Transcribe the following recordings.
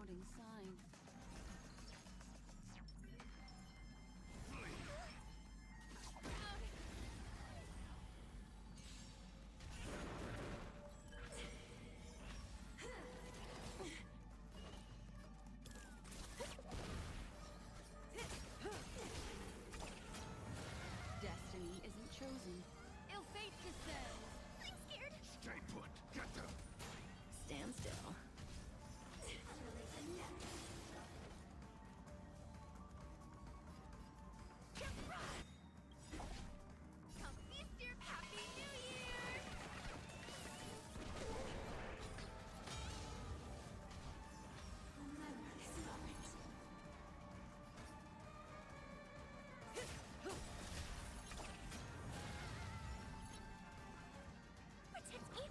warning sign. Destiny isn't chosen. Ill fate descends. I'm scared. Stay put. Get them. Stand still. Come feast your Happy New Year! Remember this moment. Protect me.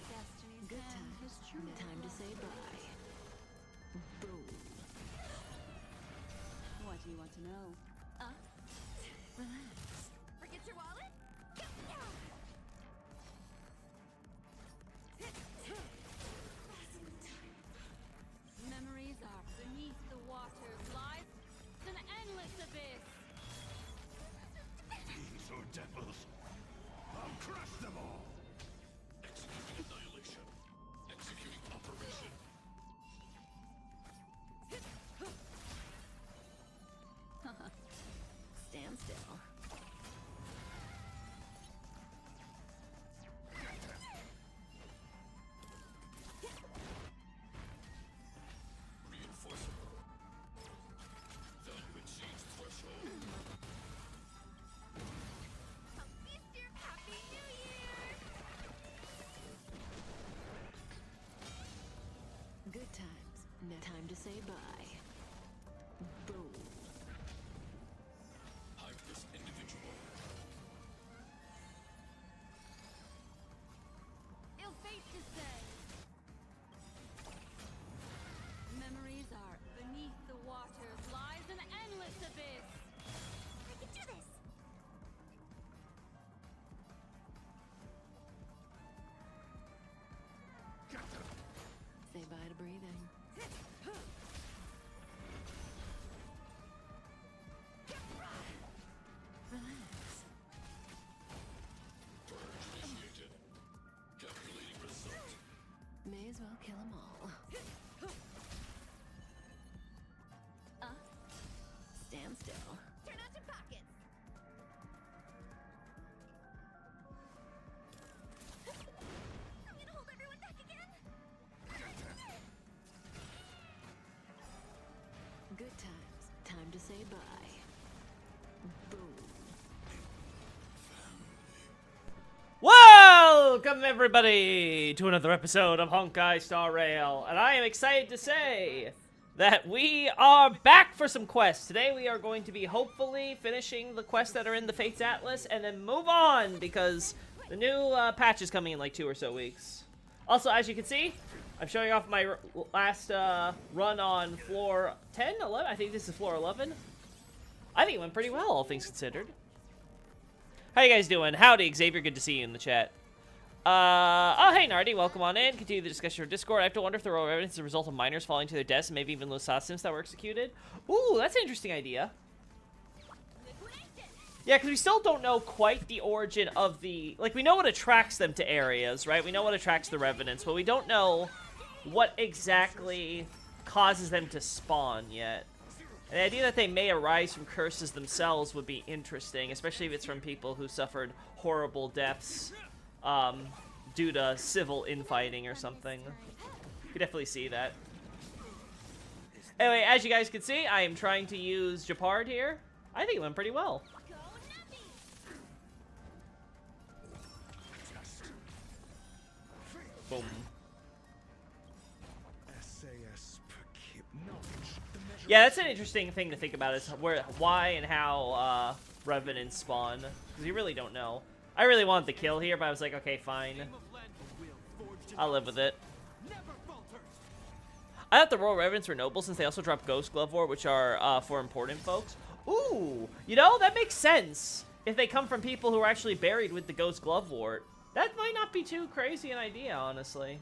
Destiny's Good hand time. has truly Time to say bye. Boom. What do you want to know? Relax. Forget your wallet? Memories are beneath the waters lies an endless abyss. These are devils. I'll crush them all. Executing annihilation. Executing operation. Stand still. Reinforcement. Value exceeds threshold. Come feast your Happy New Year! Good times. No time to say bye. Boom. Hide this individual. Ill fate descends. Memories are beneath the waters lies an endless abyss. I can do this! Get them. Say bye to breathing. Relax. Purge initiated. Calculating result. May as well kill them all. Stand still. Turn out your pockets! I'm gonna hold everyone back again! Good times. Time to say bye. Boom. Welcome everybody to another episode of Honkai Star Rail, and I am excited to say that we are back for some quests. Today we are going to be hopefully finishing the quests that are in the Fates Atlas and then move on because the new patch is coming in like 2 or so weeks. Also, as you can see, I'm showing off my last run on floor 10, 11. I think this is floor 11. I think it went pretty well, all things considered. How you guys doing? Howdy, Xavier. Good to see you in the chat. Oh, hey, Nardi. Welcome on in. Continue the discussion on Discord. I have to wonder if the royal evidence is a result of miners falling to their deaths and maybe even those assassins that were executed. Ooh, that's an interesting idea. Yeah, because we still don't know quite the origin of the... Like, we know what attracts them to areas, right? We know what attracts the revenants, but we don't know what exactly causes them to spawn yet. And the idea that they may arise from curses themselves would be interesting, especially if it's from people who suffered horrible deaths due to civil infighting or something. You could definitely see that. Anyway, as you guys can see, I am trying to use Japard here. I think it went pretty well. Go Nappy! Boom. SAS per kip knowledge. The measure Yeah, that's an interesting thing to think about is why and how revenants spawn. Because you really don't know. I really wanted the kill here, but I was like, okay, fine. I'll live with it. I thought the Royal Revenants were noble since they also drop Ghost Glove War, which are for important folks. Ooh, you know, that makes sense. If they come from people who are actually buried with the Ghost Glove Wart. That might not be too crazy an idea, honestly.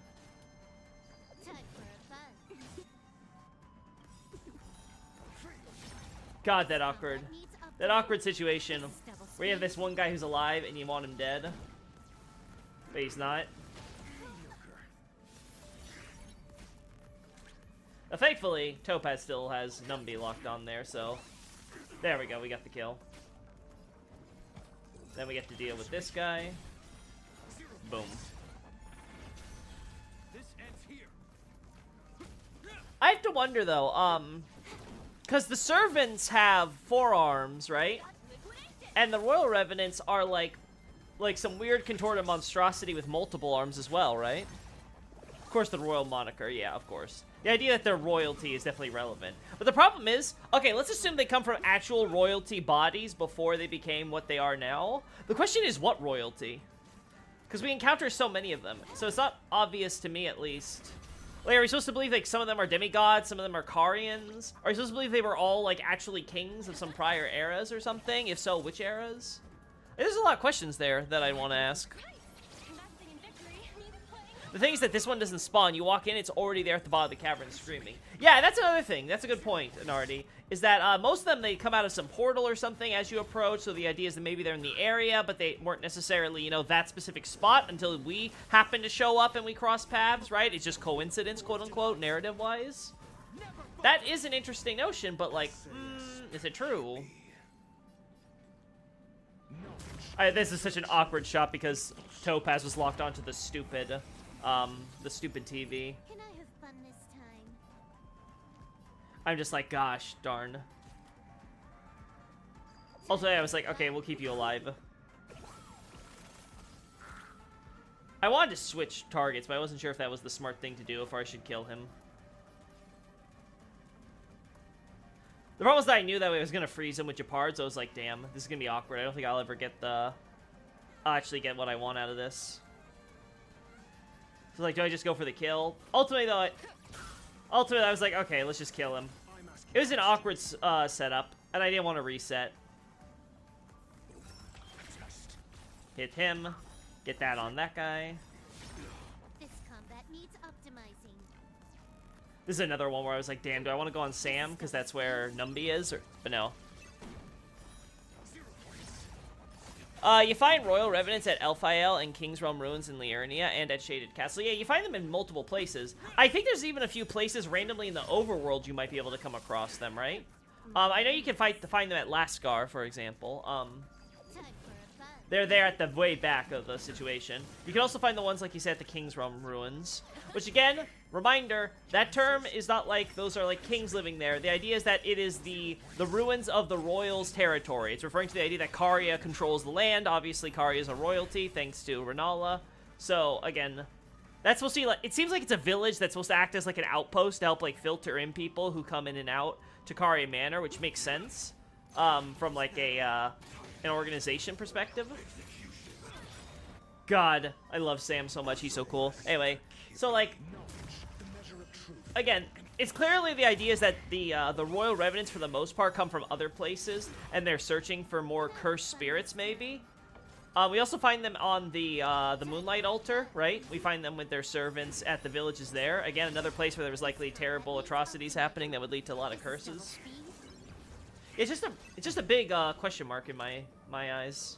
Time for a fun. God, that awkward situation where you have this one guy who's alive and you want him dead, but he's not. Thankfully, Topaz still has Numby locked on there, so there we go, we got the kill. Then we get to deal with this guy. Boom. I have to wonder though, because the servants have 4 arms, right? And the Royal Revenants are like some weird contorted monstrosity with multiple arms as well, right? Of course, the royal moniker, yeah, of course. The idea that they're royalty is definitely relevant. But the problem is, okay, let's assume they come from actual royalty bodies before they became what they are now. The question is, what royalty? Because we encounter so many of them, so it's not obvious to me, at least. Like, are we supposed to believe, like, some of them are demigods, some of them are Carians? Are we supposed to believe they were all, like, actually kings of some prior eras or something? If so, which eras? There's a lot of questions there that I want to ask. The thing is that this one doesn't spawn. You walk in, it's already there at the bottom of the cavern screaming. Yeah, that's another thing. That's a good point, Nardi. Is that most of them, they come out of some portal or something as you approach, so the idea is that maybe they're in the area, but they weren't necessarily, you know, that specific spot until we happen to show up and we cross paths, right? It's just coincidence, quote-unquote, narrative-wise. That is an interesting notion, but, like, is it true? This is such an awkward shot because Topaz was locked onto the stupid TV. Can I have fun this time? I'm just like, gosh, darn. Also, I was like, okay, we'll keep you alive. I wanted to switch targets, but I wasn't sure if that was the smart thing to do, if I should kill him. The problem was that I knew that I was going to freeze him with Japard, so I was like, damn, this is going to be awkward. I don't think I'll ever get I'll actually get what I want out of this. So, like, do I just go for the kill? Ultimately, though, I was like, okay, let's just kill him. It was an awkward setup, and I didn't want to reset. Hit him. Get that on that guy. This combat needs optimizing. This is another one where I was like, damn, do I want to go on Sam? Because that's where Numby is? But no. You find Royal Revenants at Elphael and King's Realm Ruins in Liurnia and at Shaded Castle. Yeah, you find them in multiple places. I think there's even a few places randomly in the overworld you might be able to come across them, right? I know you can find them at Lascar, for example. They're there at the way back of the situation. You can also find the ones, like you said, at the King's Realm Ruins. Which, again, reminder, that term is not like those are like kings living there. The idea is that it is the ruins of the royals' territory. It's referring to the idea that Caria controls the land. Obviously, Caria is a royalty, thanks to Renala. So, again, that's supposed to be like, it seems like it's a village that's supposed to act as like an outpost to help like filter in people who come in and out to Caria Manor, which makes sense from like an organization perspective. God, I love Sam so much. He's so cool. Anyway, so like, again, it's clearly the idea is that the Royal Revenants for the most part come from other places, and they're searching for more cursed spirits, maybe. We also find them on the Moonlight Altar, right? We find them with their servants at the villages there. Again, another place where there was likely terrible atrocities happening that would lead to a lot of curses. It's just a big question mark in my eyes.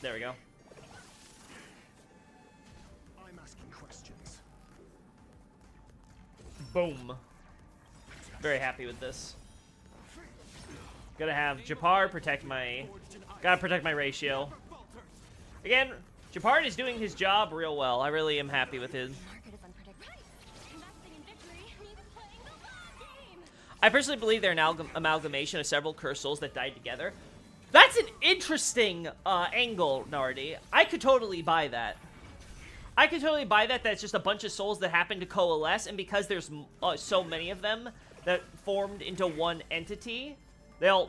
There we go. I'm asking questions. Boom. Very happy with this. Gotta have Japar protect my... Gotta protect my ratio. Again, Japar is doing his job real well. I really am happy with his. I personally believe they're an amalgamation of several cursed souls that died together. That's an interesting angle, Nardi. I could totally buy that. I could totally buy that. That's just a bunch of souls that happen to coalesce, and because there's so many of them that formed into one entity,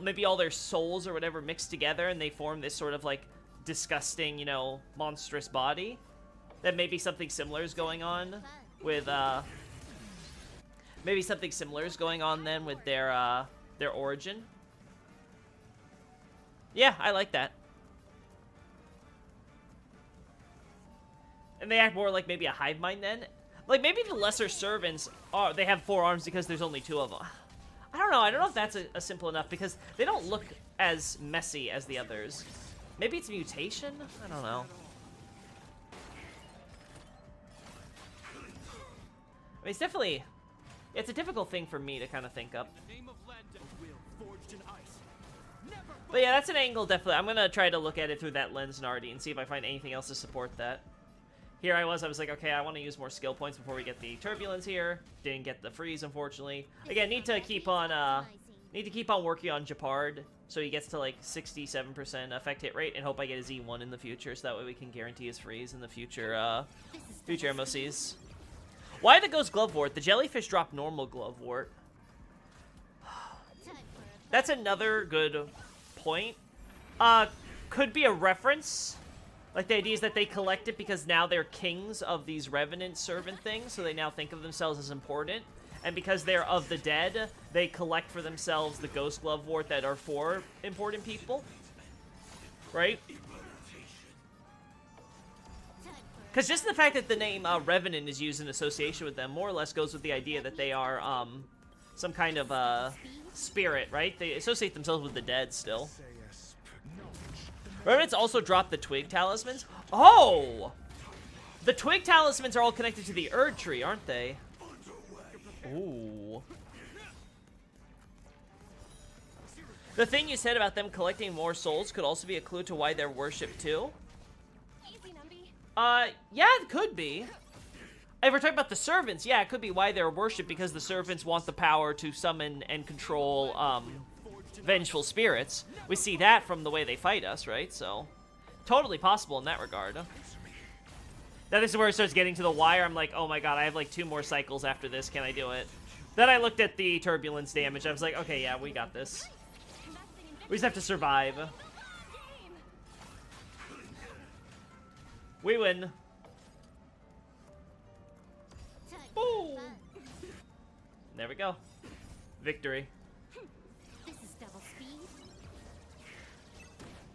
maybe all their souls or whatever mixed together, and they form this sort of like disgusting, you know, monstrous body. That maybe something similar is going on with maybe something similar is going on then with their origin. Yeah, I like that. And they act more like maybe a hive mind then. Like, maybe the lesser servants are, they have 4 arms because there's only 2 of them. I don't know. I don't know if that's a simple enough because they don't look as messy as the others. Maybe it's mutation? I don't know. I mean, it's definitely... It's a difficult thing for me to kind of think up. But yeah, that's an angle, definitely. I'm going to try to look at it through that lens, Nardi, and see if I find anything else to support that. Here I was like, okay, I want to use more skill points before we get the turbulence here. Didn't get the freeze, unfortunately. Again, need to keep on working on Japard, so he gets to like 67% effect hit rate, and hope I get a Z1 in the future, so that way we can guarantee his freeze in the future, future MOCs. Why the Ghost Glovewort? The jellyfish drop normal Glovewort. That's another good point. Could be a reference. Like, the idea is that they collect it because now they're kings of these Revenant servant things, so they now think of themselves as important. And because they're of the dead, they collect for themselves the Ghost Glovewort that are for important people. Right? Because just the fact that the name Revenant is used in association with them more or less goes with the idea that they are some kind of spirit, right? They associate themselves with the dead still. Revenants also drop the Twig Talismans. Oh! The Twig Talismans are all connected to the Erd Tree, aren't they? Ooh. The thing you said about them collecting more souls could also be a clue to why they're worshipped too. Yeah, it could be. If we're talking about the servants, yeah, it could be why they're worshipped, because the servants want the power to summon and control, vengeful spirits. We see that from the way they fight us, right? So, totally possible in that regard. Now this is where it starts getting to the wire. I'm like, oh my god, I have like 2 more cycles after this. Can I do it? Then I looked at the turbulence damage. I was like, okay, yeah, we got this. We just have to survive. We win. Boom. There we go. Victory. This is double speed.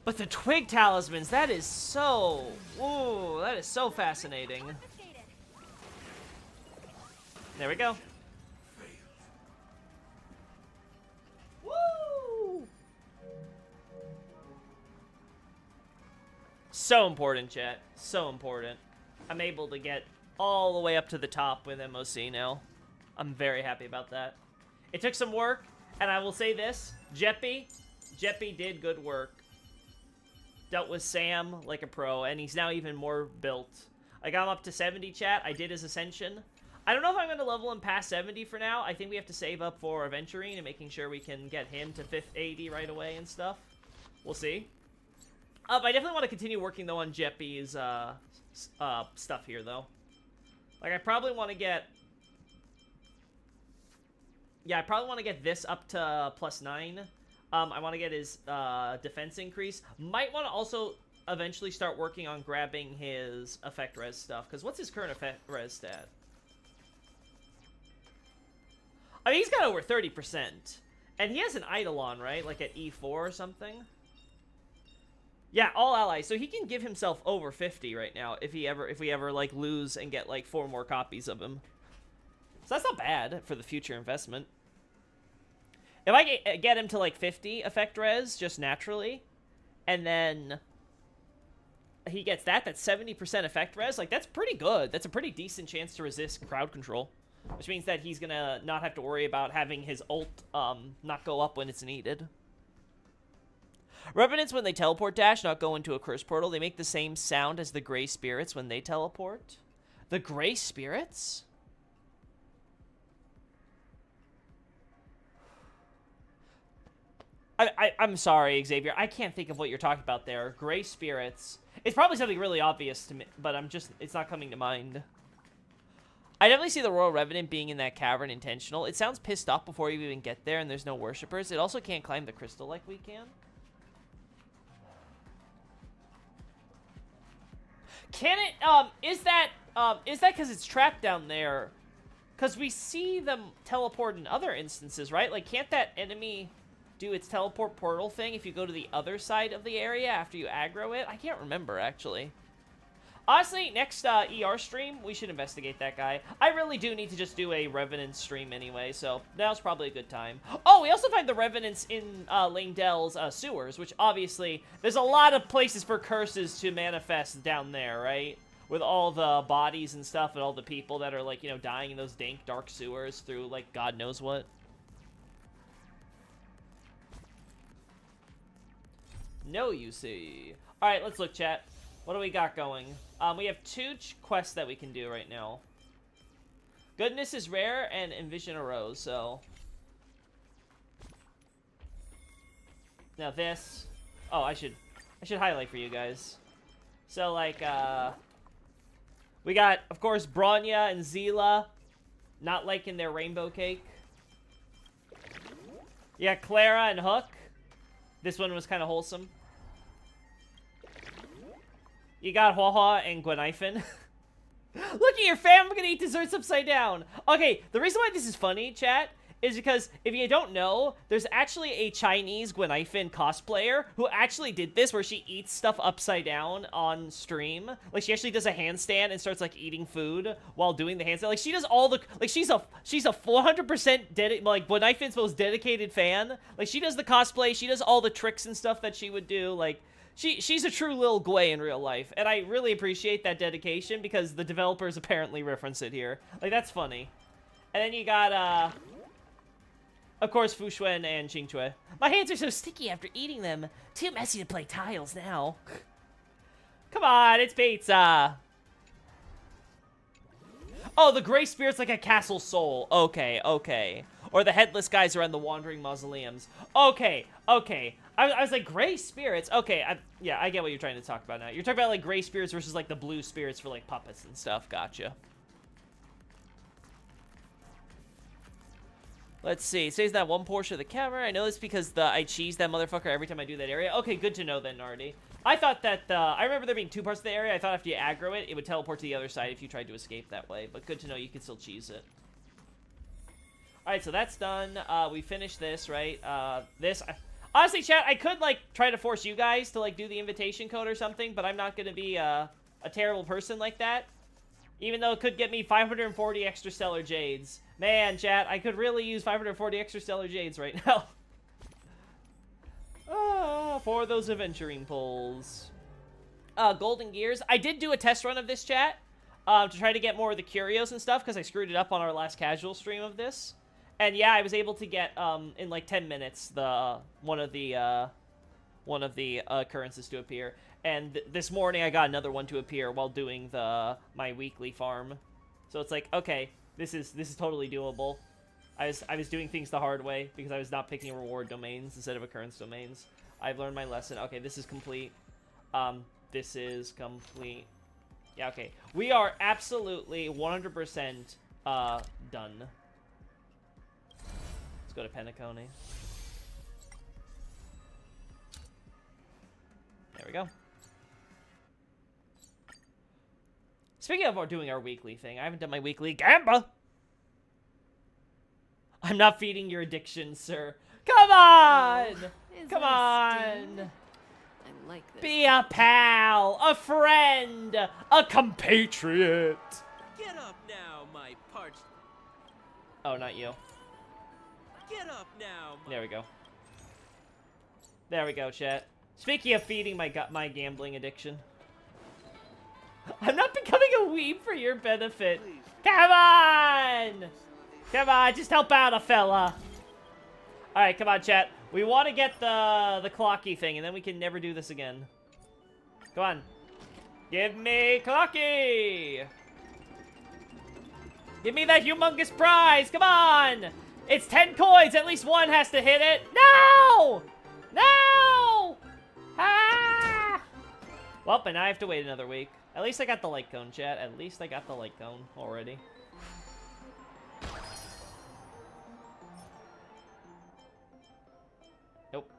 But the Twig Talismans, that is so... Ooh, that is so fascinating. There we go. Woo! So important, chat. So important. I'm able to get all the way up to the top with MOC now. I'm very happy about that. It took some work, and I will say this. Jeppy did good work. Dealt with Sam like a pro, and he's now even more built. I got him up to 70, chat. I did his Ascension. I don't know if I'm going to level him past 70 for now. I think we have to save up for Aventurine and making sure we can get him to 80 right away and stuff. We'll see. But I definitely want to continue working, though, on Jeppy's stuff here, though. Like, I probably want to get... Yeah, I probably want to get this up to +9. I want to get his defense increase. Might want to also eventually start working on grabbing his effect res stuff. Because what's his current effect res stat? I mean, he's got over 30%. And he has an Eidolon, right? Like at E4 or something? Yeah, all allies. So he can give himself over 50 right now if we ever like lose and get like 4 more copies of him. So that's not bad for the future investment. If I get him to like 50 effect res just naturally, and then he gets that's 70% effect res, like that's pretty good. That's a pretty decent chance to resist crowd control, which means that he's gonna not have to worry about having his ult not go up when it's needed. Revenants, when they teleport dash, not go into a curse portal, they make the same sound as the Gray Spirits when they teleport. The Gray Spirits? I'm sorry, Xavier. I can't think of what you're talking about there. Gray Spirits. It's probably something really obvious to me, but it's not coming to mind. I definitely see the Royal Revenant being in that cavern intentional. It sounds pissed off before you even get there and there's no worshippers. It also can't climb the crystal like we can. Can it, is that because it's trapped down there? Because we see them teleport in other instances, right? Like, can't that enemy do its teleport portal thing if you go to the other side of the area after you aggro it? I can't remember, actually. Honestly, next ER stream, we should investigate that guy. I really do need to just do a Revenant stream anyway, so now's probably a good time. Oh, we also find the Revenants in Langdell's sewers, which obviously, there's a lot of places for curses to manifest down there, right? With all the bodies and stuff and all the people that are, like, you know, dying in those dank, dark sewers through, like, God knows what. No, you see. Alright, let's look, chat. What do we got going? We have 2 quests that we can do right now. Goodness is rare, and Envision a Rose, so... Now this... Oh, I should highlight for you guys. So, like, we got, of course, Bronya and Zila not liking their rainbow cake. Yeah, Clara and Hook. This one was kind of wholesome. You got Hua and Gwenifin. Look at your fam, I'm gonna eat desserts upside down. Okay, the reason why this is funny, chat, is because if you don't know, there's actually a Chinese Gwenifin cosplayer who actually did this, where she eats stuff upside down on stream. Like, she actually does a handstand and starts, like, eating food while doing the handstand. Like, she does all the, like, she's a 400% like, Gwenifin's most dedicated fan. Like, she does the cosplay, she does all the tricks and stuff that she would do, like, She's a true Lil Gwei in real life, and I really appreciate that dedication because the developers apparently reference it here. Like, that's funny. And then you got, of course, Fu Xuan and Qing Chui. My hands are so sticky after eating them. Too messy to play tiles now. Come on, it's pizza. Oh, the gray spirit's like a castle soul. Okay, okay. Or the headless guys around the wandering mausoleums. Okay, okay. I was like, gray spirits? Okay, yeah, I get what you're trying to talk about now. You're talking about, like, gray spirits versus, like, the blue spirits for, like, puppets and stuff. Gotcha. Let's see. It says that one portion of the camera. I know it's because I cheese that motherfucker every time I do that area. Okay, good to know then, Nardi. I thought that, I remember there being 2 parts of the area. I thought after you aggro it, it would teleport to the other side if you tried to escape that way. But good to know you can still cheese it. Alright, so that's done. We finished this, right? Honestly, chat, I could, like, try to force you guys to, like, do the invitation code or something, but I'm not gonna be a terrible person like that. Even though it could get me 540 extra stellar jades. Man, chat, I could really use 540 extra stellar jades right now. For those adventuring pulls. Golden Gears. I did do a test run of this, chat, to try to get more of the curios and stuff, because I screwed it up on our last casual stream of this. And yeah, I was able to get, in like 10 minutes, one of the occurrences to appear. And this morning I got another one to appear while doing my weekly farm. So it's like, okay, this is totally doable. I was doing things the hard way because I was not picking reward domains instead of occurrence domains. I've learned my lesson. Okay, this is complete. This is complete. Yeah, okay. We are absolutely 100% done. Let's go to Penacony. There we go. Speaking of doing our weekly thing, I haven't done my weekly Gamba. I'm not feeding your addiction, sir. Come on! Come on! I like this. Be a pal, a friend, a compatriot. Get up now, my parched. Oh, not you. Get up now, my... There we go. There we go, chat. Speaking of feeding my gambling addiction. I'm not becoming a weeb for your benefit. Come on! Come on, just help out a fella. Alright, come on, chat. We want to get the clocky thing, and then we can never do this again. Come on. Give me clocky! Give me that humongous prize! Come on! It's 10 coins! At least one has to hit it! No! No! Ah! Well, but now I have to wait another week. At least I got the light cone, chat. At least I got the light cone already. Nope.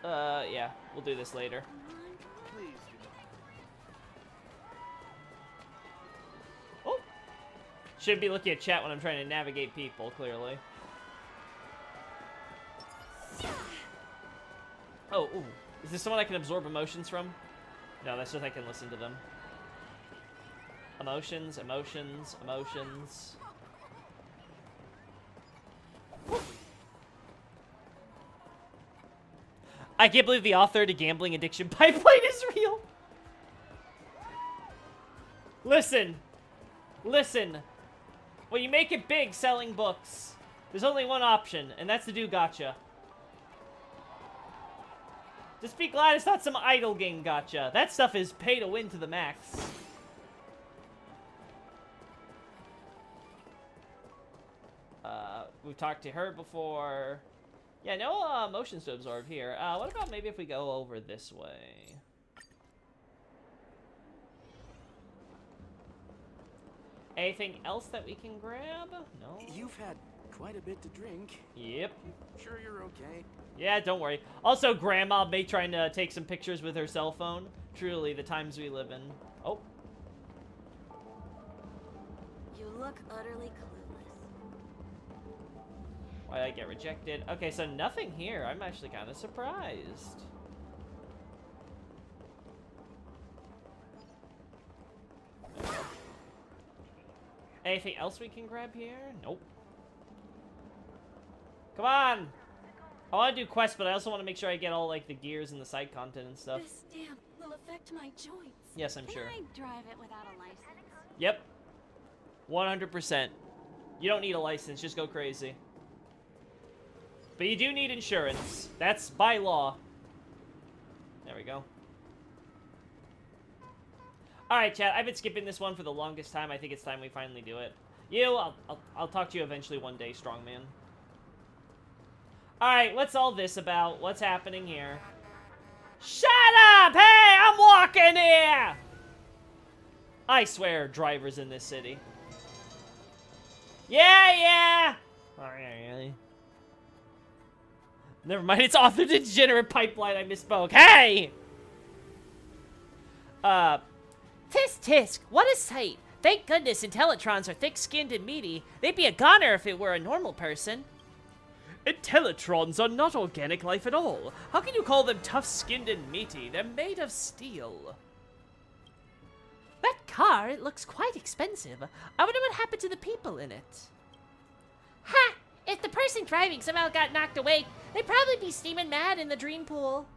Yeah. We'll do this later. Oh! Should be looking at chat when I'm trying to navigate people, clearly. Oh, ooh. Is this someone I can absorb emotions from? No, that's just I can listen to them. Emotions, emotions, emotions. I can't believe the author to gambling addiction pipeline is real. Listen. Listen. When you make it big selling books, there's only one option, and that's to do gacha. Just be glad it's not some idle game gacha. That stuff is pay to win to the max. We've talked to her before. Yeah, no emotions to absorb here. What about maybe if we go over this way? Anything else that we can grab? No. You've had quite a bit to drink. Yep. Sure you're okay? Yeah, don't worry. Also, Grandma may trying to take some pictures with her cell phone. Truly, the times we live in. Oh. You look utterly clueless. Why did I get rejected? Okay, so nothing here. I'm actually kind of surprised. Anything else we can grab here? Nope. Come on! I want to do quests, but I also want to make sure I get all, like, the gears and the side content and stuff. This stamp will affect my joints. Yes, I'm sure. Can I drive it without a license? Yep. 100%. You don't need a license, just go crazy. But you do need insurance. That's by law. There we go. Alright, chat, I've been skipping this one for the longest time. I think it's time we finally do it. I'll talk to you eventually one day, strongman. Alright, what's all this about? What's happening here? Shut up! Hey, I'm walking here! I swear, drivers in this city. Yeah! Alright. Never mind, it's author degenerate pipeline, I misspoke. Hey! Tisk tisk, what a sight. Thank goodness Intellitrons are thick-skinned and meaty. They'd be a goner if it were a normal person. Intellitrons are not organic life at all. How can you call them tough-skinned and meaty? They're made of steel. That car, it looks quite expensive. I wonder what happened to the people in it. Ha! If the person driving somehow got knocked awake, they'd probably be steaming mad in the dream pool.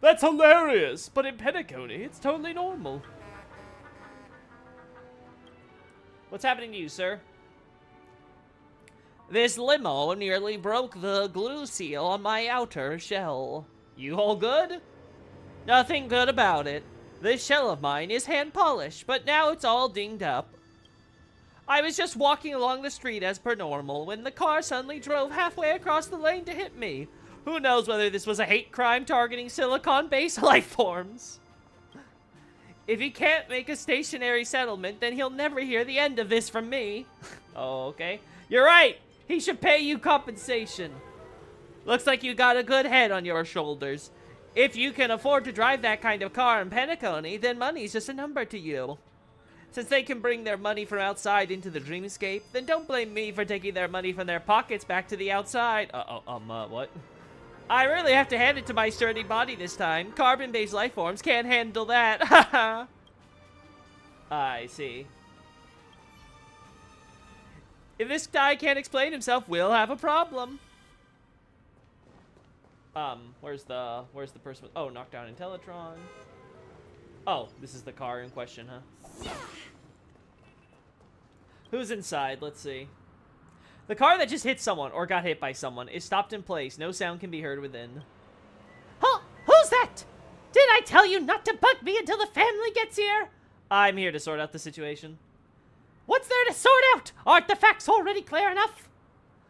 That's hilarious, but in Penacony, it's totally normal. What's happening to you, sir? This limo nearly broke the glue seal on my outer shell. You all good? Nothing good about it. This shell of mine is hand-polished, but now it's all dinged up. I was just walking along the street as per normal when the car suddenly drove halfway across the lane to hit me. Who knows whether this was a hate crime targeting silicon-based life forms? If he can't make a stationary settlement, then he'll never hear the end of this from me. Oh, okay. You're right. He should pay you compensation. Looks like you got a good head on your shoulders. If you can afford to drive that kind of car in Penacony, then money's just a number to you. Since they can bring their money from outside into the dreamscape, then don't blame me for taking their money from their pockets back to the outside. What? I really have to hand it to my sturdy body this time. Carbon-based life forms can't handle that. Haha. I see. If this guy can't explain himself, we'll have a problem. Where's the person with, oh, knocked down Intellitron. Oh, this is the car in question, huh? Who's inside? Let's see. The car that just hit someone, or got hit by someone, is stopped in place. No sound can be heard within. Huh? Who's that? Did I tell you not to bug me until the family gets here? I'm here to sort out the situation. What's there to sort out? Aren't the facts already clear enough?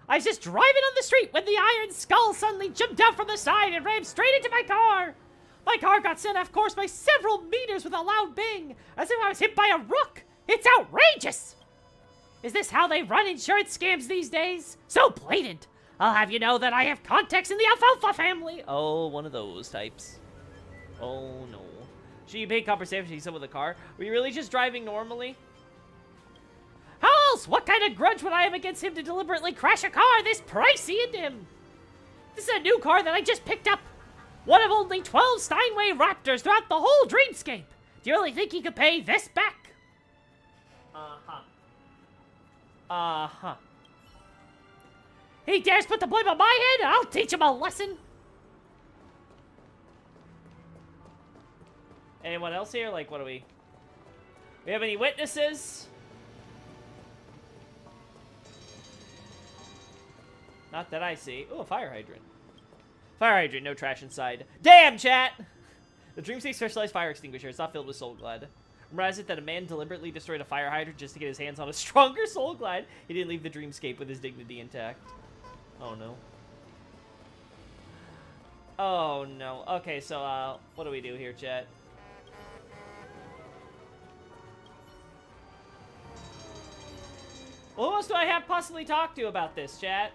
I was just driving on the street when the Iron Skull suddenly jumped out from the side and rammed straight into my car. My car got sent off course by several meters with a loud bang, as if I was hit by a rook. It's outrageous! Is this how they run insurance scams these days? So blatant. I'll have you know that I have contacts in the Alfalfa family. Oh, one of those types. Oh, no. Should you pay compensation for someone with a car? Were you really just driving normally? How else? What kind of grudge would I have against him to deliberately crash a car this pricey into him? This is a new car that I just picked up. One of only 12 Steinway raptors throughout the whole dreamscape. Do you really think he could pay this back? Uh-huh. Uh-huh. He dares put the blame on my head? I'll teach him a lesson. Anyone else here? Like, what do we... We have any witnesses? Not that I see. Ooh, a fire hydrant. Fire hydrant, no trash inside. Damn, chat! The Dreamscape specialized fire extinguisher. It's not filled with Soul Glide. Remember, is it that a man deliberately destroyed a fire hydrant just to get his hands on a stronger Soul Glide? He didn't leave the Dreamscape with his dignity intact. Oh, no. Oh, no. Okay, so, what do we do here, chat? Who else do I have possibly talked to about this, chat?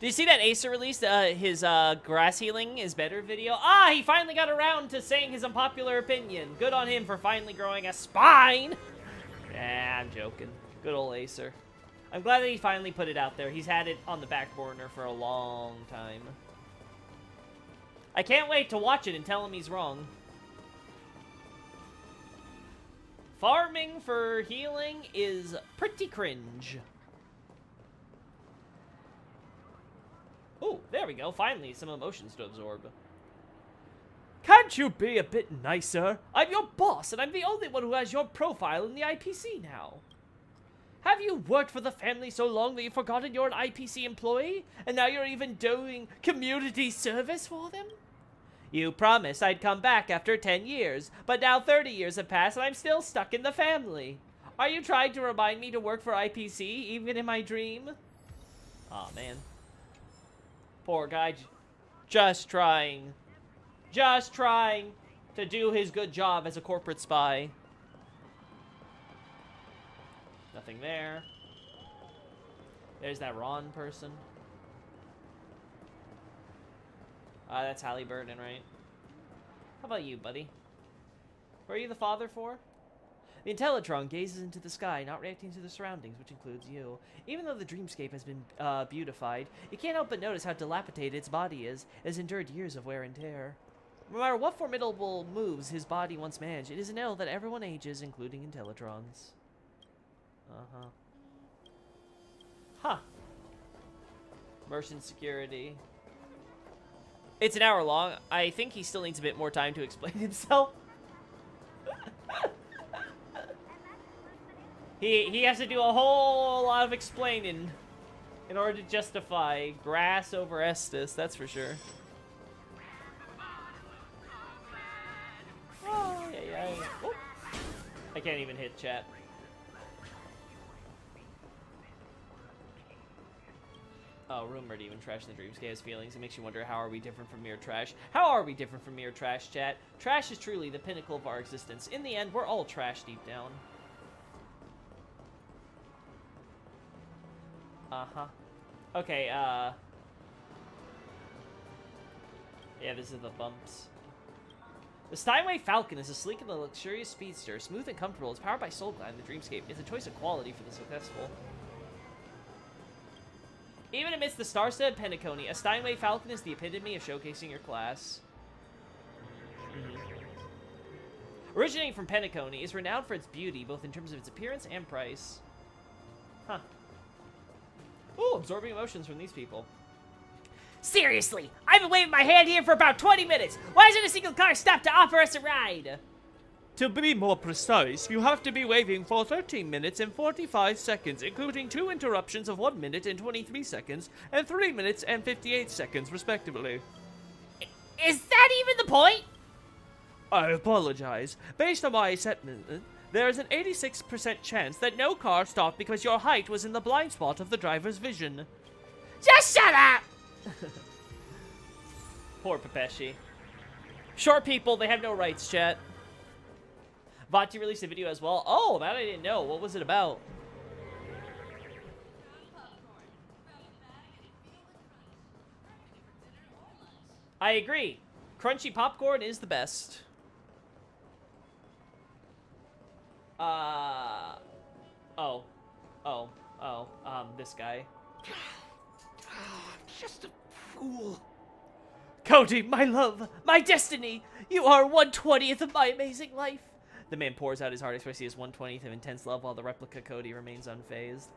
Did you see that Acer released his grass healing is better video? Ah, he finally got around to saying his unpopular opinion. Good on him for finally growing a spine. Nah, I'm joking. Good old Acer. I'm glad that he finally put it out there. He's had it on the back burner for a long time. I can't wait to watch it and tell him he's wrong. Farming for healing is pretty cringe. Oh, there we go. Finally, some emotions to absorb. Can't you be a bit nicer? I'm your boss, and I'm the only one who has your profile in the IPC now. Have you worked for the family so long that you've forgotten you're an IPC employee? And now you're even doing community service for them? You promised I'd come back after 10 years, but now 30 years have passed and I'm still stuck in the family. Are you trying to remind me to work for IPC, even in my dream? Aw, man. Poor guy, just trying to do his good job as a corporate spy. Nothing there. There's that Ron person. That's Halliburton, right? How about you, buddy? Who are you the father for? The Intellitron gazes into the sky, not reacting to the surroundings, which includes you. Even though the dreamscape has been beautified, you can't help but notice how dilapidated its body is. It has endured years of wear and tear. No matter what formidable moves his body once managed, it is an ill that everyone ages, including Intellitrons. Uh-huh. Huh. Merchant security. It's an hour long. I think he still needs a bit more time to explain himself. He has to do a whole lot of explaining in order to justify grass over Estus, that's for sure. Oh, yeah. Oh. I can't even hit chat. Oh, rumored even trash in the dreamscape has feelings. It makes you wonder, how are we different from mere trash? How are we different from mere trash, chat? Trash is truly the pinnacle of our existence. In the end, we're all trash deep down. Uh-huh. Okay, yeah, this is the bumps. The Steinway Falcon is a sleek and luxurious speedster, smooth and comfortable. It's powered by Soul Glide in the dreamscape. It's a choice of quality for the successful. Even amidst the star-studded Penacony, a Steinway Falcon is the epitome of showcasing your class. Originating from Penacony, is renowned for its beauty, both in terms of its appearance and price. Huh. Ooh, absorbing emotions from these people. Seriously, I've been waving my hand here for about 20 minutes. Why hasn't a single car stopped to offer us a ride? To be more precise, you have to be waving for 13 minutes and 45 seconds, including 2 interruptions of 1 minute and 23 seconds, and 3 minutes and 58 seconds, respectively. Is that even the point? I apologize. Based on my assessment, there is an 86% chance that no car stopped because your height was in the blind spot of the driver's vision. Just shut up! Poor Pepeshi. Short people, they have no rights, chat. Vati released a video as well. Oh, that I didn't know. What was it about? I agree. Crunchy popcorn is the best. This guy. Just a fool. Cody, my love, my destiny, you are 1/20th of my amazing life. The man pours out his heart, expressing his 1/20th of intense love while the replica Cody remains unfazed.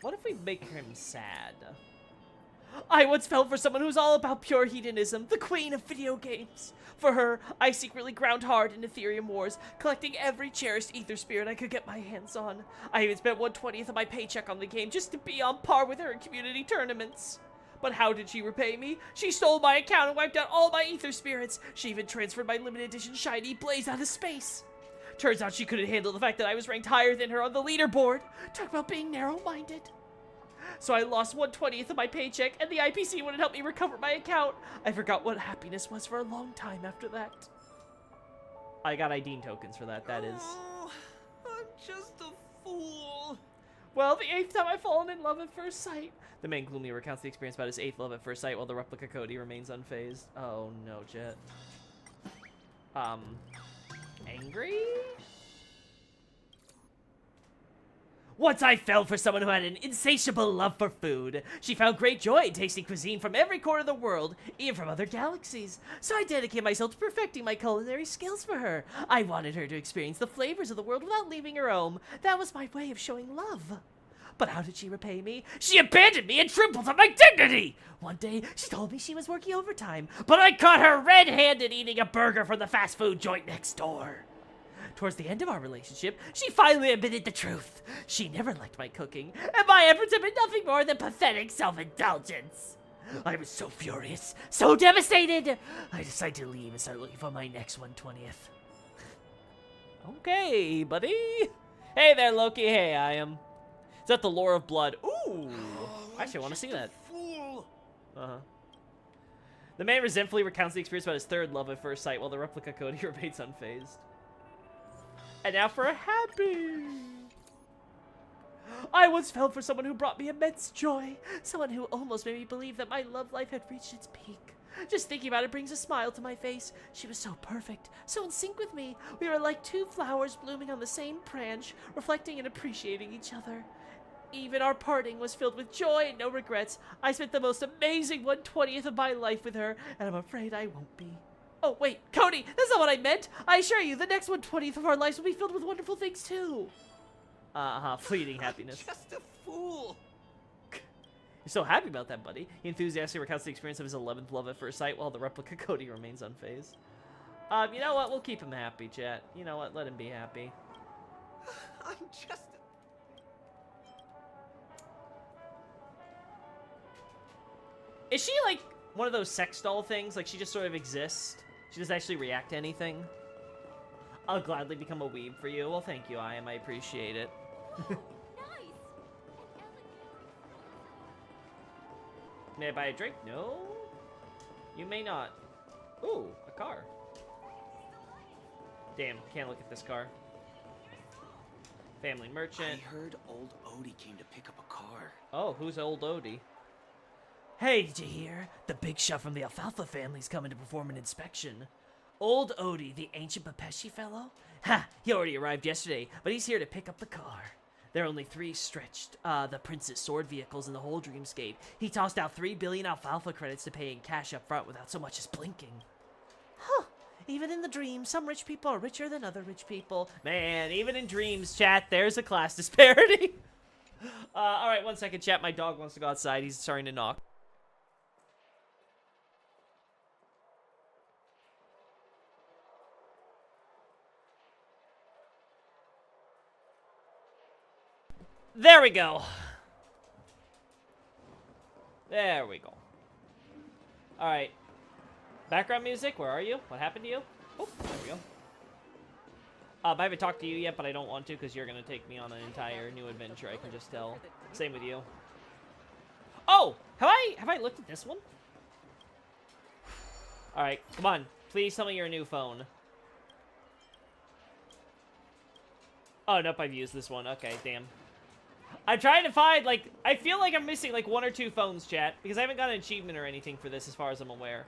What if we make him sad? I once fell for someone who's all about pure hedonism, the queen of video games. For her, I secretly ground hard in Ethereum wars, collecting every cherished ether spirit I could get my hands on. I even spent 1/20th of my paycheck on the game just to be on par with her in community tournaments. But how did she repay me? She stole my account and wiped out all my ether spirits. She even transferred my limited edition shiny Blaze out of space. Turns out she couldn't handle the fact that I was ranked higher than her on the leaderboard. Talk about being narrow-minded. So I lost 1/20th of my paycheck, and the IPC wouldn't help me recover my account. I forgot what happiness was for a long time after that. I got IDing tokens for that, that is. Oh, I'm just a fool. Well, the 8th time I've fallen in love at first sight. The man gloomily recounts the experience about his 8th love at first sight while the replica Cody remains unfazed. Oh no, Jet. Angry? Once I fell for someone who had an insatiable love for food. She found great joy in tasting cuisine from every corner of the world, even from other galaxies. So I dedicated myself to perfecting my culinary skills for her. I wanted her to experience the flavors of the world without leaving her home. That was my way of showing love. But how did she repay me? She abandoned me and trampled on my dignity! One day, she told me she was working overtime, but I caught her red-handed eating a burger from the fast food joint next door. Towards the end of our relationship, she finally admitted the truth. She never liked my cooking, and my efforts have been nothing more than pathetic self-indulgence. I was so furious, so devastated, I decided to leave and start looking for my next 1/20th. Okay, buddy. Hey there, Loki. Hey, I am. Is that the Lore of Blood? Ooh! Actually, I want to see that. Fool. Uh-huh. The man resentfully recounts the experience about his 3rd love at first sight while the replica Cody remains unfazed. And now for a happy. I once fell for someone who brought me immense joy. Someone who almost made me believe that my love life had reached its peak. Just thinking about it brings a smile to my face. She was so perfect, so in sync with me. We were like 2 flowers blooming on the same branch, reflecting and appreciating each other. Even our parting was filled with joy and no regrets. I spent the most amazing 1/20th of my life with her, and I'm afraid I won't be. Oh, wait, Cody, that's not what I meant. I assure you, the next 1/20th of our lives will be filled with wonderful things, too. Fleeting happiness. I'm just a fool. You're so happy about that, buddy. He enthusiastically recounts the experience of his 11th love at first sight while the replica Cody remains unfazed. You know what? We'll keep him happy, chat. You know what? Let him be happy. I'm just... Is she, like, one of those sex doll things? Like, she just sort of exists? She doesn't actually react to anything? I'll gladly become a weeb for you. Well, thank you, I appreciate it. Nice. May I buy a drink? No? You may not. Ooh, a car. Damn, can't look at this car. Family merchant. I heard old Odie came to pick up a car. Oh, who's old Odie? Hey, did you hear? The big shot from the Alfalfa family's coming to perform an inspection. Old Odie, the ancient Papeshi fellow? Ha! He already arrived yesterday, but he's here to pick up the car. There are only 3 stretched, the Prince's sword vehicles in the whole dreamscape. He tossed out 3 billion Alfalfa credits to pay in cash up front without so much as blinking. Huh. Even in the dream, some rich people are richer than other rich people. Man, even in dreams, chat, there's a class disparity. Alright, 1 second, chat. My dog wants to go outside. He's starting to knock. There we go. There we go. Alright. Background music, where are you? What happened to you? Oh, there we go. I haven't talked to you yet, but I don't want to because you're going to take me on an entire new adventure, I can just tell. Same with you. Oh! Have I looked at this one? Alright, come on. Please tell me you're a new phone. Oh, nope, I've used this one. Okay, damn. I'm trying to find, like, I feel like I'm missing, like, 1 or 2 phones, chat, because I haven't got an achievement or anything for this as far as I'm aware.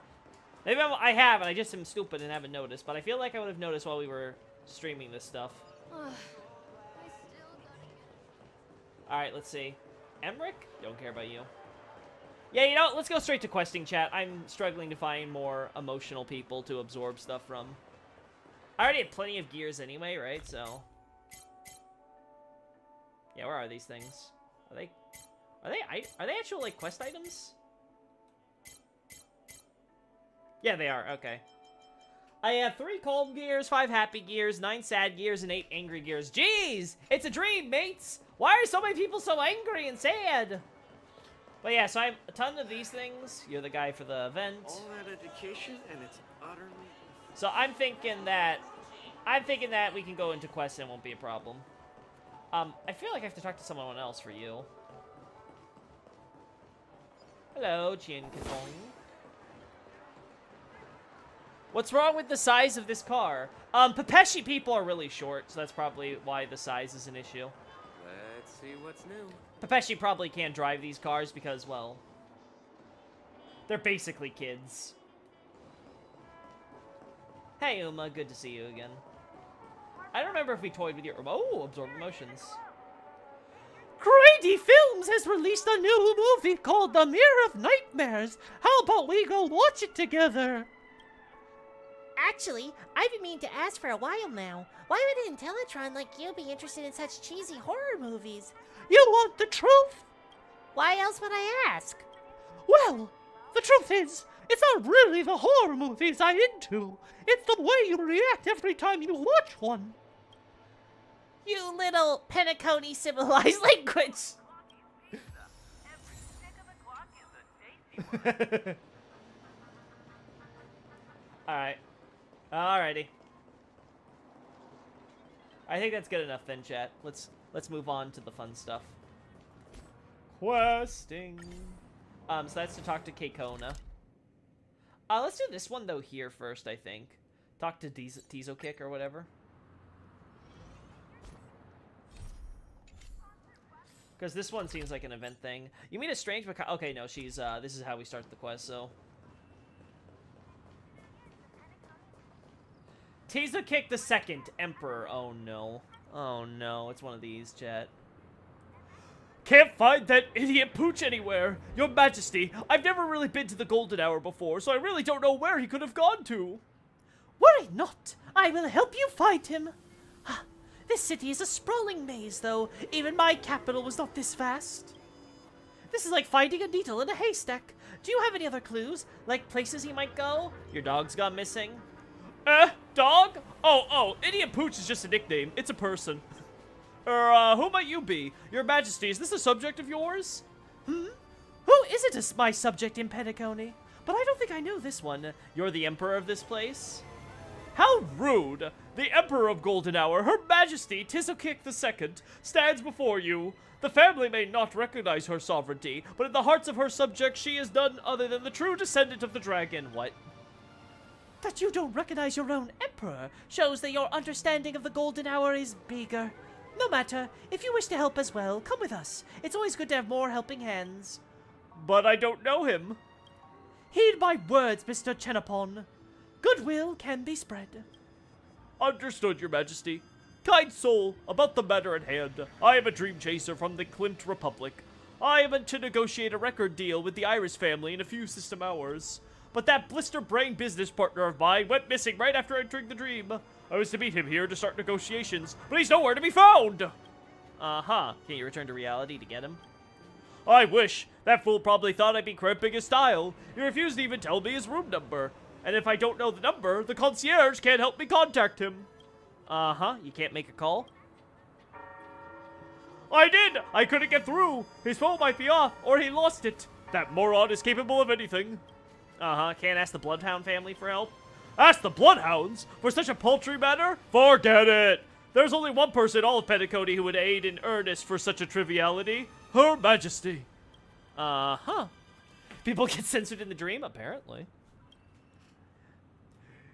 Maybe I have, and I just am stupid and haven't noticed, but I feel like I would have noticed while we were streaming this stuff. Alright, let's see. Emmerich? Don't care about you. Yeah, you know, let's go straight to questing, chat. I'm struggling to find more emotional people to absorb stuff from. I already have plenty of gears anyway, right? So... yeah, where are these things? Are they actual, like, quest items? Yeah, they are. Okay. I have 3 calm gears, 5 happy gears, 9 sad gears, and 8 angry gears. Jeez! It's a dream, mates! Why are so many people so angry and sad? But yeah, so I have a ton of these things. You're the guy for the event. All that education and it's utterly... So I'm thinking that we can go into quests and it won't be a problem. I feel like I have to talk to someone else for you. Hello, Chien Katong. What's wrong with the size of this car? Pepeshi people are really short, so that's probably why the size is an issue. Let's see what's new. Pepeshi probably can't drive these cars because, well, they're basically kids. Hey, Uma, good to see you again. I don't remember if we toyed with your... oh, absorb emotions. Grady Films has released a new movie called The Mirror of Nightmares. How about we go watch it together? Actually, I've been meaning to ask for a while now. Why would an Intellitron like you be interested in such cheesy horror movies? You want the truth? Why else would I ask? Well, the truth is, it's not really the horror movies I'm into. It's the way you react every time you watch one. You little Penacony civilized language. Alright. Alrighty. I think that's good enough then, chat. Let's move on to the fun stuff. Questing. So that's to talk to Keikona. Let's do this one though here first, I think. Talk to Tizo Kick or whatever. Because this one seems like an event thing. You mean a strange macaw? Okay, no, she's, this is how we start the quest, so. Tizo Kick the Second, Emperor. Oh no. Oh no, it's one of these, chat. Can't find that idiot Pooch anywhere. Your Majesty, I've never really been to the Golden Hour before, so I really don't know where he could have gone to. Worry not. I will help you find him. This city is a sprawling maze, though. Even my capital was not this vast. This is like finding a needle in a haystack. Do you have any other clues? Like places he might go? Your dog's gone missing? Dog? Oh, Idiot Pooch is just a nickname. It's a person. Who might you be? Your Majesty, is this a subject of yours? Who isn't my subject in Penacony? But I don't think I know this one. You're the Emperor of this place? How rude! The Emperor of Golden Hour, Her Majesty Tizo Kick II, stands before you. The family may not recognize her sovereignty, but in the hearts of her subjects she is none other than the true descendant of the dragon. What? That you don't recognize your own emperor shows that your understanding of the Golden Hour is bigger. No matter, if you wish to help as well, come with us. It's always good to have more helping hands. But I don't know him. Heed my words, Mr. Chenopon. Goodwill can be spread. Understood, Your Majesty. Kind soul, about the matter at hand. I am a dream chaser from the Klimt Republic. I am to negotiate a record deal with the Iris family in a few system hours. But that blister-brain business partner of mine went missing right after entering the dream. I was to meet him here to start negotiations, but he's nowhere to be found! Uh-huh. Can you return to reality to get him? I wish. That fool probably thought I'd be cramping his style. He refused to even tell me his room number. And if I don't know the number, the concierge can't help me contact him. Uh-huh. You can't make a call? I did! I couldn't get through. His phone might be off, or he lost it. That moron is capable of anything. Uh-huh. Can't ask the Bloodhound family for help? Ask the Bloodhounds? For such a paltry matter? Forget it! There's only one person in all of Penacony who would aid in earnest for such a triviality. Her Majesty. Uh-huh. People get censored in the dream? Apparently.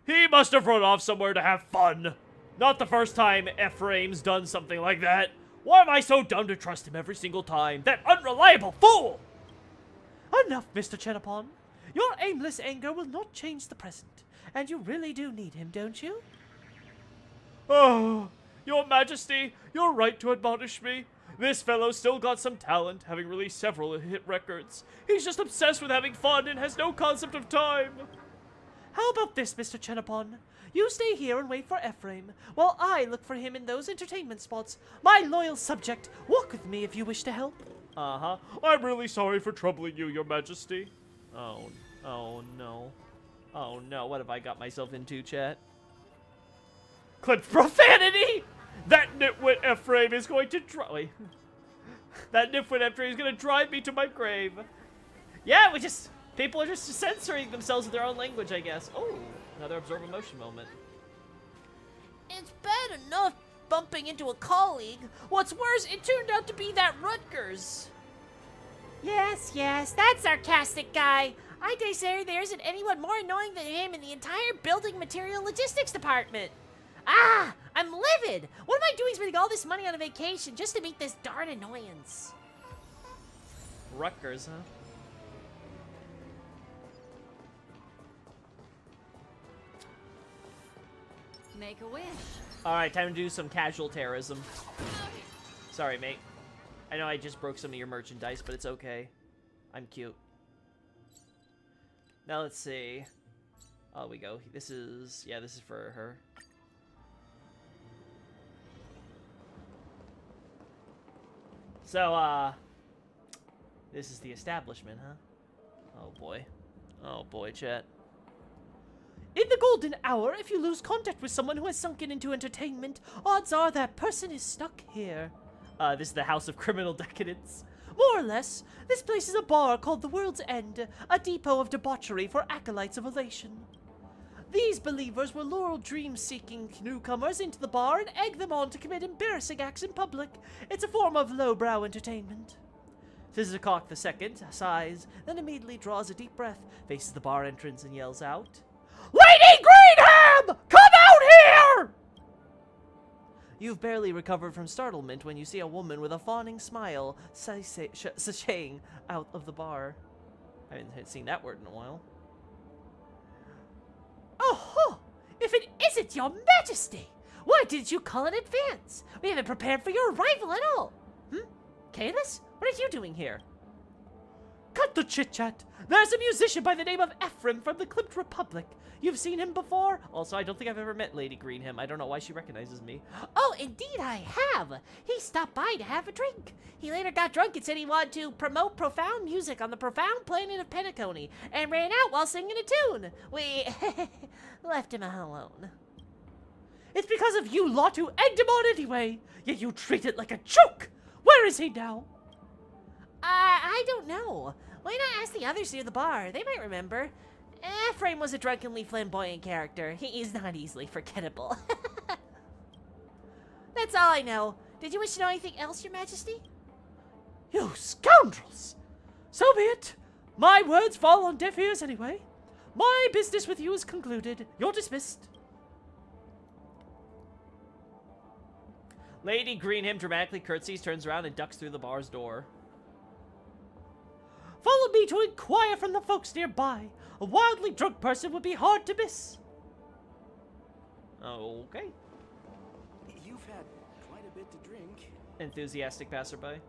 He must have run off somewhere to have fun. Not the first time Ephraim's done something like that. Why am I so dumb to trust him every single time? That unreliable fool! Enough, Mr. Chenopon. Your aimless anger will not change the present. And you really do need him, don't you? Oh, Your Majesty, you're right to admonish me. This fellow's still got some talent, having released several hit records. He's just obsessed with having fun and has no concept of time. How about this, Mr. Chenapon? You stay here and wait for Ephraim, while I look for him in those entertainment spots. My loyal subject, walk with me if you wish to help. Uh-huh. I'm really sorry for troubling you, Your Majesty. Oh no. Oh no, what have I got myself into, chat? Clipped profanity! That nitwit Ephraim is going to drive... That nitwit Ephraim is going to drive me to my grave. Yeah, people are just censoring themselves in their own language, I guess. Oh, another absorb emotion moment. It's bad enough bumping into a colleague. What's worse, it turned out to be that Rutgers. Yes, that sarcastic guy. I dare say there isn't anyone more annoying than him in the entire building material logistics department. Ah, I'm livid. What am I doing spending all this money on a vacation just to meet this darn annoyance? Rutgers, huh? Make a wish. Alright, time to do some casual terrorism. Sorry, mate. I know I just broke some of your merchandise, but it's okay. I'm cute. Now let's see. Oh, we go. This is for her. So, this is the establishment, huh? Oh boy. Oh boy, chat. In the golden hour, if you lose contact with someone who has sunken into entertainment, odds are that person is stuck here. This is the House of Criminal Decadence. More or less, this place is a bar called the World's End, a depot of debauchery for acolytes of elation. These believers will lure dream-seeking newcomers into the bar and egg them on to commit embarrassing acts in public. It's a form of lowbrow entertainment. Thizzacock II sighs, then immediately draws a deep breath, faces the bar entrance and yells out, Lady Greenham! Come out here! You've barely recovered from startlement when you see a woman with a fawning smile sashaying out of the bar. I haven't seen that word in a while. Oh, if it isn't your majesty! Why didn't you call in advance? We haven't prepared for your arrival at all. Kalis, what are you doing here? Cut the chit-chat. There's a musician by the name of Ephraim from the Clipped Republic. You've seen him before? Also, I don't think I've ever met Lady Greenham. I don't know why she recognizes me. Oh, indeed I have. He stopped by to have a drink. He later got drunk and said he wanted to promote profound music on the profound planet of Penacony and ran out while singing a tune. We left him alone. It's because of you lot who egged him on anyway. Yet you treat it like a joke. Where is he now? I don't know. Why not ask the others near the bar? They might remember. Ephraim was a drunkenly flamboyant character. He is not easily forgettable. That's all I know. Did you wish to know anything else, Your Majesty? You scoundrels! So be it. My words fall on deaf ears anyway. My business with you is concluded. You're dismissed. Lady Greenham dramatically curtsies, turns around, and ducks through the bar's door. Follow me to inquire from the folks nearby. A wildly drunk person would be hard to miss. Okay. You've had quite a bit to drink. Enthusiastic passerby.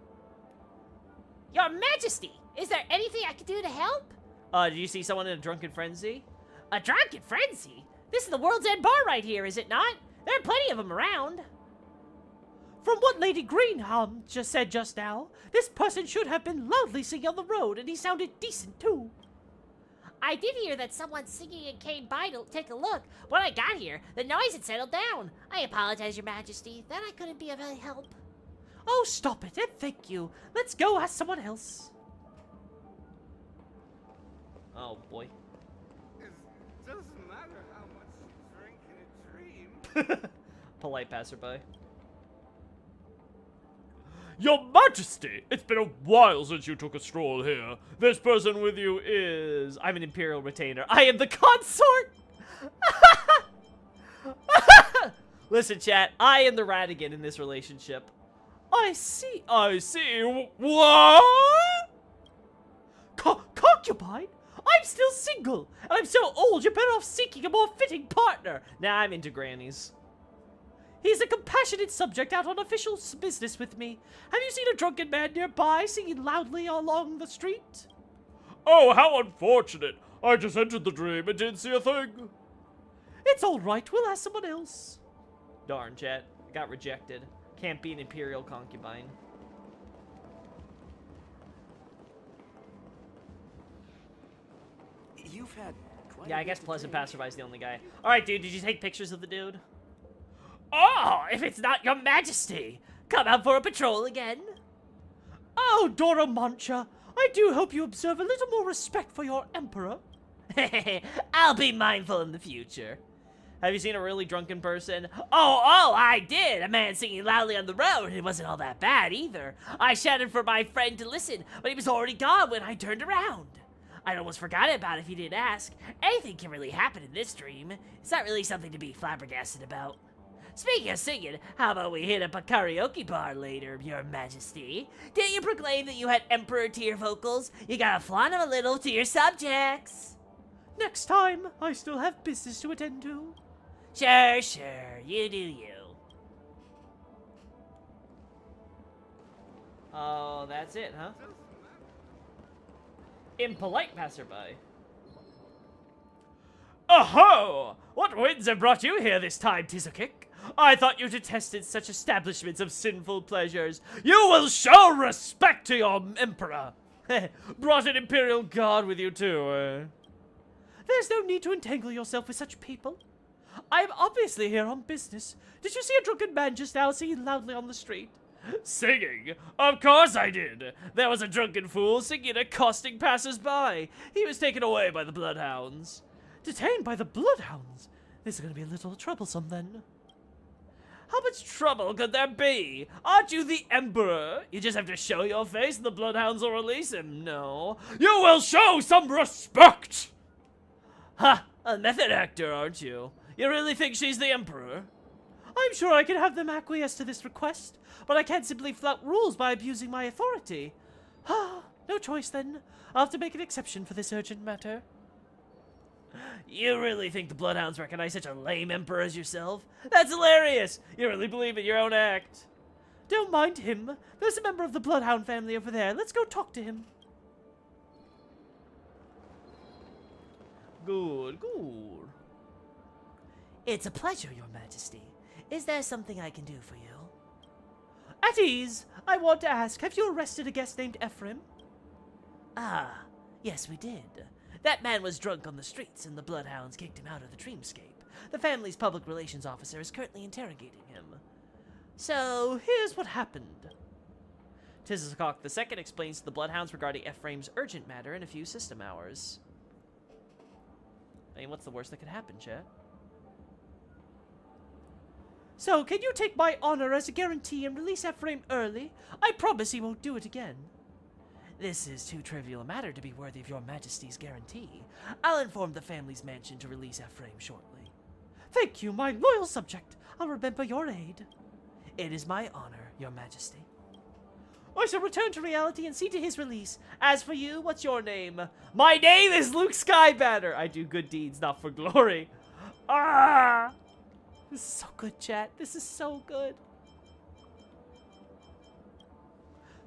Your Majesty, is there anything I can do to help? Did you see someone in a drunken frenzy? A drunken frenzy? This is the World's End Bar right here, is it not? There are plenty of them around. From what Lady Greenham just said just now, this person should have been loudly singing on the road, and he sounded decent too. I did hear that someone singing and came by to take a look. When I got here, the noise had settled down. I apologize, Your Majesty, that I couldn't be of any help. Oh, stop it, and thank you. Let's go ask someone else. Oh, boy. It doesn't matter how much you drink in a dream. Polite passerby. Your Majesty, it's been a while since you took a stroll here. This person with you is... I'm an imperial retainer. I am the consort! Listen, chat, I am the Radigan in this relationship. I see. What? Concubine? I'm still single, and I'm so old you're better off seeking a more fitting partner. Nah, I'm into grannies. He's a compassionate subject out on official business with me. Have you seen a drunken man nearby singing loudly along the street? Oh, how unfortunate. I just entered the dream and didn't see a thing. It's all right. We'll ask someone else. Darn, chat. Got rejected. Can't be an Imperial concubine. You've had quite Yeah, a I bit guess to Pleasant drink. Passerby's the only guy. Alright, dude, did you take pictures of the dude? Oh, if it's not your majesty. Come out for a patrol again? Oh, Dora Mancha, I do hope you observe a little more respect for your emperor. I'll be mindful in the future. Have you seen a really drunken person? Oh, I did. A man singing loudly on the road. It wasn't all that bad either. I shouted for my friend to listen, but he was already gone when I turned around. I'd almost forgotten about it if you didn't ask. Anything can really happen in this dream. It's not really something to be flabbergasted about. Speaking of singing, how about we hit up a karaoke bar later, your majesty? Didn't you proclaim that you had emperor tier vocals? You gotta flaunt them a little to your subjects. Next time, I still have business to attend to. Sure, you do you. Oh, that's it, huh? Impolite passerby. Aho! What winds have brought you here this time, Tizakik? I thought you detested such establishments of sinful pleasures. You will show respect to your emperor. Brought an imperial guard with you too, eh? There's no need to entangle yourself with such people. I'm obviously here on business. Did you see a drunken man just now singing loudly on the street? Singing? Of course I did. There was a drunken fool singing accosting passers-by. He was taken away by the bloodhounds. Detained by the bloodhounds? This is going to be a little troublesome then. How much trouble could there be? Aren't you the emperor? You just have to show your face and the bloodhounds will release him. No. You will show some respect! Ha! A method actor, aren't you? You really think she's the emperor? I'm sure I can have them acquiesce to this request, but I can't simply flout rules by abusing my authority. No choice then. I'll have to make an exception for this urgent matter. You really think the bloodhounds recognize such a lame emperor as yourself? That's hilarious! You really believe in your own act. Don't mind him. There's a member of the bloodhound family over there. Let's go talk to him. Good. It's a pleasure, your majesty. Is there something I can do for you? At ease. I want to ask, have you arrested a guest named Ephraim? Ah, yes we did. That man was drunk on the streets and the bloodhounds kicked him out of the dreamscape. The family's public relations officer is currently interrogating him. So, here's what happened. Tizakok II explains to the bloodhounds regarding Ephraim's urgent matter in a few system hours. I mean, what's the worst that could happen, chat? So, can you take my honor as a guarantee and release Ephraim early? I promise he won't do it again. This is too trivial a matter to be worthy of your majesty's guarantee. I'll inform the family's mansion to release Ephraim shortly. Thank you, my loyal subject. I'll remember your aid. It is my honor, your majesty. I shall return to reality and see to his release. As for you, what's your name? My name is Luke Skybanner. I do good deeds, not for glory. Ah! This is so good, chat. This is so good.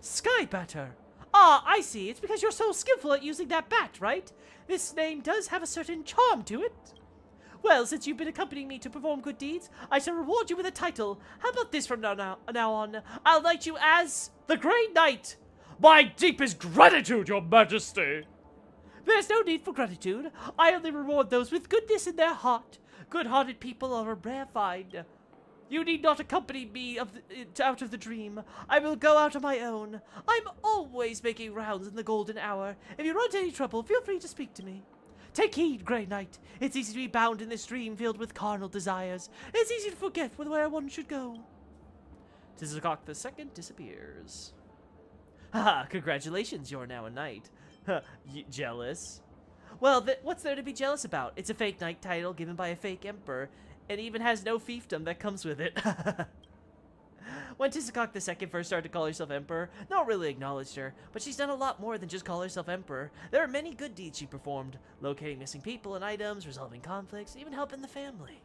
Skybatter. Ah, I see. It's because you're so skillful at using that bat, right? This name does have a certain charm to it. Well, since you've been accompanying me to perform good deeds, I shall reward you with a title. How about this from now on? I'll knight you as the Grey Knight. My deepest gratitude, your majesty! There's no need for gratitude. I only reward those with goodness in their heart. Good-hearted people are a rare find. You need not accompany me out of the dream. I will go out on my own. I'm always making rounds in the golden hour. If you run into any trouble, feel free to speak to me. Take heed, Grey Knight. It's easy to be bound in this dream filled with carnal desires. It's easy to forget where one should go. Tizakok II disappears. Haha, congratulations, you're now a knight. Jealous? Well, what's there to be jealous about? It's a fake knight title given by a fake emperor, and even has no fiefdom that comes with it. When Tizakok II first started to call herself emperor, no one really acknowledged her, but she's done a lot more than just call herself emperor. There are many good deeds she performed, locating missing people and items, resolving conflicts, even helping the family.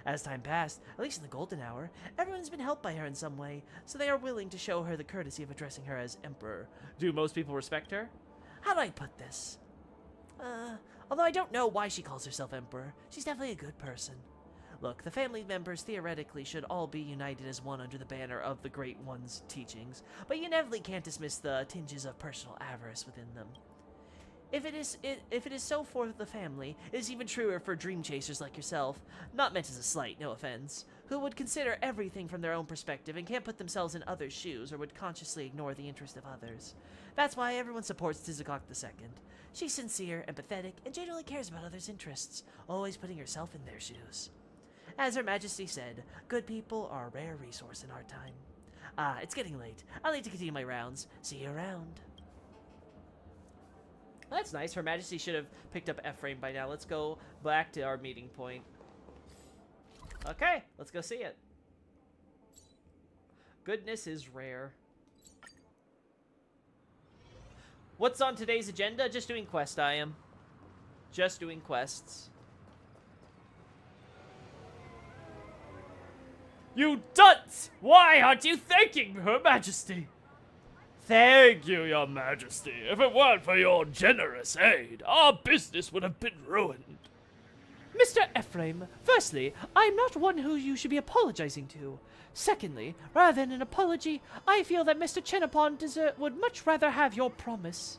As time passed, at least in the golden hour, everyone's been helped by her in some way, so they are willing to show her the courtesy of addressing her as Emperor. Do most people respect her? How do I put this? Although I don't know why she calls herself Emperor, she's definitely a good person. Look, the family members theoretically should all be united as one under the banner of the Great One's teachings, but you inevitably can't dismiss the tinges of personal avarice within them. If it is so for the family, it is even truer for dream chasers like yourself, not meant as a slight, no offense, who would consider everything from their own perspective and can't put themselves in others' shoes or would consciously ignore the interest of others. That's why everyone supports Tizikok II. She's sincere, empathetic, and genuinely cares about others' interests, always putting herself in their shoes. As Her Majesty said, good people are a rare resource in our time. It's getting late. I'll need to continue my rounds. See you around. That's nice. Her Majesty should have picked up Ephraim by now. Let's go back to our meeting point. Okay, let's go see it. Goodness is rare. What's on today's agenda? Just doing quests, I am. Just doing quests. You dunce! Why aren't you thanking Her Majesty? Thank you, Your Majesty. If it weren't for your generous aid, our business would have been ruined. Mr. Ephraim, firstly, I am not one who you should be apologizing to. Secondly, rather than an apology, I feel that Mr. Chenapon would much rather have your promise.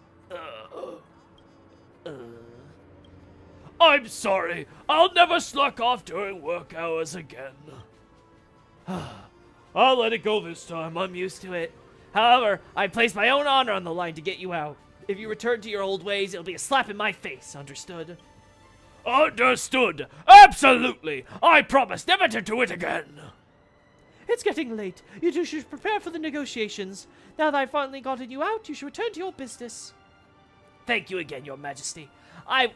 I'm sorry. I'll never slack off during work hours again. I'll let it go this time. I'm used to it. However, I place my own honor on the line to get you out. If you return to your old ways, it'll be a slap in my face, understood? Understood. Absolutely. I promise never to do it again. It's getting late. You two should prepare for the negotiations. Now that I've finally gotten you out, you should return to your business. Thank you again, Your Majesty.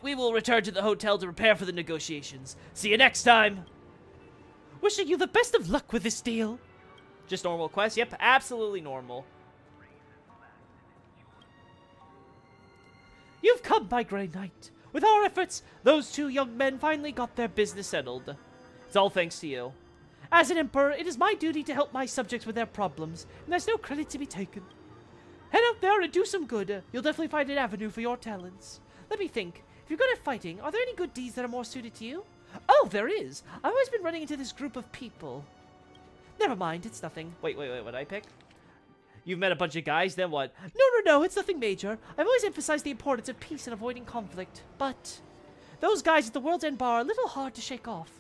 We will return to the hotel to prepare for the negotiations. See you next time. Wishing you the best of luck with this deal. Just normal quest? Yep, absolutely normal. You've come, my Grey Knight. With our efforts, those two young men finally got their business settled. It's all thanks to you. As an emperor, it is my duty to help my subjects with their problems, and there's no credit to be taken. Head out there and do some good. You'll definitely find an avenue for your talents. Let me think. If you're good at fighting, are there any good deeds that are more suited to you? Oh, there is. I've always been running into this group of people. Never mind, it's nothing. Wait, what did I pick? You've met a bunch of guys, then what? No, it's nothing major. I've always emphasized the importance of peace and avoiding conflict, but those guys at the World's End Bar are a little hard to shake off.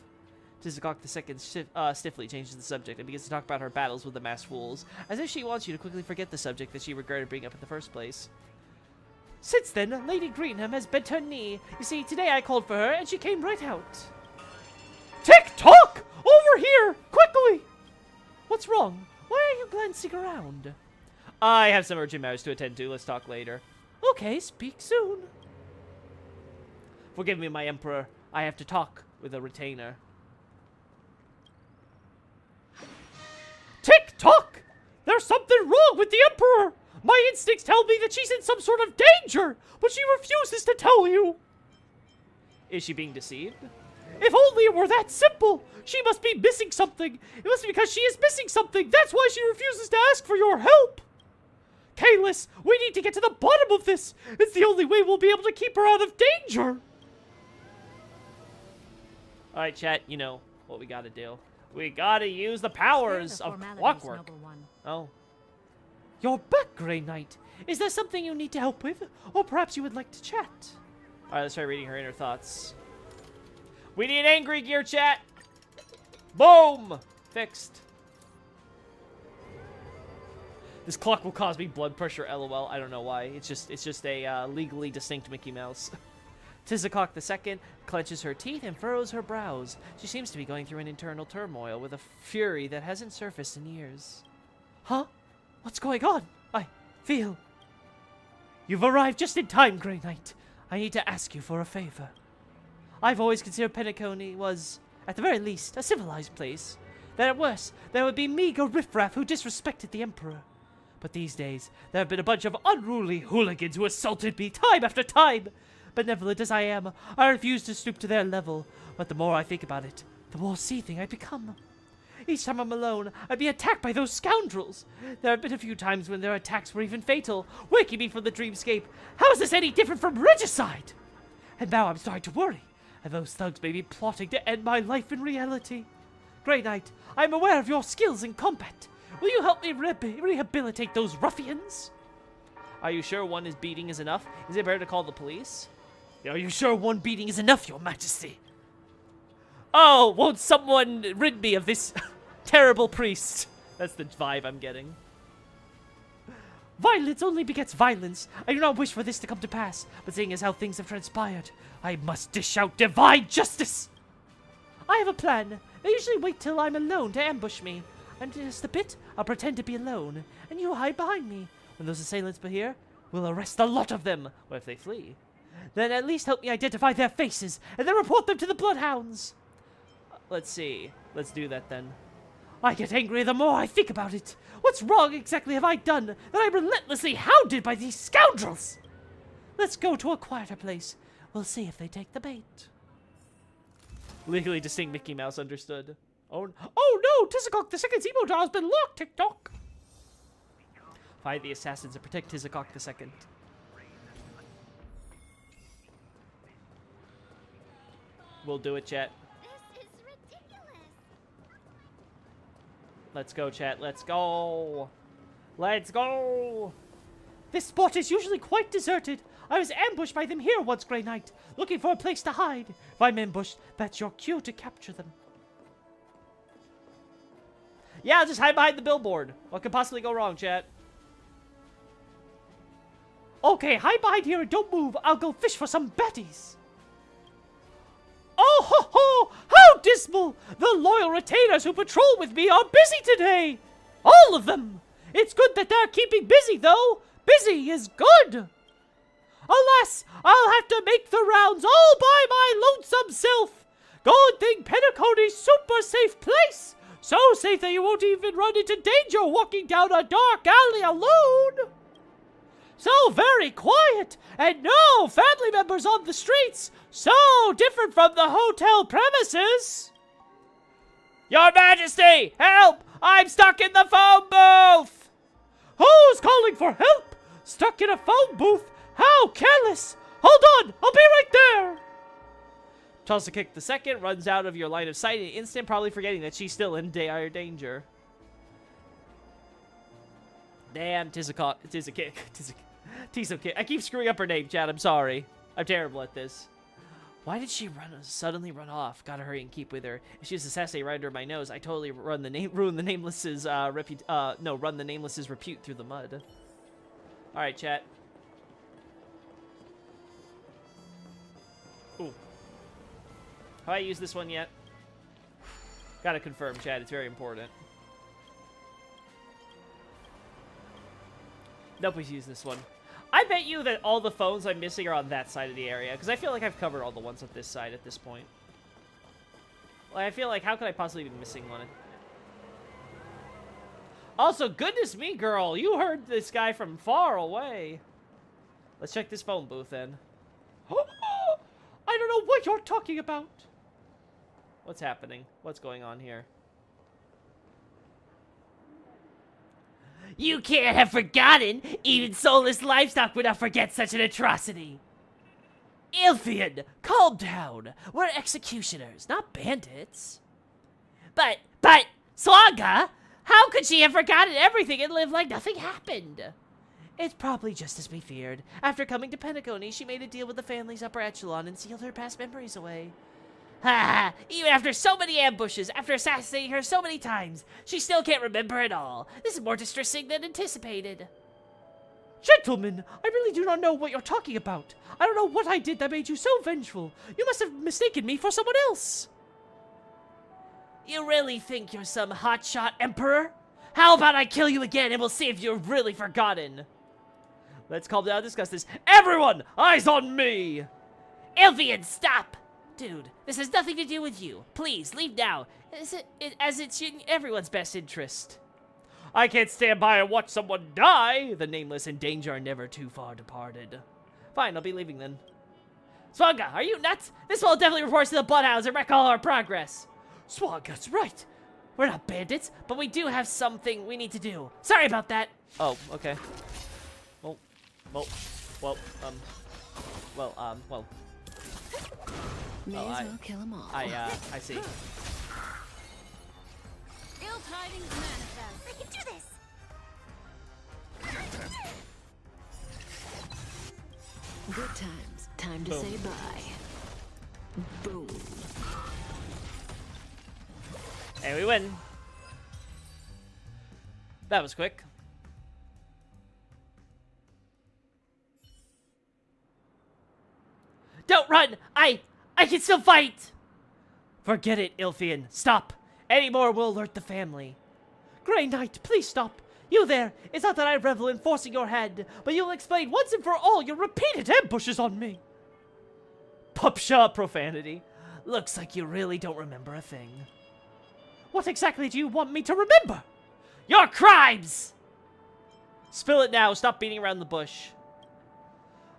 Tizikok II stiffly changes the subject and begins to talk about her battles with the masked fools, as if she wants you to quickly forget the subject that she regretted bringing up in the first place. Since then, Lady Greenham has bent her knee. You see, today I called for her, and she came right out. Tick-tock! Over here! Quickly! What's wrong? Why are you glancing around? I have some urgent matters to attend to. Let's talk later. Okay, speak soon. Forgive me, my Emperor. I have to talk with a retainer. Tick-tock! There's something wrong with the Emperor! My instincts tell me that she's in some sort of danger, but she refuses to tell you. Is she being deceived? If only it were that simple! She must be missing something! It must be because she is missing something! That's why she refuses to ask for your help! Kalis, we need to get to the bottom of this! It's the only way we'll be able to keep her out of danger! Alright, chat, you know what we gotta do. We gotta use the powers of clockwork. Oh. You're back, Grey Knight. Is there something you need to help with? Or perhaps you would like to chat? Alright, let's try reading her inner thoughts. We need angry gear, chat! Boom! Fixed. This clock will cause me blood pressure, lol. I don't know why. It's just a legally distinct Mickey Mouse. Tizikok II clenches her teeth and furrows her brows. She seems to be going through an internal turmoil with a fury that hasn't surfaced in years. Huh? What's going on? I feel... You've arrived just in time, Grey Knight. I need to ask you for a favor. I've always considered Penacony was, at the very least, a civilized place. That at worst, there would be meager riffraff who disrespected the Emperor. But these days, there have been a bunch of unruly hooligans who assaulted me time after time. Benevolent as I am, I refuse to stoop to their level. But the more I think about it, the the more seething I become. Each time I'm alone, I'd be attacked by those scoundrels. There have been a few times when their attacks were even fatal, waking me from the dreamscape. How is this any different from regicide? And now I'm starting to worry, and those thugs may be plotting to end my life in reality. Grey Knight, I am aware of your skills in combat. Will you help me rehabilitate those ruffians? Are you sure one beating is enough? Is it better to call the police? Are you sure one beating is enough, Your Majesty? Oh, won't someone rid me of this terrible priest? That's the vibe I'm getting. Violence only begets violence. I do not wish for this to come to pass, but seeing as how things have transpired, I must dish out divine justice. I have a plan. They usually wait till I'm alone to ambush me. And in just a bit, I'll pretend to be alone, and you hide behind me. When those assailants appear, we'll arrest a lot of them. What if they flee? Then at least help me identify their faces, and then report them to the Bloodhounds. Let's see. Let's do that then. I get angry the more I think about it. What's wrong exactly have I done that I'm relentlessly hounded by these scoundrels? Let's go to a quieter place. We'll see if they take the bait. Legally distinct Mickey Mouse understood. Oh no! Tizakok the Second's emo jar has been locked, TikTok! Find the assassins and protect Tizakok the Second. We'll do it, chat. This is ridiculous. Let's go, chat. Let's go. Let's go. This spot is usually quite deserted. I was ambushed by them here once, Grey Knight, looking for a place to hide. If I'm ambushed, that's your cue to capture them. Yeah, just hide behind the billboard. What could possibly go wrong, chat? Okay, hide behind here and don't move. I'll go fish for some betties. Oh ho ho! How dismal! The loyal retainers who patrol with me are busy today! All of them! It's good that they're keeping busy, though! Busy is good! Alas, I'll have to make the rounds all by my lonesome self! Good thing Penacony's super safe place! So safe that you won't even run into danger walking down a dark alley alone! So very quiet, and no family members on the streets! So different from the hotel premises! Your Majesty, help! I'm stuck in the phone booth! Who's calling for help? Stuck in a phone booth? How careless! Hold on, I'll be right there! Tulsa Kick the Second runs out of your line of sight in an instant, probably forgetting that she's still in dire danger. Damn, Tizakok. I keep screwing up her name, Chad. I'm sorry. I'm terrible at this. Why did she suddenly run off? Gotta hurry and keep with her. If she was assassinated right under my nose, I totally ruin the Nameless's repute through the mud. All right, chat. Ooh. Have I used this one yet? Gotta confirm, chat. It's very important. Nobody's used this one. I bet you that all the phones I'm missing are on that side of the area, because I feel like I've covered all the ones on this side at this point. Like, I feel like, how could I possibly be missing one? Also, goodness me, girl, you heard this guy from far away. Let's check this phone booth, then. I don't know what you're talking about. What's happening? What's going on here? You can't have forgotten! Even soulless livestock would not forget such an atrocity! Ilfian, calm down! We're executioners, not bandits. But, Swanga! How could she have forgotten everything and lived like nothing happened? It's probably just as we feared. After coming to Penacony, she made a deal with the family's upper echelon and sealed her past memories away. Ha! Even after so many ambushes, after assassinating her so many times, she still can't remember it all. This is more distressing than anticipated. Gentlemen, I really do not know what you're talking about. I don't know what I did that made you so vengeful. You must have mistaken me for someone else. You really think you're some hotshot emperor? How about I kill you again and we'll see if you've really forgotten? Let's calm down and discuss this. Everyone, eyes on me! Ilfian, stop! Dude, this has nothing to do with you. Please, leave now, as it's in everyone's best interest. I can't stand by and watch someone die. The nameless and danger are never too far departed. Fine, I'll be leaving then. Swanga, are you nuts? This will definitely report to the Bloodhounds and wreck all our progress. Swanga's right. We're not bandits, but we do have something we need to do. Sorry about that. Oh, okay. Well. May Oh, as well kill them all. I see. Ill tidings manifest. I can do this. Good times. Time to Boom. say bye. Boom. And we win. That was quick. Don't run! I can still fight! Forget it, Ilfian. Stop. Any more will alert the family. Grey Knight, please stop. You there. It's not that I revel in forcing your hand, but you'll explain once and for all your repeated ambushes on me. Pupsha profanity. Looks like you really don't remember a thing. What exactly do you want me to remember? Your crimes! Spill it now. Stop beating around the bush.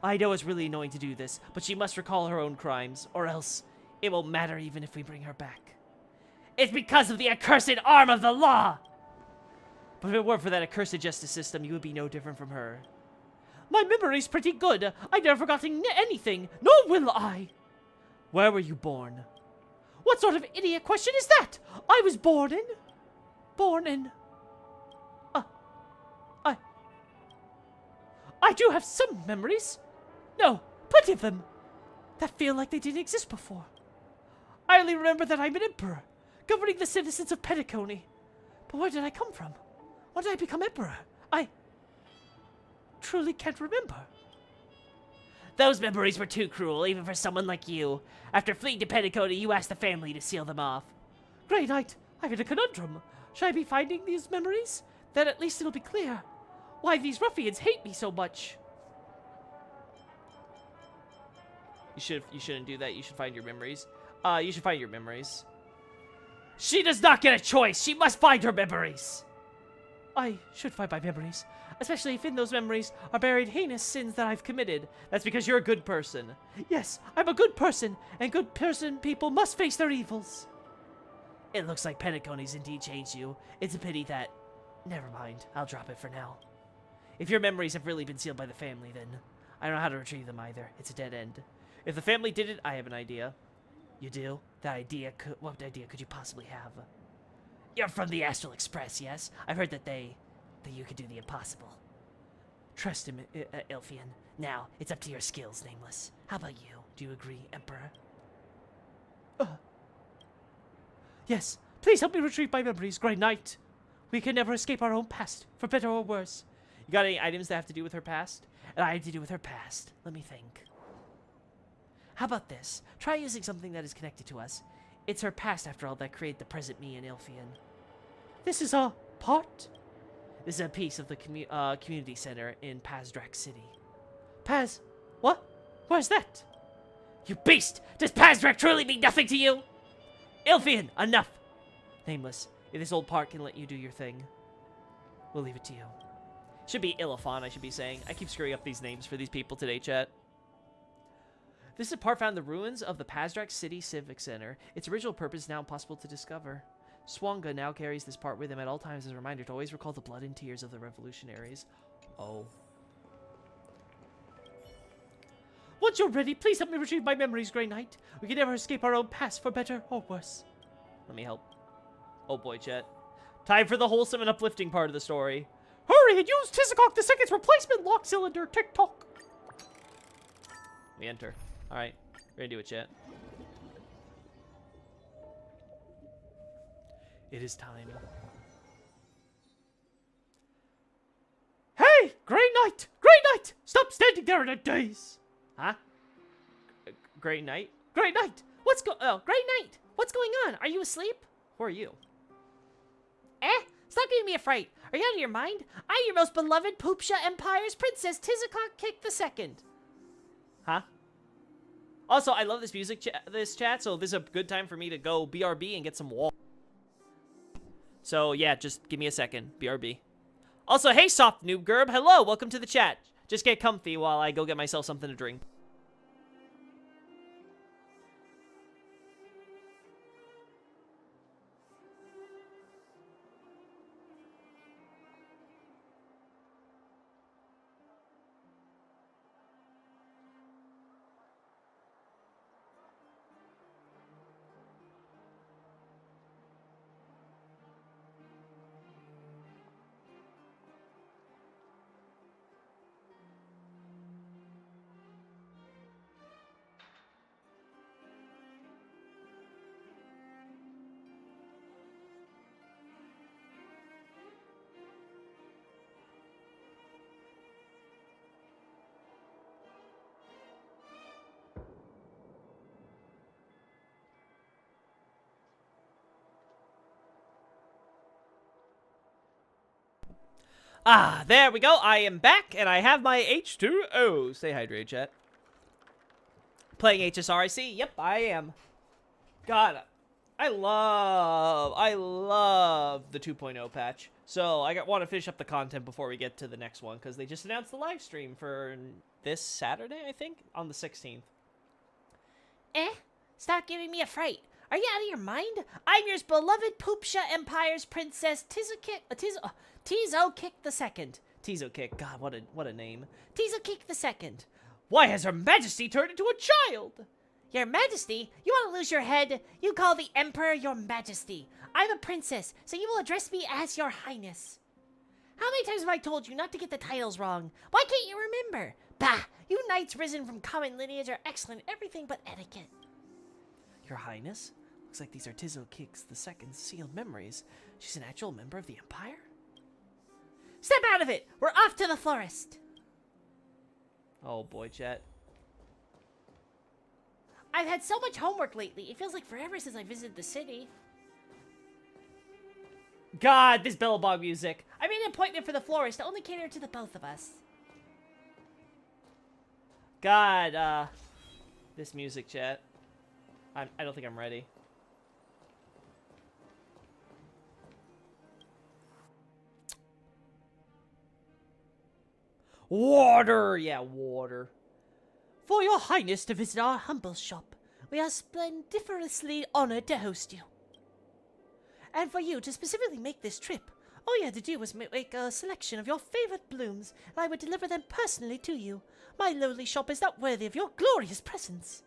I know it's really annoying to do this, but she must recall her own crimes, or else it won't matter even if we bring her back. It's because of the accursed arm of the law! But if it weren't for that accursed justice system, you would be no different from her. My memory's pretty good. I've never forgotten anything, nor will I. Where were you born? What sort of idiot question is that? I was born in... I do have some memories. No, plenty of them. That feel like they didn't exist before. I only remember that I'm an emperor, governing the citizens of Petticone. But where did I come from? When did I become emperor? I truly can't remember. Those memories were too cruel, even for someone like you. After fleeing to Petticone, you asked the family to seal them off. Grey Knight, I'm in a conundrum. Should I be finding these memories? Then at least it'll be clear why these ruffians hate me so much. You shouldn't do that. You should find your memories. You should find your memories. She does not get a choice. She must find her memories. I should find my memories, especially if in those memories are buried heinous sins that I've committed. That's because you're a good person. Yes, I'm a good person, and good person people must face their evils. It looks like Petticone's indeed changed you. It's a pity that... Never mind. I'll drop it for now. If your memories have really been sealed by the family, then I don't know how to retrieve them either. It's a dead end. If the family did it, I have an idea. You do? What idea could you possibly have? You're from the Astral Express, yes? I've heard that you could do the impossible. Trust him, Ilfian. Now, it's up to your skills, Nameless. How about you? Do you agree, Emperor? Yes, please help me retrieve my memories, Grey Knight. We can never escape our own past, for better or worse. You got any items that have to do with her past? And I have to do with her past. Let me think. How about this? Try using something that is connected to us. It's her past, after all, that created the present me and Ilfian. This is a part? This is a piece of the community center in Pazdrak City. What? Where's that? You beast! Does Pazdrak truly mean nothing to you? Ilfian, enough! Nameless, if this old part can let you do your thing, we'll leave it to you. Should be Ilifon, I should be saying. I keep screwing up these names for these people today, chat. This is a part found in the ruins of the Pazdrak City Civic Center. Its original purpose is now impossible to discover. Swanga now carries this part with him at all times as a reminder to always recall the blood and tears of the revolutionaries. Oh. Once you're ready, please help me retrieve my memories, Grey Knight. We can never escape our own past, for better or worse. Let me help. Oh boy, chat. Time for the wholesome and uplifting part of the story. Hurry and use Tizakok II's replacement lock cylinder, TikTok. We enter. Alright, ready to do it, chat. It is time. Hey, Grey Knight! Grey Knight! Stop standing there in a daze! Huh? Grey Knight? Grey Knight! Grey Knight! What's going on? Are you asleep? Who are you? Stop giving me a fright. Are you out of your mind? I'm your most beloved Poopsha Empire's Princess Tizakok Kick II. Huh? Also, I love this music, this chat, so this is a good time for me to go BRB and get some wall. So, yeah, just give me a second. BRB. Also, hey, Soft Noob Gerb. Hello, welcome to the chat. Just get comfy while I go get myself something to drink. Ah, there we go. I am back, and I have my H2O. Stay hydrated, chat. Playing HSRIC. Yep, I am. God, I love the 2.0 patch. So I want to finish up the content before we get to the next one, because they just announced the live stream for this Saturday, I think, on the 16th. Stop giving me a fright. Are you out of your mind? I'm your beloved Poopsha Empire's princess Tizokick the Second. Tizokick, God, what a name. Tizokick the Second. Why has Her Majesty turned into a child? Your Majesty? You want to lose your head? You call the Emperor your Majesty. I'm a princess, so you will address me as your Highness. How many times have I told you not to get the titles wrong? Why can't you remember? Bah! You knights risen from common lineage are excellent at everything but etiquette. Your Highness? Looks like these are Tizokick's the Second's sealed memories. She's an actual member of the Empire? Step out of it! We're off to the forest! Oh boy, chat. I've had so much homework lately. It feels like forever since I visited the city. God, this Billabong music. I made an appointment for the florist to only cater to the both of us. God, this music, chat. I don't think I'm ready. Water! Yeah, water. For your highness to visit our humble shop, we are splendiferously honored to host you. And for you to specifically make this trip, all you had to do was make a selection of your favorite blooms, and I would deliver them personally to you. My lowly shop is not worthy of your glorious presence.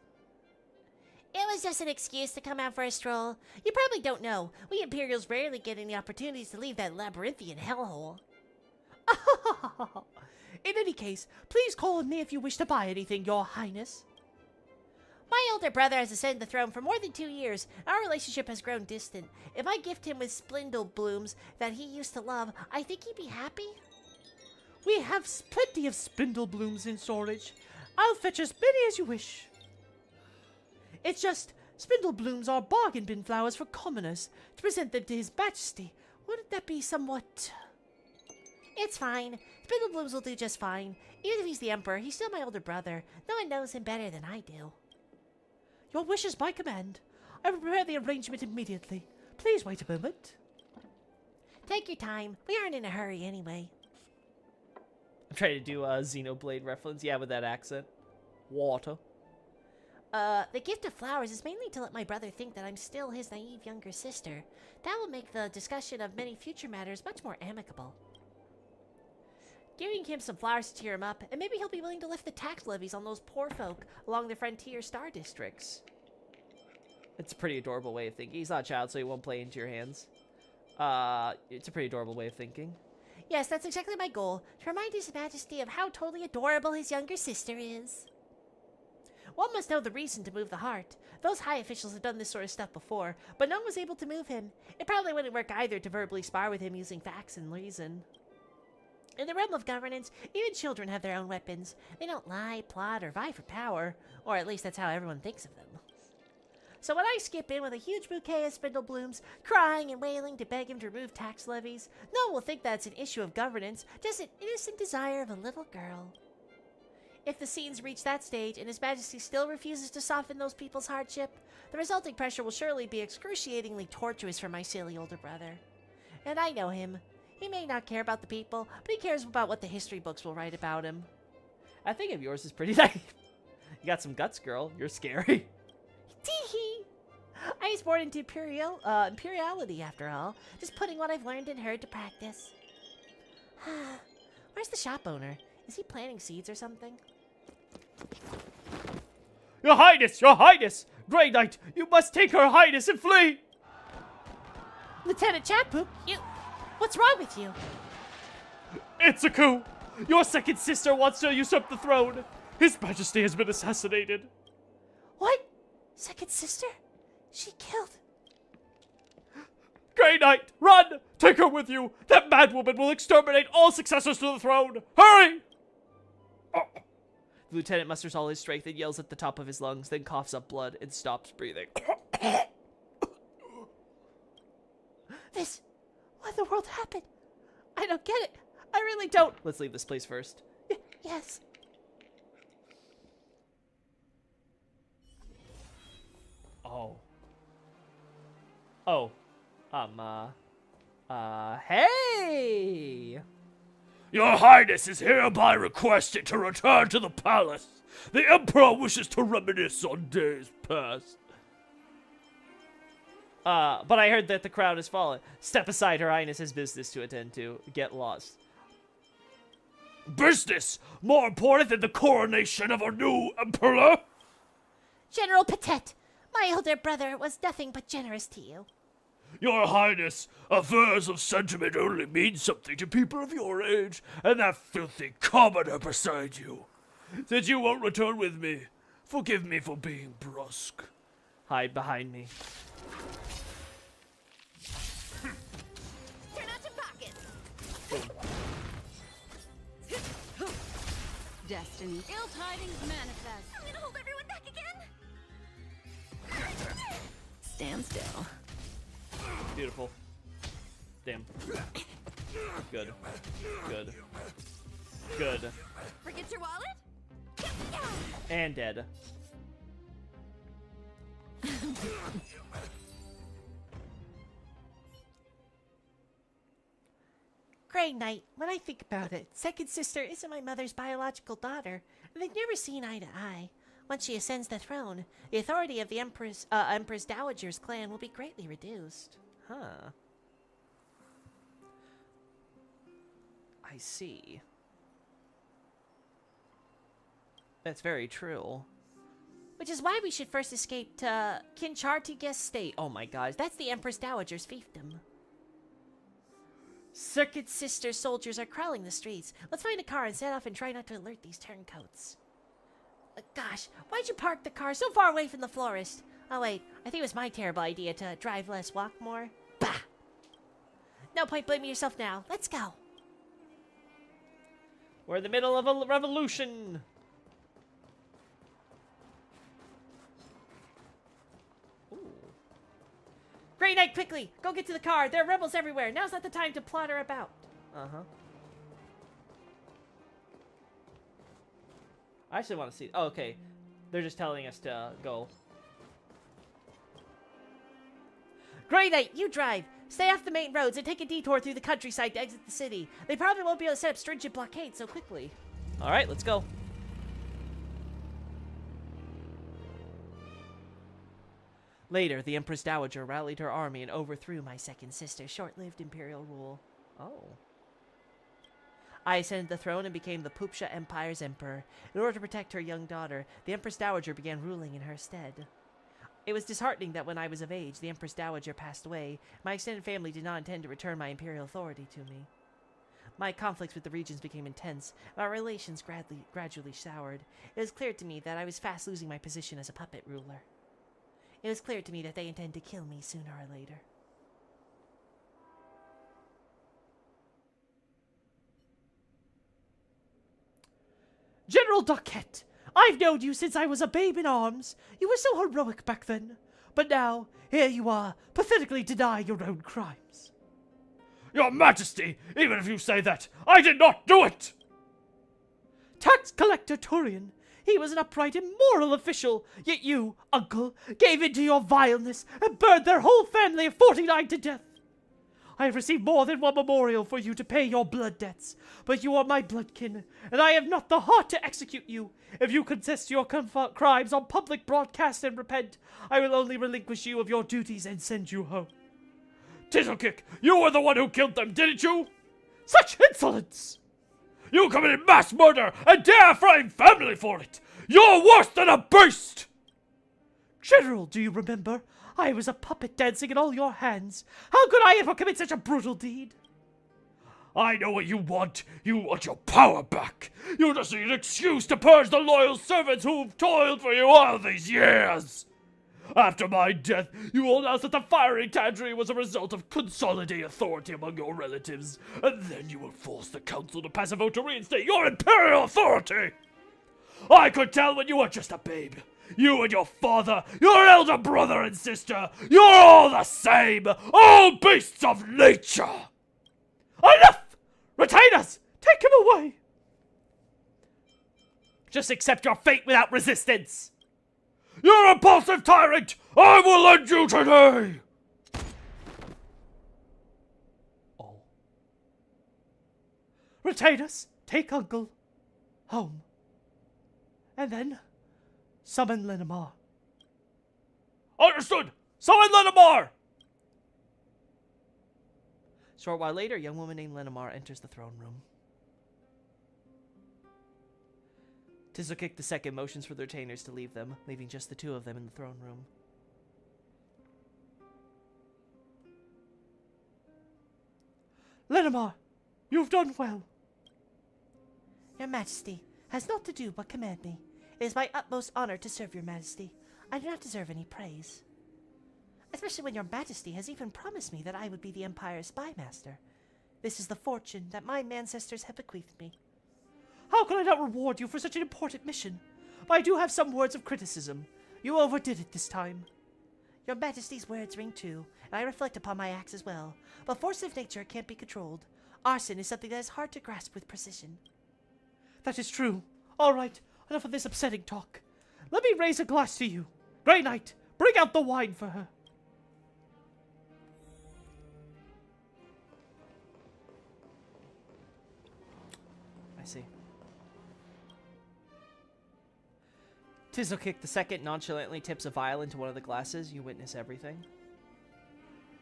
It was just an excuse to come out for a stroll. You probably don't know, we Imperials rarely get any opportunities to leave that labyrinthian hellhole. In any case, please call on me if you wish to buy anything, your highness. My older brother has ascended the throne for more than 2 years. Our relationship has grown distant. If I gift him with spindle blooms that he used to love, I think he'd be happy. We have plenty of spindle blooms in storage. I'll fetch as many as you wish. It's just, spindle blooms are bargain bin flowers for commoners. To present them to His Majesty, wouldn't that be somewhat... It's fine. Spindle blooms will do just fine. Even if he's the Emperor, he's still my older brother. No one knows him better than I do. Your wish is my command. I will prepare the arrangement immediately. Please wait a moment. Take your time. We aren't in a hurry anyway. I'm trying to do a Xenoblade reference. Yeah, with that accent. Water. The gift of flowers is mainly to let my brother think that I'm still his naive younger sister. That will make the discussion of many future matters much more amicable. Giving him some flowers to cheer him up, and maybe he'll be willing to lift the tax levies on those poor folk along the frontier star districts. It's a pretty adorable way of thinking. He's not a child, so he won't play into your hands. It's a pretty adorable way of thinking. Yes, that's exactly my goal, to remind His Majesty of how totally adorable his younger sister is. One must know the reason to move the heart. Those high officials have done this sort of stuff before, but no one was able to move him. It probably wouldn't work either to verbally spar with him using facts and reason. In the realm of governance, even children have their own weapons. They don't lie, plot, or vie for power, or at least that's how everyone thinks of them. So when I skip in with a huge bouquet of spindle blooms, crying and wailing to beg him to remove tax levies, no one will think that's an issue of governance, just an innocent desire of a little girl. If the scenes reach that stage and His Majesty still refuses to soften those people's hardship, the resulting pressure will surely be excruciatingly torturous for my silly older brother. And I know him. He may not care about the people, but he cares about what the history books will write about him. I think of yours is pretty nice. You got some guts, girl. You're scary. Tee-hee! I was born into imperiality, after all. Just putting what I've learned and heard to practice. Where's the shop owner? Is he planting seeds or something? Your Highness! Your Highness! Grey Knight, you must take Her Highness and flee! Lieutenant Chatpoop, you... What's wrong with you? It's a coup! Your second sister wants to usurp the throne! His Majesty has been assassinated! What? Second sister? She killed... Grey Knight, run! Take her with you! That madwoman will exterminate all successors to the throne! Hurry! The lieutenant musters all his strength and yells at the top of his lungs, then coughs up blood and stops breathing. This... What in the world happened? I don't get it. I really don't. Let's leave this place first. Yes. Oh. Oh. Hey! Your Highness is hereby requested to return to the palace. The Emperor wishes to reminisce on days past. But I heard that the crown has fallen. Step aside, Her Highness has business to attend to. Get lost. Business more important than the coronation of a new Emperor? General Patet, my older brother was nothing but generous to you. Your Highness, affairs of sentiment only mean something to people of your age, and that filthy commoner beside you. Since you won't return with me, forgive me for being brusque. Hide behind me. Turn out your pockets. Destiny. Ill tidings manifest. I'm gonna hold everyone back again. Stand still. Beautiful. Damn. Good. Good. Good. Forget your wallet? And dead. Grey Knight, when I think about it, second sister isn't my mother's biological daughter, and they've never seen eye to eye. Once she ascends the throne, the authority of the Empress Dowager's clan will be greatly reduced. Huh. I see. That's very true. Which is why we should first escape to Kinchartigas State. Oh my gosh, that's the Empress Dowager's fiefdom. Circuit Sister soldiers are crawling the streets. Let's find a car and set off and try not to alert these turncoats. Gosh, why'd you park the car so far away from the florist? Oh wait, I think it was my terrible idea to drive less, walk more. Bah! No point blaming yourself now. Let's go. We're in the middle of a revolution. Ooh. Grey Knight, quickly! Go get to the car! There are rebels everywhere! Now's not the time to plotter about! Uh-huh. I actually want to see... Oh, okay. They're just telling us to go. Grey Knight, you drive! Stay off the main roads and take a detour through the countryside to exit the city. They probably won't be able to set up stringent blockades so quickly. Alright, let's go. Later, the Empress Dowager rallied her army and overthrew my second sister's short-lived imperial rule. Oh. I ascended the throne and became the Pupsha Empire's emperor. In order to protect her young daughter, the Empress Dowager began ruling in her stead. It was disheartening that when I was of age, the Empress Dowager passed away. My extended family did not intend to return my imperial authority to me. My conflicts with the regions became intense, and our relations gradually soured. It was clear to me that I was fast losing my position as a puppet ruler. It was clear to me that they intend to kill me sooner or later. General Duquette, I've known you since I was a babe in arms. You were so heroic back then. But now, here you are, pathetically denying your own crimes. Your Majesty, even if you say that, I did not do it! Tax Collector Turian, he was an upright, immoral official, yet you, uncle, gave in to your vileness and burned their whole family of 49 to death. I have received more than one memorial for you to pay your blood debts, but you are my bloodkin, and I have not the heart to execute you. If you confess to your crimes on public broadcast and repent, I will only relinquish you of your duties and send you home. Tittlekick, you were the one who killed them, didn't you? Such insolence! You committed mass murder and dare frame family for it! You're worse than a beast! General, do you remember? I was a puppet dancing in all your hands. How could I ever commit such a brutal deed? I know what you want. You want your power back. You just need an excuse to purge the loyal servants who've toiled for you all these years. After my death, you will announce that the firing Tadri was a result of consolidated authority among your relatives, and then you will force the council to pass a vote to reinstate your imperial authority. I could tell when you were just a babe. You and your father, your elder brother and sister, you're all the same, all beasts of nature. Enough! Retainers! Take him away! Just accept your fate without resistance! You repulsive tyrant! I will end you today! Oh. Retainers, take Uncle home. And then summon Linamar. Understood! Summon Linamar! Short while later, a young woman named Linamar enters the throne room. Tizzlekick II motions for the retainers to leave them, leaving just the two of them in the throne room. Linamar, you've done well. Your Majesty has naught to do but command me. It is my utmost honor to serve your Majesty. I do not deserve any praise. Especially when your Majesty has even promised me that I would be the Empire's spy master. This is the fortune that my ancestors have bequeathed me. How can I not reward you for such an important mission? But I do have some words of criticism. You overdid it this time. Your Majesty's words ring true, and I reflect upon my acts as well. But force of nature can't be controlled. Arson is something that is hard to grasp with precision. That is true. All right, enough of this upsetting talk. Let me raise a glass to you. Grey Knight, bring out the wine for her. I see. Tizzlekick II nonchalantly tips a vial into one of the glasses. You witness everything.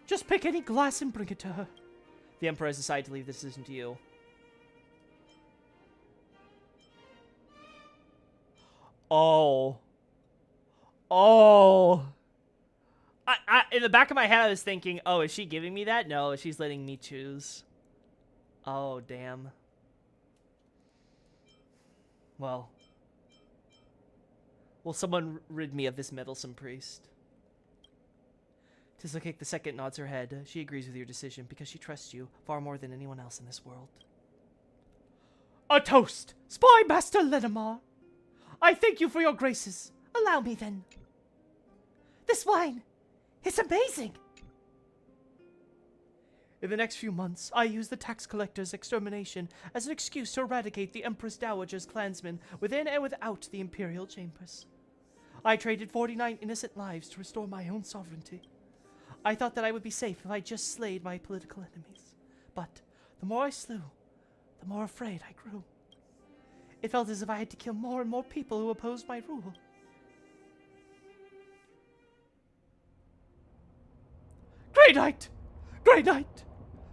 Just pick any glass and bring it to her. The Emperor has decided to leave the decision to you. Oh. Oh. In the back of my head, I was thinking, oh, is she giving me that? No, she's letting me choose. Oh, damn. Well. Will someone rid me of this meddlesome priest? Tizzlekick II nods her head. She agrees with your decision because she trusts you far more than anyone else in this world. A toast, Spy Master Linamar. I thank you for your graces. Allow me then. This wine, it's amazing. In the next few months, I use the tax collector's extermination as an excuse to eradicate the Empress Dowager's clansmen within and without the Imperial chambers. I traded 49 innocent lives to restore my own sovereignty. I thought that I would be safe if I just slayed my political enemies. But the more I slew, the more afraid I grew. It felt as if I had to kill more and more people who opposed my rule. Grey Knight! Grey Knight!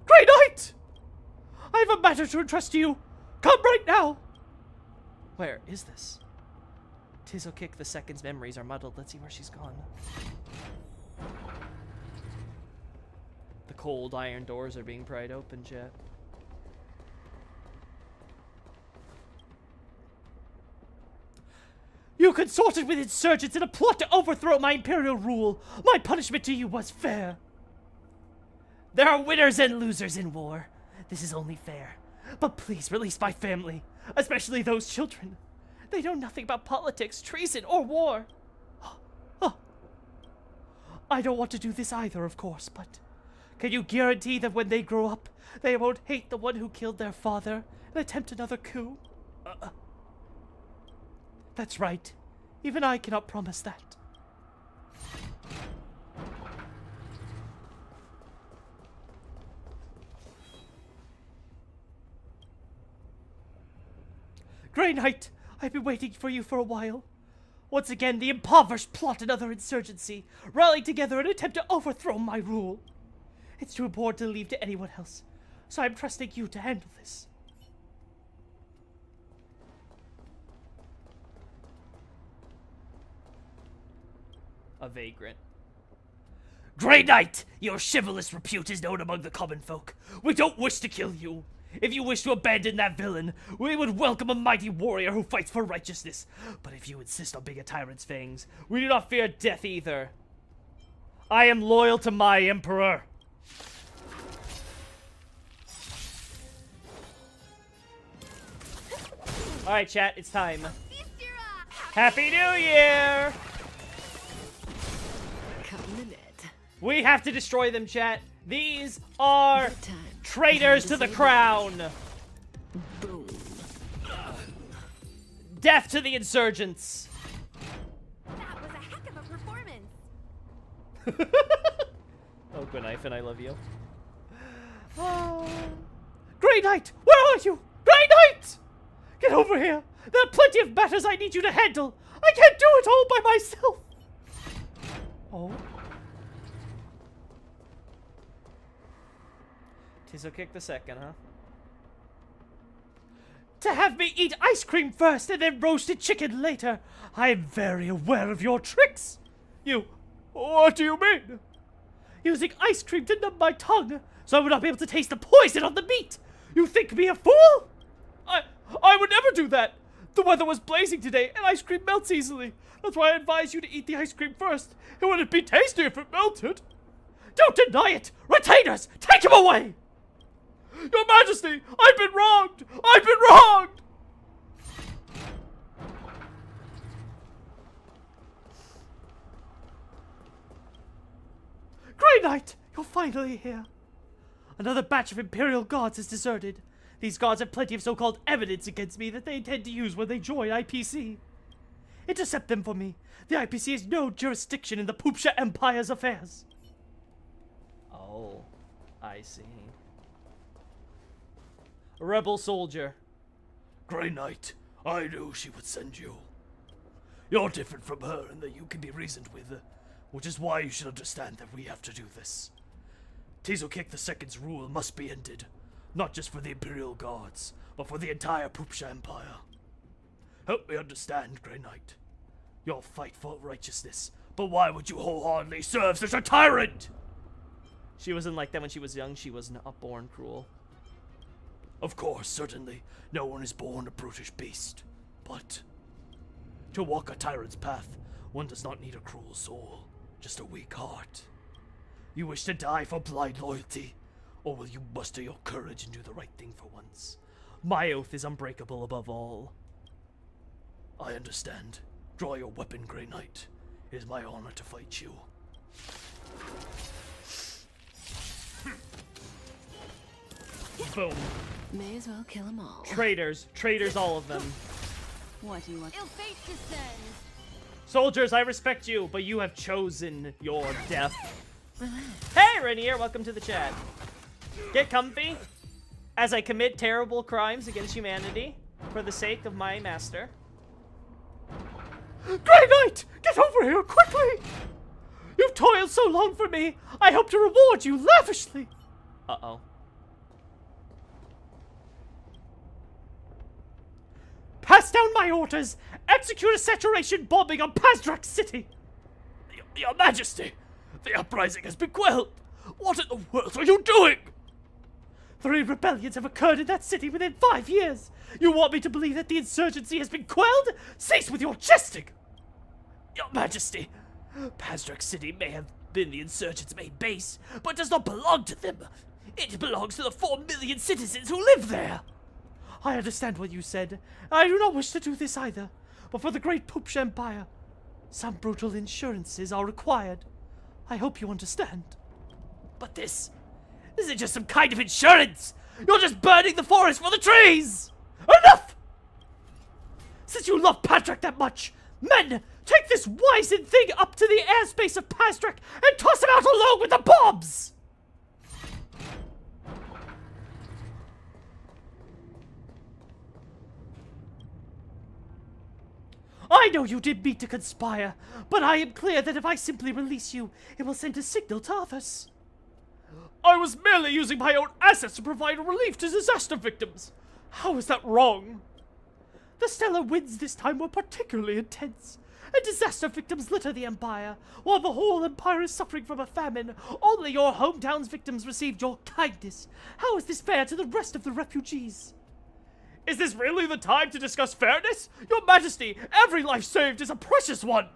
Grey Knight! I have a matter to entrust to you. Come right now! Where is this? Tizzlekick II's memories are muddled. Let's see where she's gone. The cold iron doors are being pried open, chat. You consorted with insurgents in a plot to overthrow my imperial rule. My punishment to you was fair. There are winners and losers in war. This is only fair. But please release my family, especially those children. They know nothing about politics, treason, or war. I don't want to do this either, of course, but can you guarantee that when they grow up, they won't hate the one who killed their father and attempt another coup? That's right. Even I cannot promise that. Grey Knight, I've been waiting for you for a while. Once again, the impoverished plot another insurgency, rallying together in an attempt to overthrow my rule. It's too important to leave to anyone else, so I'm trusting you to handle this. A vagrant. Grey Knight, your chivalrous repute is known among the common folk. We don't wish to kill you. If you wish to abandon that villain, we would welcome a mighty warrior who fights for righteousness. But if you insist on being a tyrant's fangs, we do not fear death either. I am loyal to my emperor. Alright, chat, it's time. Happy New Year! Cutting the net. We have to destroy them, chat. These are traitors to the crown. Death to the insurgents! That was a heck of a performance. Oh, good knife, and I love you. Grey Knight, where are you? Grey Knight! Get over here. There are plenty of matters I need you to handle. I can't do it all by myself. Oh. Tizo kick the second, huh? To have me eat ice cream first and then roasted chicken later. I am very aware of your tricks. What do you mean? Using ice cream to numb my tongue, so I would not be able to taste the poison on the meat. You think me a fool? I would never do that. The weather was blazing today, and ice cream melts easily. That's why I advise you to eat the ice cream first. It wouldn't be tasty if it melted. Don't deny it! Retainers, take him away! Your Majesty, I've been wronged! I've been wronged! Grey Knight, you're finally here. Another batch of Imperial Guards has deserted. These guards have plenty of so-called evidence against me that they intend to use when they join IPC. Intercept them for me. The IPC has no jurisdiction in the Poopsha Empire's affairs. Oh, I see. A rebel soldier. Grey Knight, I knew she would send you. You're different from her in that you can be reasoned with, which is why you should understand that we have to do this. Tizo Kick II's rule must be ended, not just for the Imperial Guards, but for the entire Poopsha Empire. Help me understand, Grey Knight. You'll fight for righteousness, but why would you wholeheartedly serve such a tyrant? She wasn't like that when she was young. She was not born cruel. Of course, certainly, no one is born a brutish beast. But to walk a tyrant's path, one does not need a cruel soul, just a weak heart. You wish to die for blind loyalty, or will you muster your courage and do the right thing for once? My oath is unbreakable above all. I understand. Draw your weapon, Grey Knight. It is my honor to fight you. Boom. May as well kill them all. Traitors. Traitors, all of them. What do you want? Ill fate descends. Soldiers, I respect you, but you have chosen your death. Hey, Rainier, welcome to the chat. Get comfy as I commit terrible crimes against humanity for the sake of my master. Grey Knight, get over here quickly! You've toiled so long for me. I hope to reward you lavishly. Uh-oh. Pass down my orders. Execute a saturation bombing on Pazdrak City. Your Majesty, the uprising has been quelled. What in the world are you doing? 3 rebellions have occurred in that city within 5 years. You want me to believe that the insurgency has been quelled? Cease with your jesting. Your Majesty, Pazdrak City may have been the insurgents' main base, but does not belong to them. It belongs to the 4 million citizens who live there. I understand what you said. I do not wish to do this either. But for the great Poopsha Empire, some brutal insurances are required. I hope you understand. But this isn't just some kind of insurance. You're just burning the forest for the trees. Enough! Since you love Pazdrak that much, men, take this wizened thing up to the airspace of Pazdrak and toss him out along with the bombs! I know you did mean to conspire, but I am clear that if I simply release you, it will send a signal to others. I was merely using my own assets to provide relief to disaster victims. How is that wrong? The stellar winds this time were particularly intense, and disaster victims litter the Empire. While the whole Empire is suffering from a famine, only your hometown's victims received your kindness. How is this fair to the rest of the refugees? Is this really the time to discuss fairness? Your Majesty, every life saved is a precious one!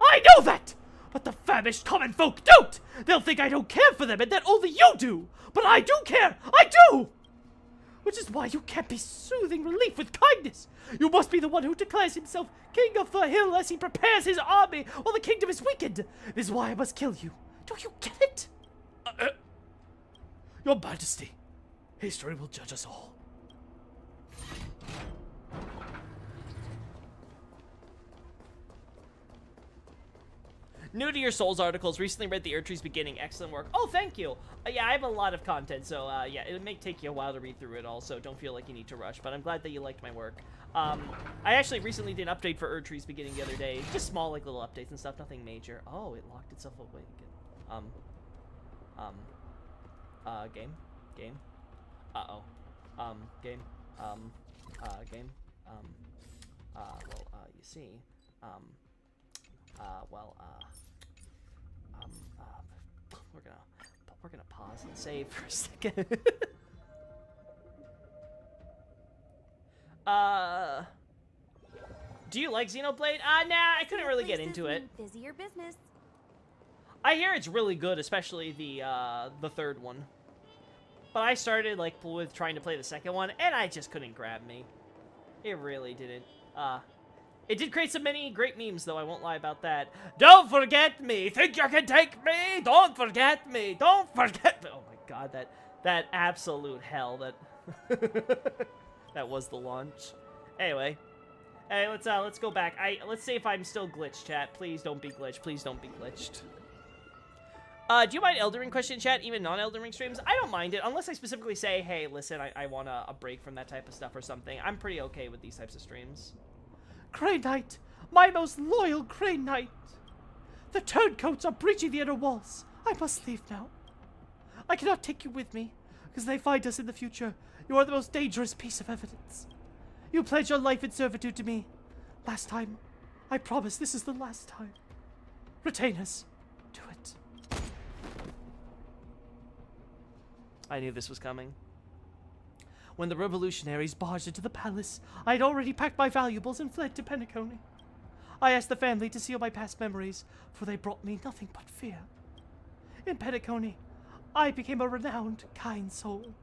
I know that! But the famished common folk don't! They'll think I don't care for them and that only you do! But I do care! I do! Which is why you can't be soothing relief with kindness! You must be the one who declares himself king of the hill as he prepares his army while the kingdom is weakened! This is why I must kill you. Don't you get it? Your Majesty, history will judge us all. New to your Souls articles. Recently read the Erdtree's Beginning. Excellent work. Oh, thank you. Yeah, I have a lot of content, so yeah, it may take you a while to read through it all, so don't feel like you need to rush, but I'm glad that you liked my work. I actually recently did an update for Erdtree's Beginning the other day. Just small, like, little updates and stuff. Nothing major. Oh, it locked itself away again. Game? Game? Uh-oh. Game? Game? You see, we're gonna pause and save for a second. Do you like Xenoblade? Nah, I couldn't really get into it. Busier business. I hear it's really good, especially the third one. But I started, like, with trying to play the second one, and I just couldn't grab me. It really didn't. It did create so many great memes, though, I won't lie about that. Don't forget me! Think you can take me? Don't forget me! Don't forget me! Oh my god, that absolute hell that... that was the launch. Anyway. Hey, let's go back. Let's see if I'm still glitched, chat. Please don't be glitched. Please don't be glitched. Do you mind Elden Ring question, chat? Even non-Elden Ring streams? I don't mind it, unless I specifically say, hey, listen, I want a break from that type of stuff or something. I'm pretty okay with these types of streams. Grey Knight! My most loyal Grey Knight! The turncoats are breaching the inner walls. I must leave now. I cannot take you with me, because they find us in the future. You are the most dangerous piece of evidence. You pledged your life in servitude to me. Last time. I promise this is the last time. Retainers, do it. I knew this was coming. When the revolutionaries barged into the palace, I had already packed my valuables and fled to Penacony. I asked the family to seal my past memories, for they brought me nothing but fear. In Penacony, I became a renowned, kind soul.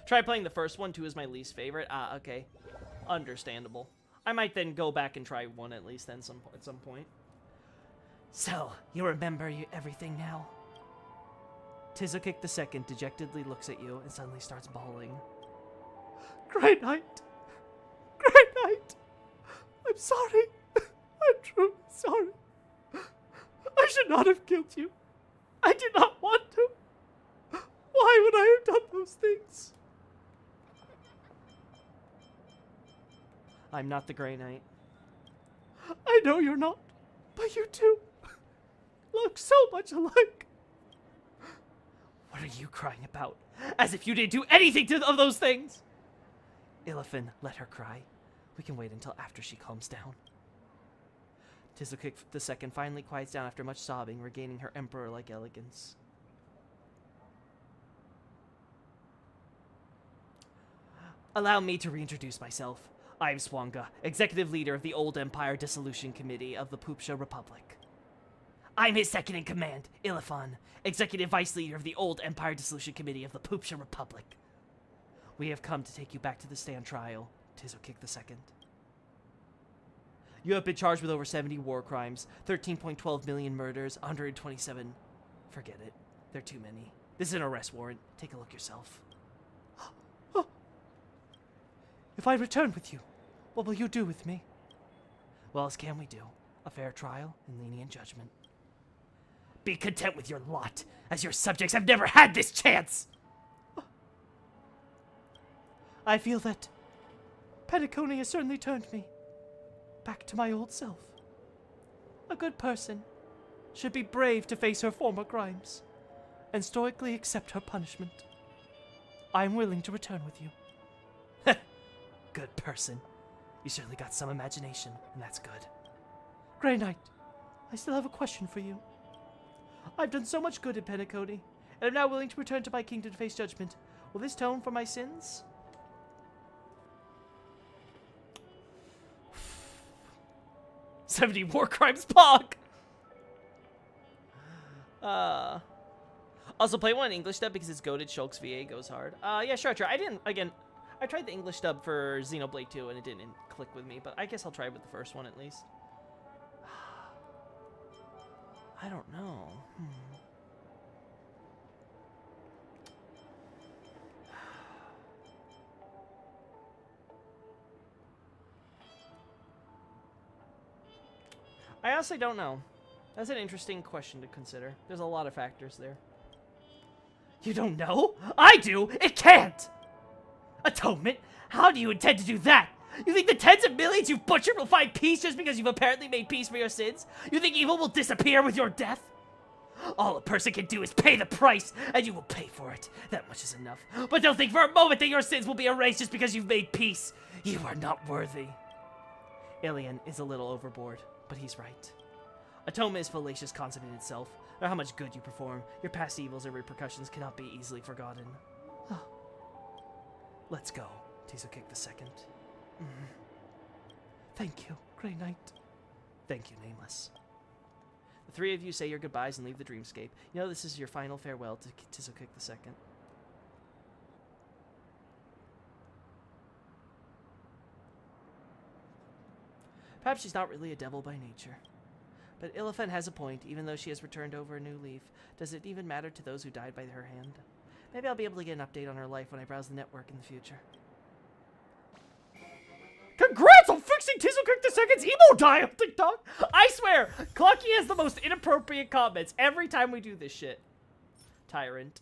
Try playing the first one. 2 is my least favorite. Ah, okay. Understandable. I might then go back and try 1 at least then at some point. So, you remember everything now? Tizokik II dejectedly looks at you and suddenly starts bawling. Grey Knight! Grey Knight! I'm sorry. I'm truly sorry. I should not have killed you. I did not want to. Why would I have done those things? I'm not the Grey Knight. I know you're not, but you two look so much alike. What are you crying about? As if you didn't do anything of those things! Illifin, let her cry. We can wait until after she calms down. Tizokik II finally quiets down after much sobbing, regaining her emperor-like elegance. Allow me to reintroduce myself. I'm Swanga, executive leader of the Old Empire Dissolution Committee of the Poopsha Republic. I'm his second in command, Illifan, executive vice leader of the Old Empire Dissolution Committee of the Poopsha Republic. We have come to take you back to the stand trial, Tizokik II. You have been charged with over 70 war crimes, 13.12 million murders, 127... Forget it. They're too many. This is an arrest warrant. Take a look yourself. If I return with you, what will you do with me? What else can we do? A fair trial and lenient judgment. Be content with your lot, as your subjects have never had this chance! I feel that Penacony has certainly turned me back to my old self. A good person should be brave to face her former crimes and stoically accept her punishment. I am willing to return with you. Good person. You certainly got some imagination, and that's good. Grey Knight, I still have a question for you. I've done so much good in Penacony, and am now willing to return to my kingdom to face judgment. Will this atone for my sins? 70 war crimes, Pog! Also, play one in English dub because it's goated. Shulk's VA goes hard. Yeah, sure. I tried the English dub for Xenoblade 2 and it didn't click with me, but I guess I'll try with the first one at least. I don't know. I honestly don't know. That's an interesting question to consider. There's a lot of factors there. You don't know? I do! It can't! Atonement? How do you intend to do that? You think the tens of millions you've butchered will find peace just because you've apparently made peace for your sins? You think evil will disappear with your death? All a person can do is pay the price, and you will pay for it. That much is enough. But don't think for a moment that your sins will be erased just because you've made peace. You are not worthy. Alien is a little overboard, but he's right. Atonement is fallacious concept in itself. No matter how much good you perform, your past evils and repercussions cannot be easily forgotten. Let's go, Tizo Kick the Second. Thank you, Grey Knight. Thank you, Nameless. The three of you say your goodbyes and leave the dreamscape. You know this is your final farewell to Tizo Kick the Second. Perhaps she's not really a devil by nature. But Illifan has a point, even though she has returned over a new leaf. Does it even matter to those who died by her hand? Maybe I'll be able to get an update on her life when I browse the network in the future. Congrats on fixing Tizzlecook II's emo die on TikTok! I swear, Clucky has the most inappropriate comments every time we do this shit. Tyrant.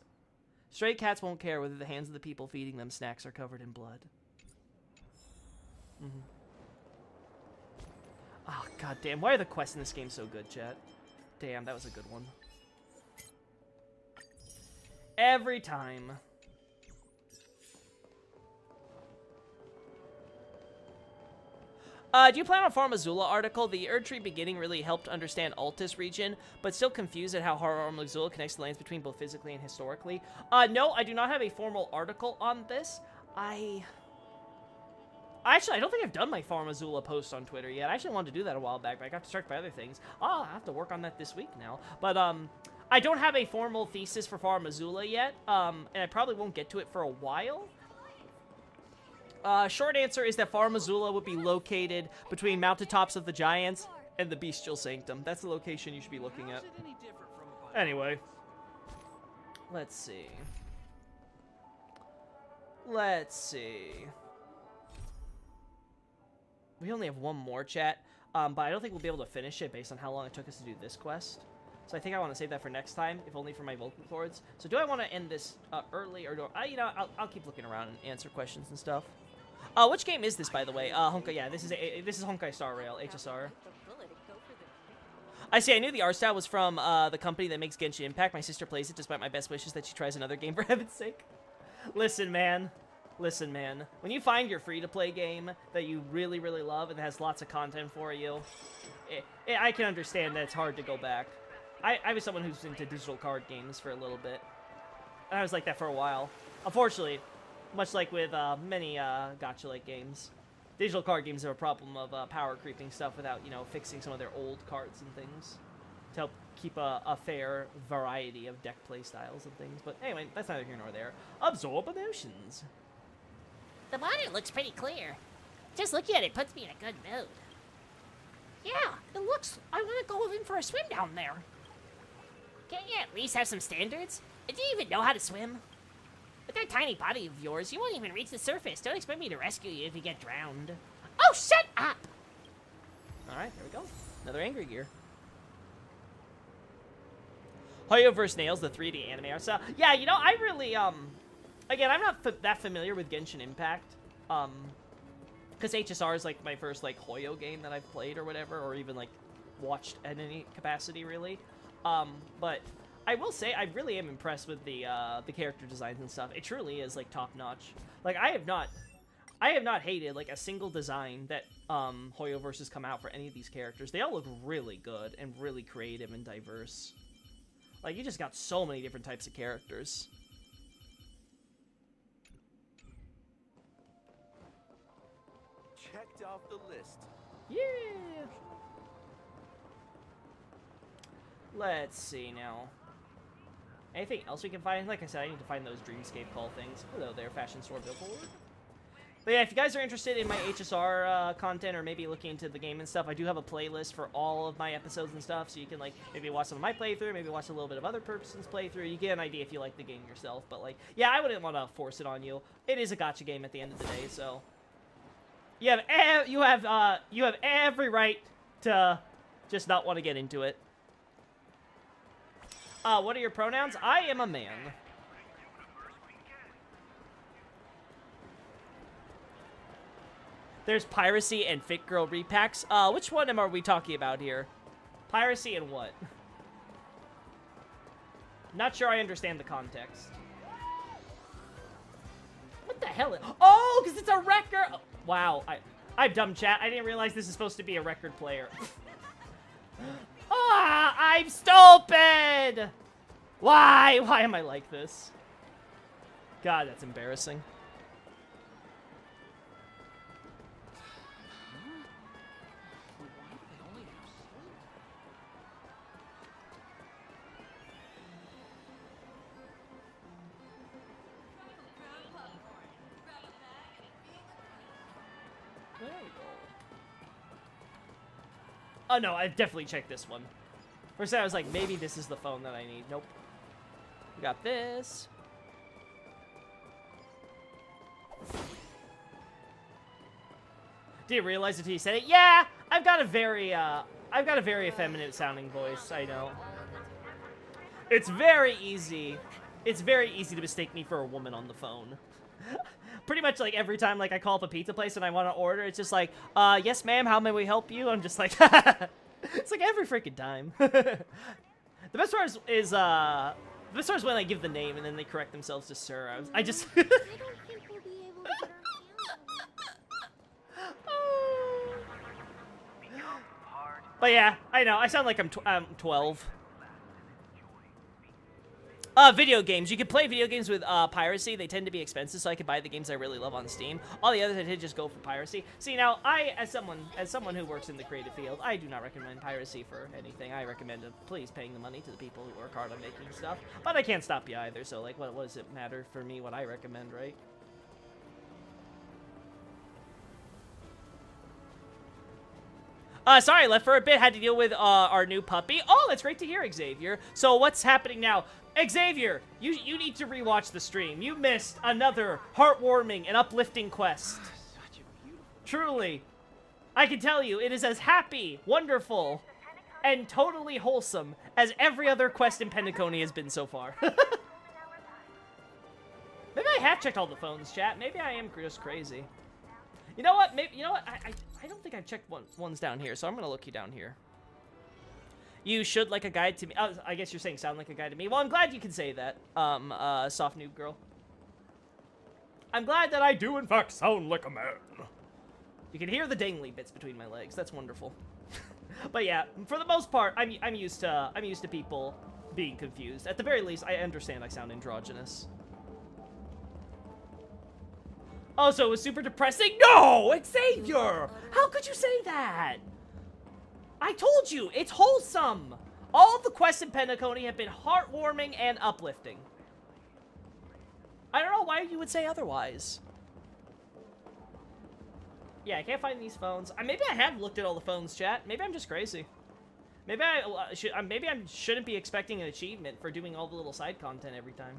Stray cats won't care whether the hands of the people feeding them snacks are covered in blood. Oh, goddamn. Why are the quests in this game so good, chat? Damn, that was a good one. Every time. Do you plan on Farm Azula article? The Erdtree beginning really helped understand Altus region, but still confused at how Heartwarming Azula connects the lands between both physically and historically. No, I do not have a formal article on this. Actually, I don't think I've done my Farm Azula post on Twitter yet. I actually wanted to do that a while back, but I got distracted by other things. I'll have to work on that this week now. But, I don't have a formal thesis for Farm Azula yet, and I probably won't get to it for a while. Short answer is that Farm Azula would be located between Mountaintops of the Giants and the Bestial Sanctum. That's the location you should be looking at. Anyway. Let's see. We only have one more, chat, but I don't think we'll be able to finish it based on how long it took us to do this quest. So I think I want to save that for next time, if only for my vocal cords. So do I want to end this early, or do I, you know, I'll keep looking around and answer questions and stuff. Which game is this, by the way? Honkai, yeah, this is Honkai Star Rail, HSR. I see, I knew the art style was from the company that makes Genshin Impact. My sister plays it despite my best wishes that she tries another game for heaven's sake. Listen, man. When you find your free-to-play game that you really, really love and has lots of content for you, I can understand that it's hard to go back. I was someone who's into digital card games for a little bit. And I was like that for a while. Unfortunately, much like with many gacha-like games, digital card games have a problem of power creeping stuff without, you know, fixing some of their old cards and things to help keep a fair variety of deck play styles and things. But anyway, that's neither here nor there. Absorb emotions. The water looks pretty clear. Just looking at it puts me in a good mood. Yeah, it looks... I want to go in for a swim down there. Can't you at least have some standards? Do you even know how to swim? With that tiny body of yours, you won't even reach the surface. Don't expect me to rescue you if you get drowned. Oh, shut up! Alright, here we go. Another angry gear. Hoyo vs. Nails, the 3D anime art style. Yeah, you know, I really, again, I'm not that familiar with Genshin Impact. Because HSR is, like, my first, like, Hoyo game that I've played or whatever, or even, like, watched in any capacity, really. But I will say, I really am impressed with the character designs and stuff. It truly is, like, top-notch. Like, I have not hated, like, a single design that, Hoyo vs. come out for any of these characters. They all look really good and really creative and diverse. Like, you just got so many different types of characters. Checked off the list. Yeah! Let's see now. Anything else we can find? Like I said, I need to find those Dreamscape call things. Hello there, Fashion Store Billboard. But yeah, if you guys are interested in my HSR content or maybe looking into the game and stuff, I do have a playlist for all of my episodes and stuff, so you can, like, maybe watch some of my playthrough, maybe watch a little bit of other person's playthrough. You get an idea if you like the game yourself, but, like, yeah, I wouldn't want to force it on you. It is a gacha game at the end of the day, so you have every right to Just not want to get into it. What are your pronouns? I am a man. There's piracy and Fit Girl repacks. Which one are we talking about here? Piracy and what? Not sure I understand the context. What the hell? Oh, because it's a record. Oh, wow, I'm dumb, chat. I didn't realize this is supposed to be a record player. Ah, I'm stupid. Why? Why am I like this? God, that's embarrassing. There we go. Oh no, I definitely checked this one. First I was like, maybe this is the phone that I need. Nope. We got this. Didn't realize it until you said it. Yeah, I've got a very effeminate sounding voice. I know. It's very easy. It's very easy to mistake me for a woman on the phone. Pretty much like every time like I call up a pizza place and I want to order, it's just like, yes ma'am, how may we help you? I'm just like, it's like every freaking time. The best part is when I give the name and then they correct themselves to sir. I just. I don't think we'll be able to get our But yeah, I know. I sound like I'm 12. Video games. You can play video games with piracy. They tend to be expensive, so I can buy the games I really love on Steam. All the others I did just go for piracy. See, now as someone who works in the creative field, I do not recommend piracy for anything. I recommend please paying the money to the people who work hard on making stuff. But I can't stop you either. So like, what does it matter for me what I recommend, right? Sorry, I left for a bit. Had to deal with our new puppy. Oh, that's great to hear, Xavier. So what's happening now? Xavier, you need to rewatch the stream. You missed another heartwarming and uplifting quest. Truly. I can tell you, it is as happy, wonderful, and totally wholesome as every other quest in Penacony has been so far. Maybe I have checked all the phones, chat. Maybe I am just crazy. You know what? Maybe, you know what? I don't think I've checked ones down here, so I'm gonna look you down here. You should like a guide to me. Oh, I guess you're saying sound like a guide to me. Well, I'm glad you can say that, soft noob girl. I'm glad that I do, in fact, sound like a man. You can hear the dangly bits between my legs. That's wonderful. But yeah, for the most part, I'm used to people being confused. At the very least, I understand I sound androgynous. Oh, so it was super depressing? No, Xavier! How could you say that? I told you, it's wholesome. All of the quests in Penacony have been heartwarming and uplifting. I don't know why you would say otherwise. Yeah, I can't find these phones. Maybe I have looked at all the phones, chat. Maybe I'm just crazy. Maybe I shouldn't be expecting an achievement for doing all the little side content every time.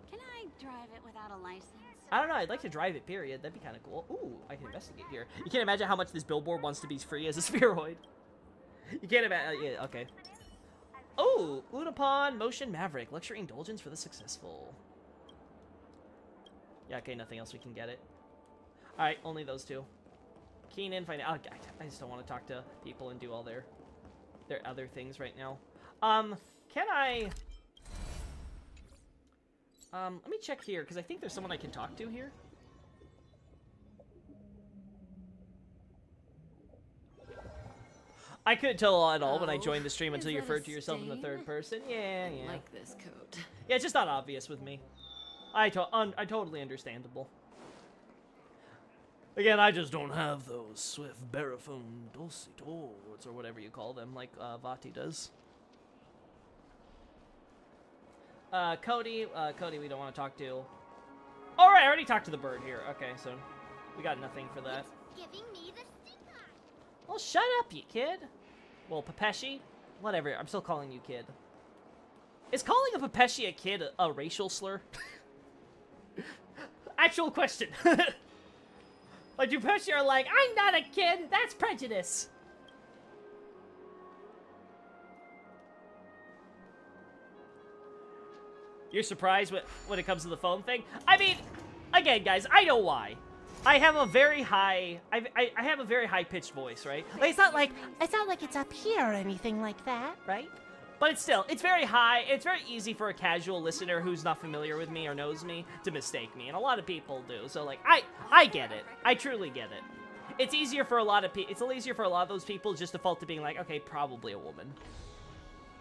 Can I drive it without a license? I don't know, I'd like to drive it, period. That'd be kind of cool. Ooh, I can investigate here. You can't imagine how much this billboard wants to be free as a spheroid. You can't imagine, yeah, okay. Oh, Udapon, Motion Maverick, luxury indulgence for the successful. Yeah, okay, nothing else we can get it. Alright, only those two. Keenan, find out. Oh, I just don't want to talk to people and do all their other things right now. Can I... let me check here, because I think there's someone I can talk to here. I couldn't tell at all when I joined the stream until you referred to yourself in the third person. Yeah, yeah. Like this coat. Yeah, it's just not obvious with me. I totally understandable. Again, I just don't have those swift baritone dulcet or whatever you call them, like Vati does. Cody, we don't want to talk to. All right, I already talked to the bird here. Okay, so we got nothing for that. Giving me the stink eye. Well, shut up, you kid. Well, Papeshi, whatever. I'm still calling you kid. Is calling a Papeshi a kid a racial slur? Actual question. Like, Papeshi are like, I'm not a kid. That's prejudice. You're surprised when it comes to the phone thing? I mean, again, guys, I know why. I have a very high, I have a very high-pitched voice, right? Like, it's not like it's up here or anything like that, right? But it's very high. It's very easy for a casual listener who's not familiar with me or knows me to mistake me, and a lot of people do. So, like, I get it. I truly get it. It's easier for a lot of people. It's a little easier for a lot of those people just default to being like, okay, probably a woman.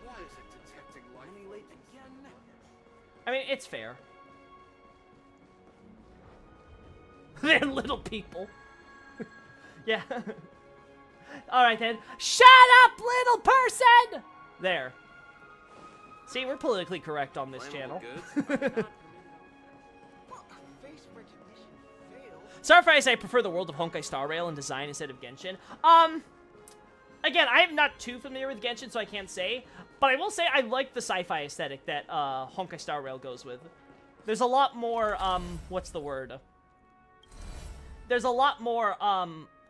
Why is it detecting light late again? I mean, it's fair. They're little people. Yeah. All right, then. Shut up, little person! There. See, we're politically correct on this channel. Sorry if I say I prefer the world of Honkai Star Rail in design instead of Genshin. Again, I am not too familiar with Genshin, so I can't say. But I will say I like the sci-fi aesthetic that Honkai Star Rail goes with. There's a lot more, what's the word? There's a lot more,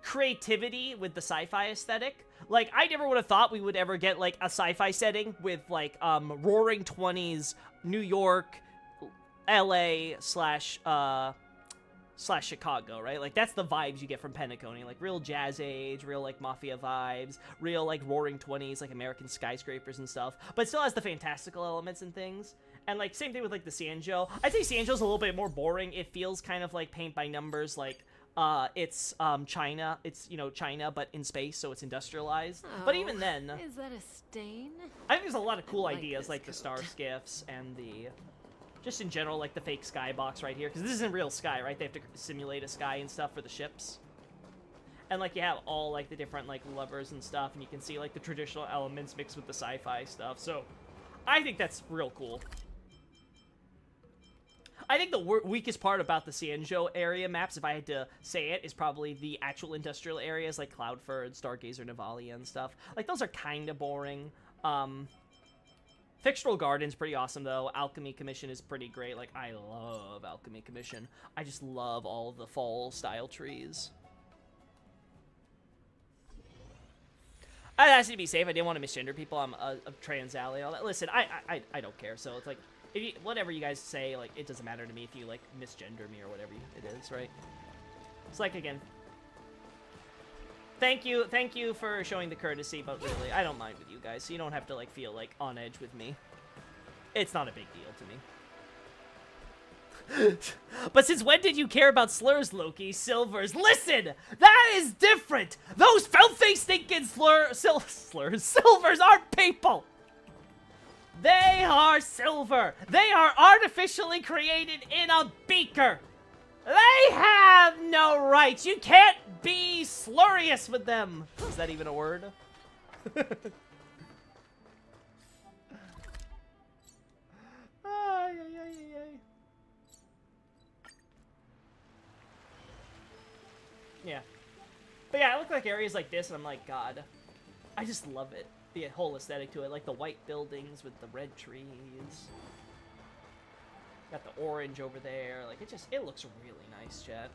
creativity with the sci-fi aesthetic. Like, I never would have thought we would ever get, like, a sci-fi setting with, like, Roaring 20s, New York, LA, slash Chicago, right? Like, that's the vibes you get from Penacony. Like, real jazz age, real, like, mafia vibes, real, like, Roaring 20s, like, American skyscrapers and stuff. But it still has the fantastical elements and things. And, like, same thing with, like, the Sanjo. I'd say Sanjo's a little bit more boring. It feels kind of like paint by numbers, like, it's, China. It's, you know, China, but in space, so it's industrialized. But even then... Is that a stain? I think there's a lot of cool ideas, this like the star coat. skiffs and the... Just in general, like the fake skybox right here. Because this isn't real sky, right? They have to simulate a sky and stuff for the ships. And, like, you have all, like, the different, like, levers and stuff. And you can see, like, the traditional elements mixed with the sci-fi stuff. So, I think that's real cool. I think the weakest part about the Sanjo area maps, if I had to say it, is probably the actual industrial areas like Cloudford, Stargazer, Navalia, and stuff. Like, those are kind of boring. Fictional Garden's pretty awesome, though. Alchemy Commission is pretty great. Like, I love Alchemy Commission. I just love all of the fall-style trees. I asked you to be safe. I didn't want to misgender people. I'm a trans ally. All that. Listen, I don't care. So it's like, if you, whatever you guys say, like, it doesn't matter to me if you, like, misgender me or whatever it is, right? It's like, again, thank you for showing the courtesy, but really, I don't mind with you guys, so you don't have to, like, feel, like, on edge with me. It's not a big deal to me. But since when did you care about slurs, Loki? Silvers. Listen! That is different! Those filthy stinking silvers aren't people! They are silver! They are artificially created in a beaker! They have no rights! You can't be slurious with them! Is that even a word? Yeah. But yeah, I look like areas like this and I'm like, God, I just love it. The whole aesthetic to it, like the white buildings with the red trees. Got the orange over there. Like, it looks really nice, Chad.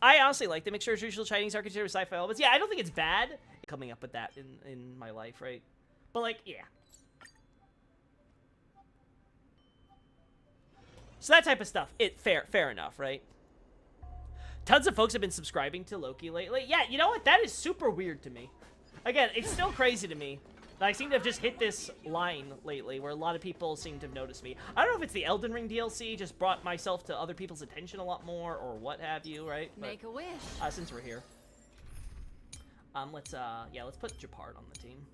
I honestly like the mixture of traditional Chinese architecture with sci-fi elements. Yeah, I don't think it's bad coming up with that in my life, right? But, like, yeah. So that type of stuff, fair enough, right? Tons of folks have been subscribing to Loki lately. Yeah, you know what? That is super weird to me. Again, it's still crazy to me that I seem to have just hit this line lately where a lot of people seem to have noticed me. I don't know if it's the Elden Ring DLC, just brought myself to other people's attention a lot more, or what have you, right? But, Make a wish. since we're here. Let's put Japard on the team.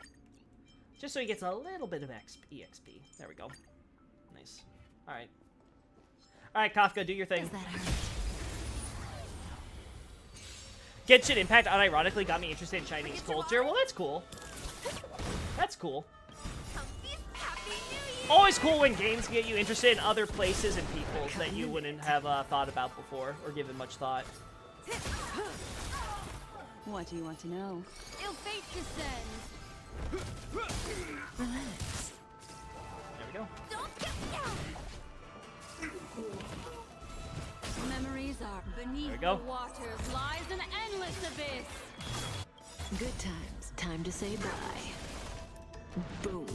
Just so he gets a little bit of EXP. There we go. Nice. Alright. Alright, Kafka, do your thing. Does that hurt? Genshin Impact unironically got me interested in Chinese culture. Well, that's cool. That's cool. Always cool when games get you interested in other places and peoples that you wouldn't have thought about before or given much thought. What do you want to know? Ill fate descends. Relax. There we go. Don't get down. Memories are beneath There we go. the waters lies an endless abyss. Good times. Time to say bye. Boom.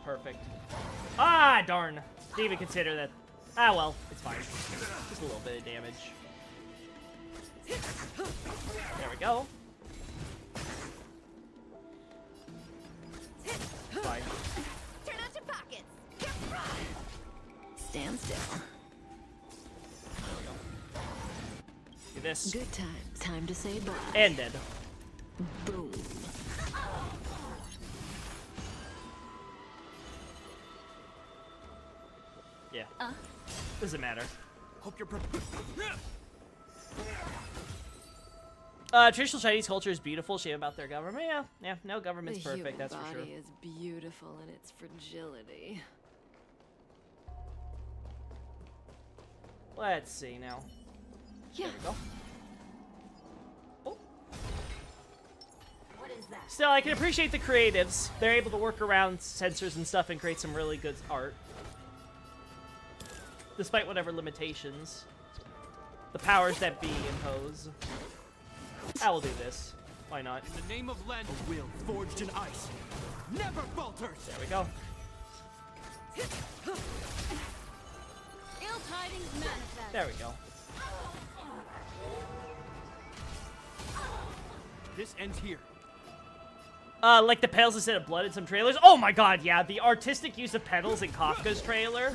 Perfect. Ah, darn. Didn't even consider that. Ah, well, it's fine. Just a little bit of damage. There we go. Fine. Turn out your pockets. Stand still. Do this. Good times. Time to say bye. And dead. Boom. Yeah. Doesn't matter. Hope you're Traditional Chinese culture is beautiful. Shame about their government. Yeah, no government's The perfect, human that's for sure. body is beautiful in its fragility. Let's see now. Yeah. There we go. Oh. Still, I can appreciate the creatives. They're able to work around sensors and stuff and create some really good art. Despite whatever limitations the powers that be impose. I will do this. Why not? In the name of land, a will forged in ice never falters. There we go. Ill tidings manifest. There we go. This ends here. Like the pedals instead of blood in some trailers. Oh my god, yeah. The artistic use of pedals in Kafka's trailer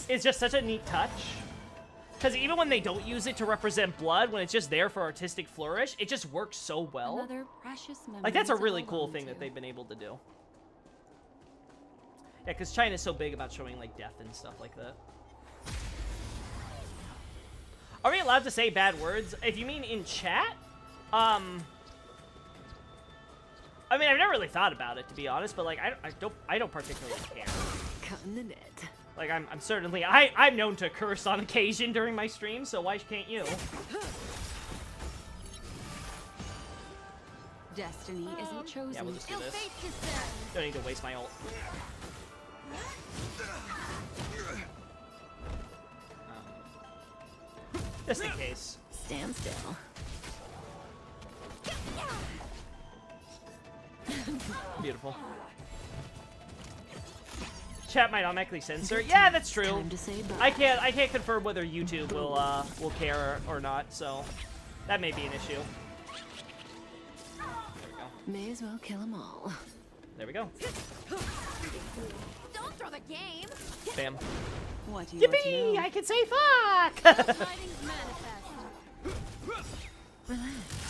is just such a neat touch. Because even when they don't use it to represent blood, when it's just there for artistic flourish, it just works so well. Another precious memory Like, that's a to really hold cool on thing to. that they've been able to do. Yeah, because China's so big about showing, like, death and stuff like that. Are we allowed to say bad words? If you mean in chat, I mean, I've never really thought about it, to be honest, but, like, I don't particularly care. Cutting the net. Like, I'm certainly, I'm known to curse on occasion during my stream, so why can't you? Destiny isn't chosen. Yeah, we'll just do Ill this. fate descends. Don't need to waste my ult. Just in case. Stand still. Beautiful. Chat might automatically censor. Yeah, that's true. Time to say bye. I can't confirm whether YouTube will care or not, so that may be an issue. There we go. May as well kill them all. There we go. Don't throw the game. Bam. What do you want to Yippee! know? I can say fuck! Ill tidings manifest. Relax.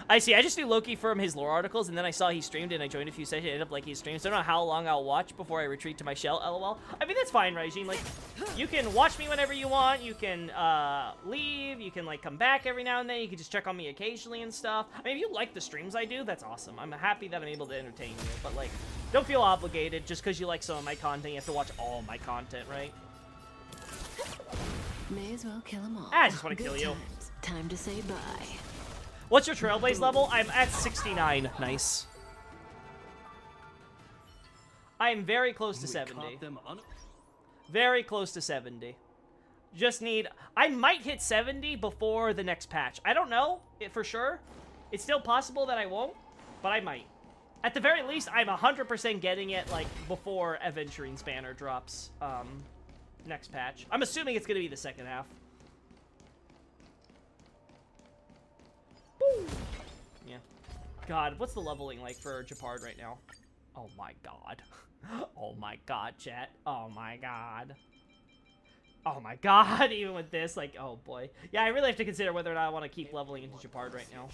I see. I just knew Loki from his lore articles, and then I saw he streamed, and I joined a few sessions, ended up liking his streams. So I don't know how long I'll watch before I retreat to my shell, lol. I mean, that's fine, Raijin. Like, you can watch me whenever you want. You can, leave. You can, like, come back every now and then. You can just check on me occasionally and stuff. I mean, if you like the streams I do, that's awesome. I'm happy that I'm able to entertain you. But, like, don't feel obligated just because you like some of my content. You have to watch all my content, right? May as well kill them all. I just wanna Good kill you. times. Time to say bye. What's your Trailblaze level? I'm at 69. Nice. I'm very close to 70. Very close to 70. Just need... I might hit 70 before the next patch. I don't know for sure. It's still possible that I won't, but I might. At the very least, I'm 100% getting it, like, before Aventurine's banner drops next patch. I'm assuming it's going to be the second half. Woo! Yeah. God, what's the leveling like for Japard right now? Oh my god. Oh my god, chat. Oh my god. Oh my god, even with this, like, oh boy. Yeah, I really have to consider whether or not I want to keep leveling into Japard right now.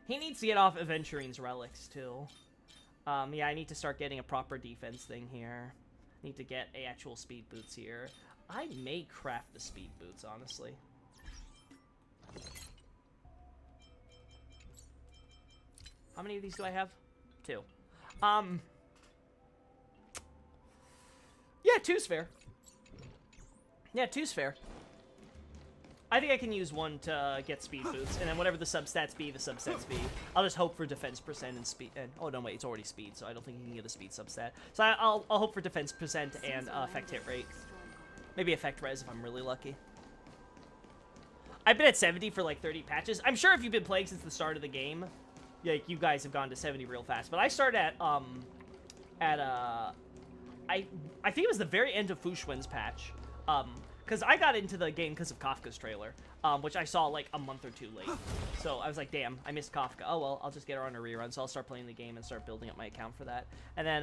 He needs to get off Aventurine's relics, too. Yeah, I need to start getting a proper defense thing here. Need to get actual speed boots here. I may craft the speed boots, honestly. How many of these do I have? 2. Yeah, 2's fair. Yeah, 2's fair. I think I can use 1 to get speed boots, and then whatever the substats be, the substats be. I'll just hope for defense percent and speed. And oh no, wait, it's already speed, so I don't think you can get a speed substat. So I'll hope for defense percent and effect hit rate. Maybe effect res if I'm really lucky. I've been at 70 for like 30 patches. I'm sure if you've been playing since the start of the game, like you guys have gone to 70 real fast. But I started at I think it was the very end of Fushwen's patch. Because I got into the game because of Kafka's trailer, which I saw like a month or two late. So I was like, damn, I missed Kafka. Oh well, I'll just get her on a rerun. So I'll start playing the game and start building up my account for that. And then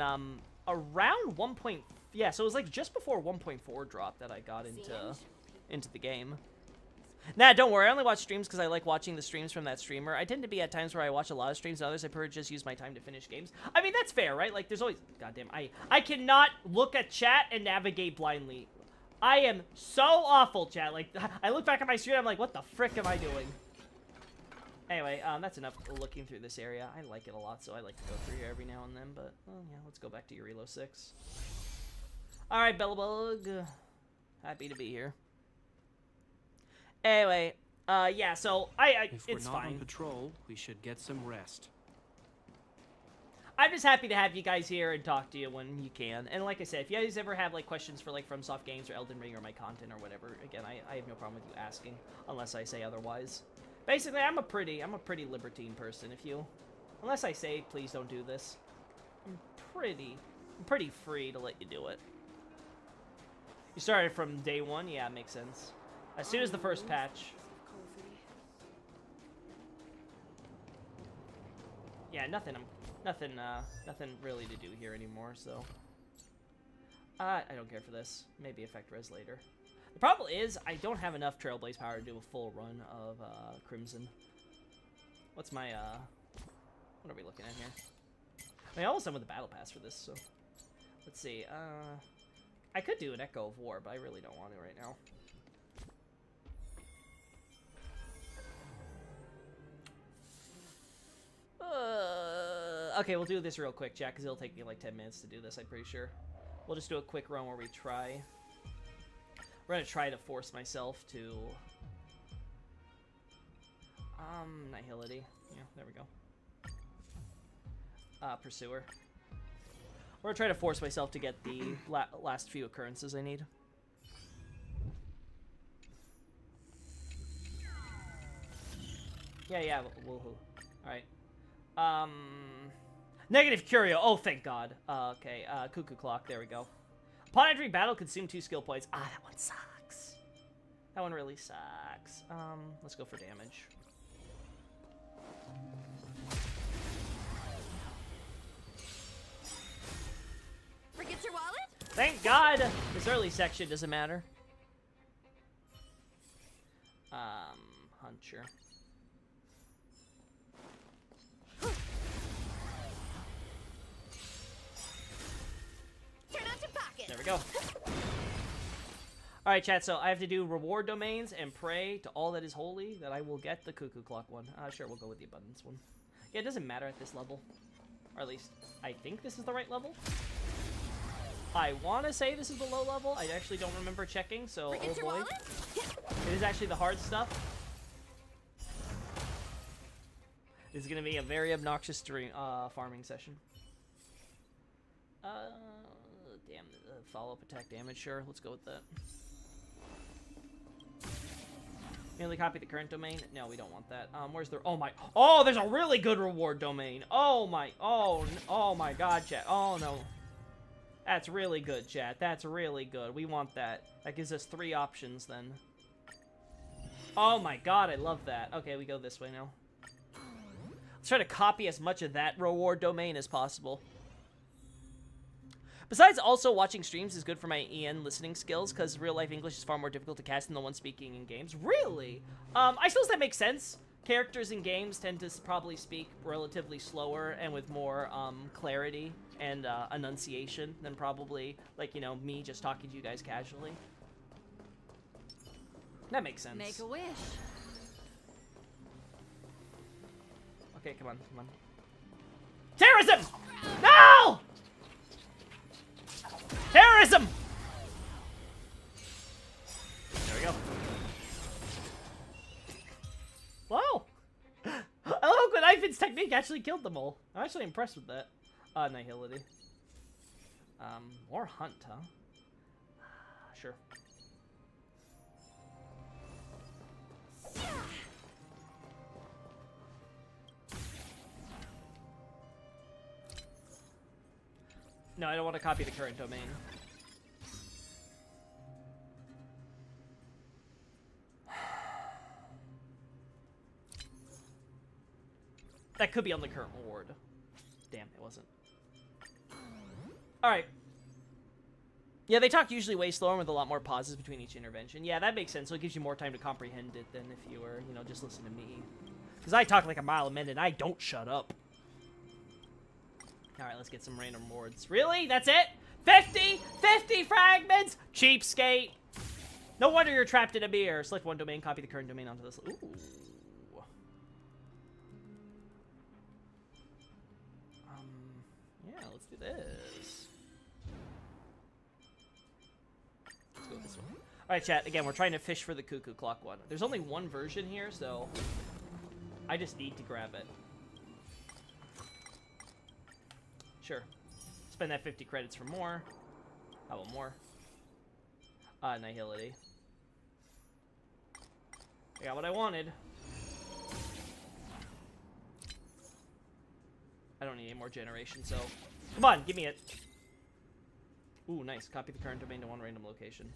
around 1. Yeah, so it was like just before 1.4 dropped that I got into the game. Nah, don't worry. I only watch streams because I like watching the streams from that streamer. I tend to be at times where I watch a lot of streams, and others I prefer to just use my time to finish games. I mean, that's fair, right? Like, there's always... Goddamn, I cannot look at chat and navigate blindly. I am so awful, chat. Like, I look back at my screen, I'm like, what the frick am I doing? Anyway, that's enough looking through this area. I like it a lot, so I like to go through here every now and then, but, well, yeah, let's go back to Urilo 6. Alright, Bellabug. Happy to be here. Anyway, yeah, so If it's we're not fine. on patrol, we should get some rest. I'm just happy to have you guys here and talk to you when you can. And like I said, if you guys ever have like questions for like FromSoft games or Elden Ring or my content or whatever, again, I have no problem with you asking, unless I say otherwise. Basically, I'm a pretty libertine person. Unless I say please don't do this, I'm pretty free to let you do it. You started from day one, yeah, it makes sense. As soon as the first patch. Yeah, nothing really to do here anymore, so. I don't care for this. Maybe effect res later. The problem is, I don't have enough Trailblaze power to do a full run of, Crimson. What's my, what are we looking at here? I mean, almost done with the battle pass for this, so. Let's see, I could do an Echo of War, but I really don't want to right now. Okay, we'll do this real quick, Jack, because it'll take me like 10 minutes to do this, I'm pretty sure. We'll just do a quick run where we try. We're gonna try to force myself to... Nihility. Yeah, there we go. Pursuer. We're gonna try to force myself to get the last few occurrences I need. Yeah, woohoo. Alright. Negative Curio. Oh, thank God. Okay, Cuckoo Clock. There we go. Upon entering battle, consume 2 skill points. Ah, that one sucks. That one really sucks. Let's go for damage. Forget your wallet? Thank God! This early section doesn't matter. Huncher. Turn out your pocket. There we go. Alright, chat, so I have to do reward domains and pray to all that is holy that I will get the Cuckoo Clock one. Sure, we'll go with the abundance one. Yeah, it doesn't matter at this level. Or at least, I think this is the right level. I want to say this is the low level. I actually don't remember checking, so Forget your oh boy. wallet? It is actually the hard stuff. This is going to be a very obnoxious stream, farming session. Damn, follow-up attack damage, sure, let's go with that. Merely copy the current domain? No, we don't want that. Where's the... Oh, there's a really good reward domain. Oh my God, chat. Oh, no. That's really good, chat. That's really good. We want that. That gives us 3 options, then. Oh my God, I love that. Okay, we go this way now. Let's try to copy as much of that reward domain as possible. Besides, also watching streams is good for my EN listening skills, because real-life English is far more difficult to cast than the one speaking in games. Really? I suppose that makes sense. Characters in games tend to probably speak relatively slower and with more clarity and enunciation than probably, like, you know, me just talking to you guys casually. That makes sense. Make a wish. Okay, come on. Terrorism! No! Terrorism! There we go. Wow! I love when Ivan's technique actually killed them all. I'm actually impressed with that. Nihility. More hunt, huh? Sure. No, I don't want to copy the current domain. That could be on the current reward. Damn, it wasn't. Alright. Yeah, they talk usually way slower with a lot more pauses between each intervention. Yeah, that makes sense. So it gives you more time to comprehend it than if you were, you know, just listen to me. Because I talk like a mile a minute and I don't shut up. Alright, let's get some random rewards. Really? That's it? 50? 50 fragments? Cheapskate. No wonder you're trapped in a mirror. Select one domain, copy the current domain onto this. Ooh. Yeah, let's do this. Let's go with this one. Alright, chat. Again, we're trying to fish for the cuckoo clock one. There's only one version here, so I just need to grab it. Sure. Spend that 50 credits for more. How about more? Nihility. I got what I wanted. I don't need any more generation, so... Come on, give me it. Ooh, nice. Copy the current domain to one random location.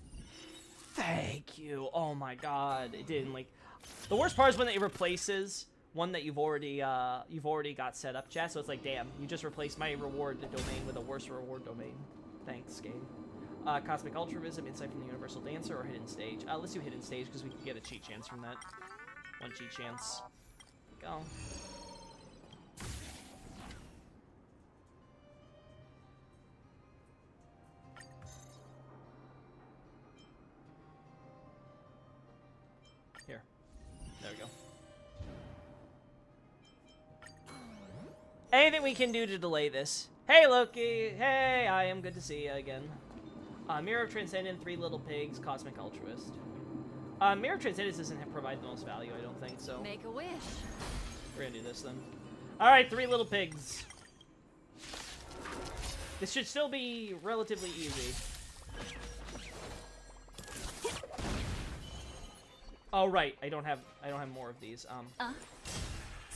Thank you. Oh my god. It didn't, like... The worst part is when it replaces one that you've already got set up, chat. So it's like, damn, you just replaced my reward domain with a worse reward domain. Thanks, game. Cosmic Altruism, Insight from the Universal Dancer, or Hidden Stage. Let's do Hidden Stage, because we can get a cheat chance from that. One cheat chance. Go. Here. There we go. Anything we can do to delay this. Hey, Loki! Hey, I am good to see you again. Mirror of Transcendence, Three Little Pigs, Cosmic Altruist. Mirror of Transcendence doesn't provide the most value, I don't think, so... Make a wish. We're gonna do this, then. Alright, Three Little Pigs. This should still be relatively easy. Oh, right, I don't have more of these,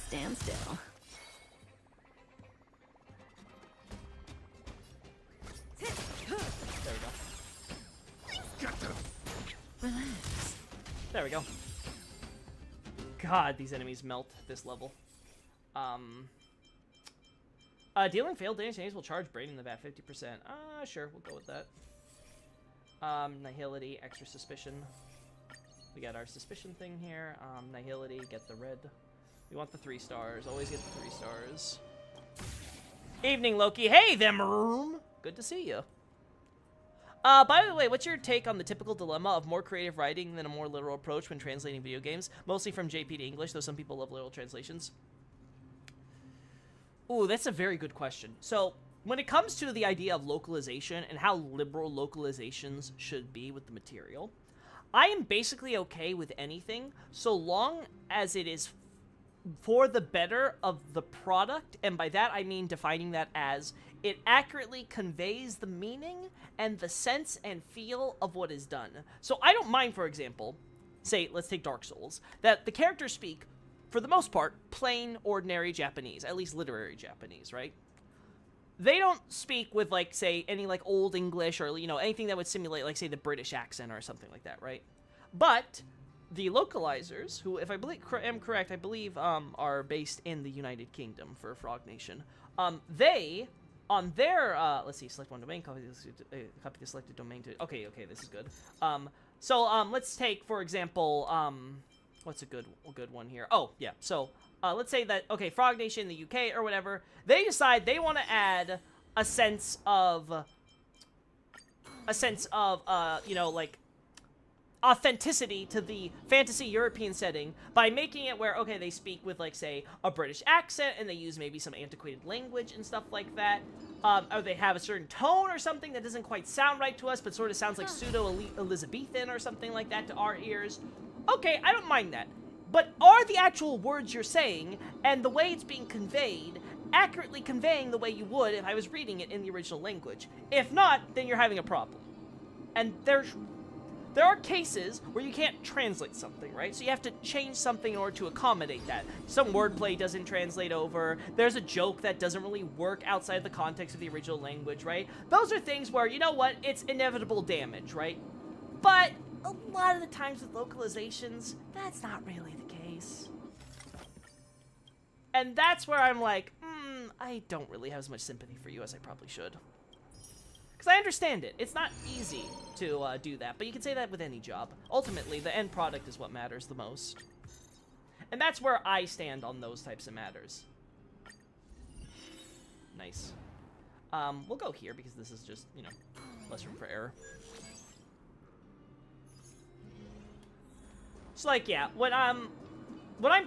Stand still. There we go. Relax. There we go. God, these enemies melt this level. Dealing failed damage enemies will charge Brain in the bat 50%. Sure, we'll go with that. Nihility, extra suspicion. We got our suspicion thing here. Nihility, get the red. We want the 3 stars. Always get the 3 stars. Evening, Loki. Hey, them room. Good to see you. By the way, what's your take on the typical dilemma of more creative writing than a more literal approach when translating video games? Mostly from JP to English, though some people love literal translations. Ooh, that's a very good question. So, when it comes to the idea of localization and how liberal localizations should be with the material, I am basically okay with anything so long as it is for the better of the product, and by that I mean defining that as it accurately conveys the meaning and the sense and feel of what is done. So I don't mind, for example, say, let's take Dark Souls, that the characters speak, for the most part, plain, ordinary Japanese, at least literary Japanese, right? They don't speak with, like, say, any, like, Old English or, you know, anything that would simulate, like, say, the British accent or something like that, right? But the localizers, who, if I am correct, I believe are based in the United Kingdom for Frog Nation, they, on their, let's see, select one domain, copy the selected domain to, okay, this is good. So let's take, for example, what's a good one here? Oh, yeah, so, let's say that, okay, Frog Nation in the UK or whatever, they decide they want to add a sense of, you know, like, authenticity to the fantasy European setting by making it where, okay, they speak with, like, say, a British accent, and they use maybe some antiquated language and stuff like that, or they have a certain tone or something that doesn't quite sound right to us, but sort of sounds like pseudo-Elizabethan or something like that to our ears. Okay, I don't mind that. But are the actual words you're saying, and the way it's being conveyed, accurately conveying the way you would if I was reading it in the original language? If not, then you're having a problem. And there's there are cases where you can't translate something, right? So you have to change something in order to accommodate that. Some wordplay doesn't translate over. There's a joke that doesn't really work outside the context of the original language, right? Those are things where, you know what, it's inevitable damage, right? But a lot of the times with localizations, that's not really the case. And that's where I'm like, I don't really have as much sympathy for you as I probably should. Because I understand it. It's not easy to do that, but you can say that with any job. Ultimately, the end product is what matters the most. And that's where I stand on those types of matters. Nice. We'll go here because this is just, you know, less room for error. So, like, yeah, when I'm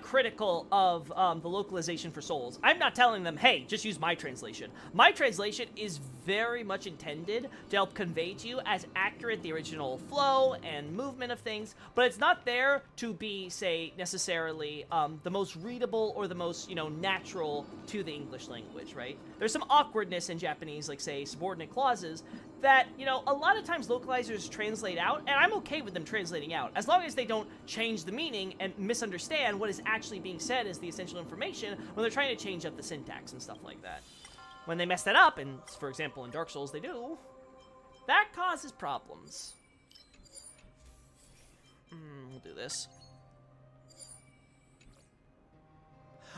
critical of the localization for Souls, I'm not telling them, hey, just use my translation. My translation is very much intended to help convey to you as accurate the original flow and movement of things, but it's not there to be, say, necessarily the most readable or the most, you know, natural to the English language, right? There's some awkwardness in Japanese, like, say, subordinate clauses, that, you know, a lot of times localizers translate out, and I'm okay with them translating out, as long as they don't change the meaning and misunderstand what is actually being said as the essential information when they're trying to change up the syntax and stuff like that. When they mess that up, and for example in Dark Souls they do, that causes problems. We'll do this.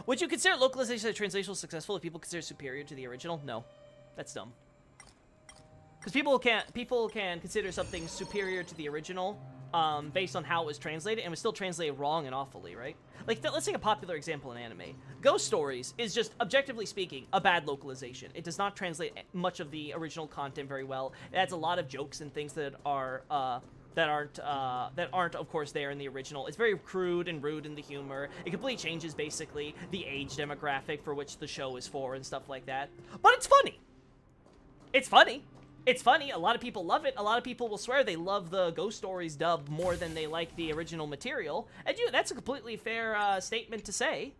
Would you consider localization of translation successful if people consider it superior to the original? No. That's dumb. Because people can consider something superior to the original based on how it was translated, and it was still translated wrong and awfully, right? Like, let's take a popular example in anime. Ghost Stories is just, objectively speaking, a bad localization. It does not translate much of the original content very well. It adds a lot of jokes and things that are that aren't of course there in the original. It's very crude and rude in the humor. It completely changes basically the age demographic for which the show is for and stuff like that. But it's funny. It's funny. It's funny. A lot of people love it. A lot of people will swear they love the Ghost Stories dub more than they like the original material. And that's a completely fair statement to say.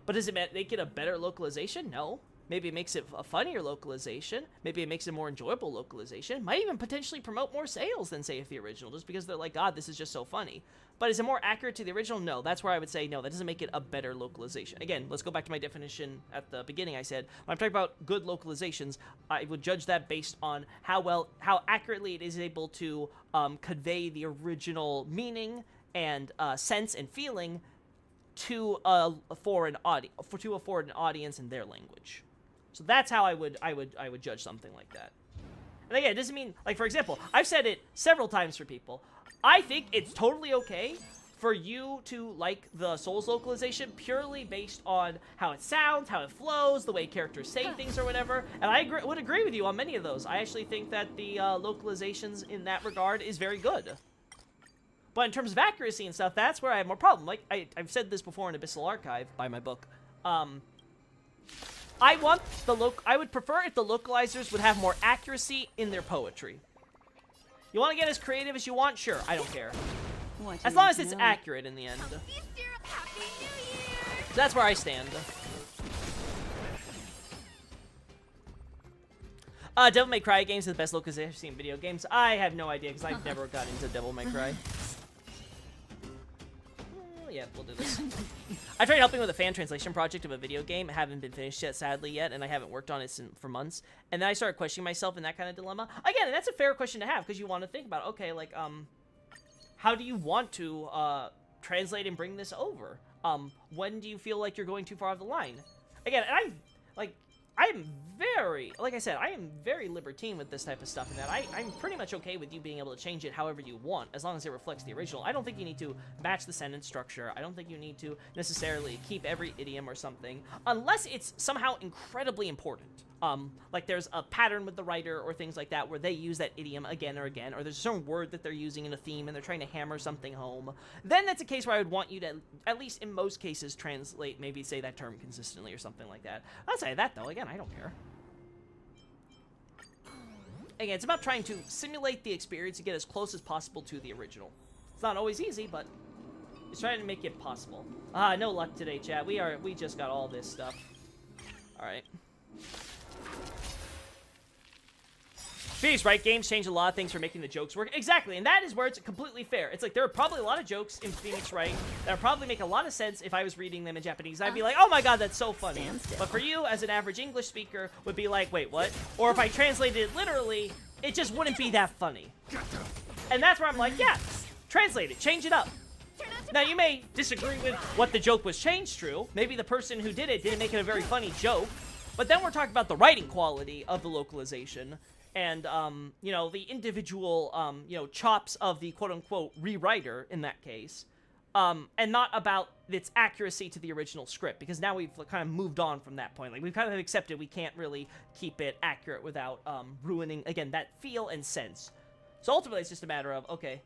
But does it make it a better localization? No. Maybe it makes it a funnier localization. Maybe it makes it a more enjoyable localization. Might even potentially promote more sales than, say, if the original, just because they're like, God, this is just so funny. But is it more accurate to the original? No. That's where I would say, no, that doesn't make it a better localization. Again, let's go back to my definition at the beginning. I said, when I'm talking about good localizations, I would judge that based on how accurately it is able to convey the original meaning and sense and feeling to a foreign audience in their language. So that's how I would judge something like that. And again, it doesn't mean, like, for example, I've said it several times for people. I think it's totally okay for you to like the Souls localization purely based on how it sounds, how it flows, the way characters say things or whatever. And I would agree with you on many of those. I actually think that the localizations in that regard is very good. But in terms of accuracy and stuff, that's where I have more problem. Like, I've said this before in Abyssal Archive, by my book. I would prefer if the localizers would have more accuracy in their poetry. You want to get as creative as you want? Sure, I don't care. As long as it's accurate in the end. So that's where I stand. Devil May Cry games are the best localization I've seen in video games. I have no idea because I've never got into Devil May Cry. Yeah, we'll do this. I tried helping with a fan translation project of a video game. I haven't been finished yet, sadly, yet, and I haven't worked on it for months. And then I started questioning myself in that kind of dilemma. Again, and that's a fair question to have, because you want to think about, okay, like, how do you want to translate and bring this over? When do you feel like you're going too far off the line? Again, and I am very, like I said, I am very libertine with this type of stuff, in that I'm pretty much okay with you being able to change it however you want, as long as it reflects the original. I don't think you need to match the sentence structure. I don't think you need to necessarily keep every idiom or something, unless it's somehow incredibly important. Like there's a pattern with the writer or things like that where they use that idiom again or again, or there's a certain word that they're using in a theme and they're trying to hammer something home. Then that's a case where I would want you to, at least in most cases, translate, maybe say that term consistently or something like that. Outside of that, though, again, I don't care. Again, it's about trying to simulate the experience and get as close as possible to the original. It's not always easy, but it's trying to make it possible. No luck today, chat. We just got all this stuff. All right. Phoenix, right? Games change a lot of things for making the jokes work. Exactly, and that is where it's completely fair. It's like there are probably a lot of jokes in Phoenix, right, that would probably make a lot of sense if I was reading them in Japanese. I'd be like, oh my god, that's so funny. But for you, as an average English speaker, would be like, wait, what? Or if I translated it literally, it just wouldn't be that funny. And that's where I'm like, yeah, translate it, change it up. Now, you may disagree with what the joke was changed to. Maybe the person who did it didn't make it a very funny joke. But then we're talking about the writing quality of the localization. And, you know, the individual, you know, chops of the quote-unquote rewriter in that case, and not about its accuracy to the original script, because now we've kind of moved on from that point. Like, we've kind of accepted we can't really keep it accurate without ruining, again, that feel and sense. So ultimately, it's just a matter of, okay,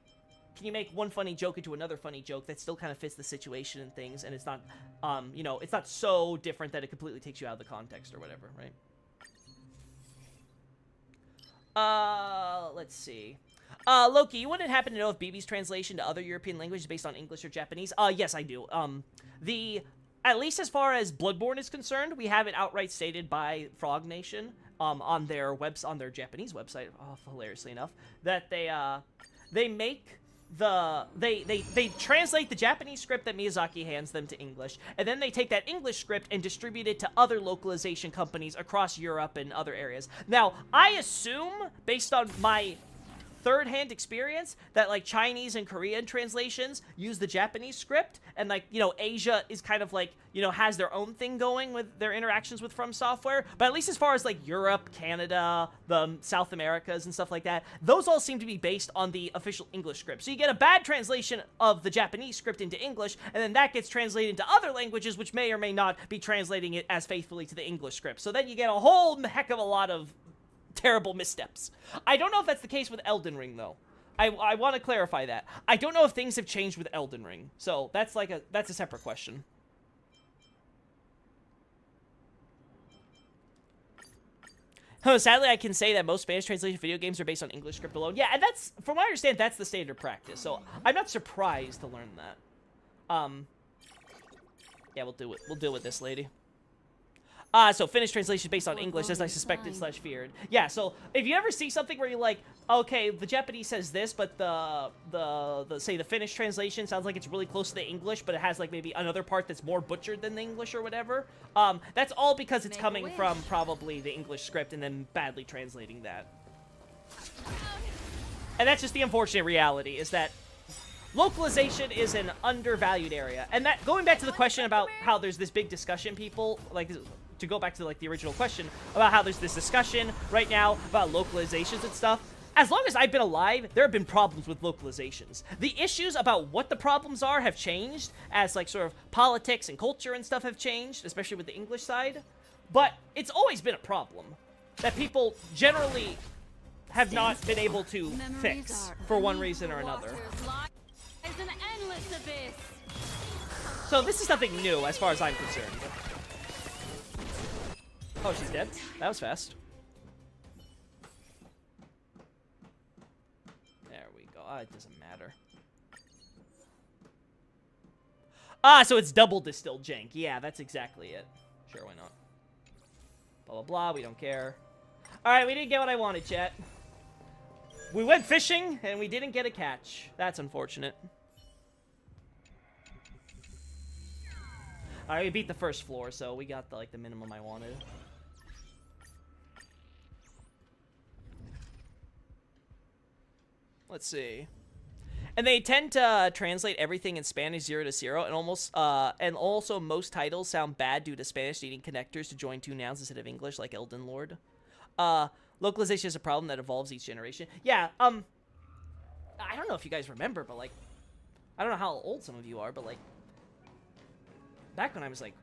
can you make one funny joke into another funny joke that still kind of fits the situation and things, and it's not, you know, it's not so different that it completely takes you out of the context or whatever, right? Let's see. Loki, you wouldn't happen to know if BB's translation to other European languages is based on English or Japanese? Yes, I do. At least as far as Bloodborne is concerned, we have it outright stated by Frog Nation, on their Japanese website, hilariously enough, that they make they translate the Japanese script that Miyazaki hands them to English, and then they take that English script and distribute it to other localization companies across Europe and other areas. Now, I assume, based on my third-hand experience, that, like, Chinese and Korean translations use the Japanese script, and, like, you know, Asia is kind of, like, you know, has their own thing going with their interactions with From Software, but at least as far as, like, Europe, Canada, the South Americas and stuff like that, those all seem to be based on the official English script. So you get a bad translation of the Japanese script into English, and then that gets translated into other languages, which may or may not be translating it as faithfully to the English script. So then you get a whole heck of a lot of terrible missteps. I don't know if that's the case with Elden Ring, though. I want to clarify that. I don't know if things have changed with Elden Ring. So that's a separate question. Sadly, I can say that most Spanish translation video games are based on English script alone. Yeah, and that's, from what I understand, that's the standard practice. So I'm not surprised to learn that. Yeah, we'll do it. We'll deal with this lady. So Finnish translation based on English, as I suspected / feared. Yeah, so if you ever see something where you're like, okay, the Japanese says this, but the Finnish translation sounds like it's really close to the English, but it has, like, maybe another part that's more butchered than the English or whatever, that's all because it's coming from probably the English script and then badly translating that. And that's just the unfortunate reality, is that localization is an undervalued area. And that, going back to the question about how there's this big discussion, people, like, to go back to, like, the original question about how there's this discussion right now about localizations and stuff, as long as I've been alive, there have been problems with localizations. The issues about what the problems are have changed as, like, sort of politics and culture and stuff have changed, especially with the English side. But it's always been a problem that people generally have not been able to fix for one reason or another. So this is nothing new as far as I'm concerned. Oh, she's dead? That was fast. There we go. It doesn't matter. So it's double distilled jank. Yeah, that's exactly it. Sure, why not? Blah, blah, blah. We don't care. Alright, we didn't get what I wanted, chat. We went fishing, and we didn't get a catch. That's unfortunate. Alright, we beat the first floor, so we got the minimum I wanted. Let's see. And they tend to translate everything in Spanish 0 to 0, and also most titles sound bad due to Spanish needing connectors to join two nouns instead of English, like Elden Lord. Localization is a problem that evolves each generation. Yeah, I don't know if you guys remember, but, like, I don't know how old some of you are, but, like, back when I was, like,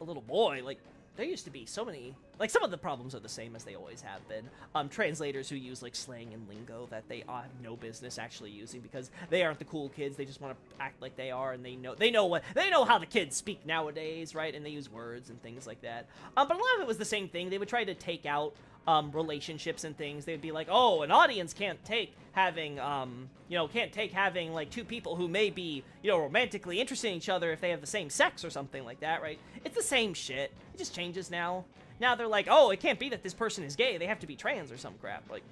a little boy, like, there used to be so many, like, some of the problems are the same as they always have been. Translators who use, like, slang and lingo that they have no business actually using because they aren't the cool kids. They just want to act like they are, and they know how the kids speak nowadays, right? And they use words and things like that. But a lot of it was the same thing. They would try to take out relationships and things. They'd be like, oh, an audience can't take having, having, like, two people who may be, romantically interested in each other if they have the same sex or something like that, right? It's the same shit. It just changes now. now they're like, oh, it can't be that this person is gay. They have to be trans or some crap. Like,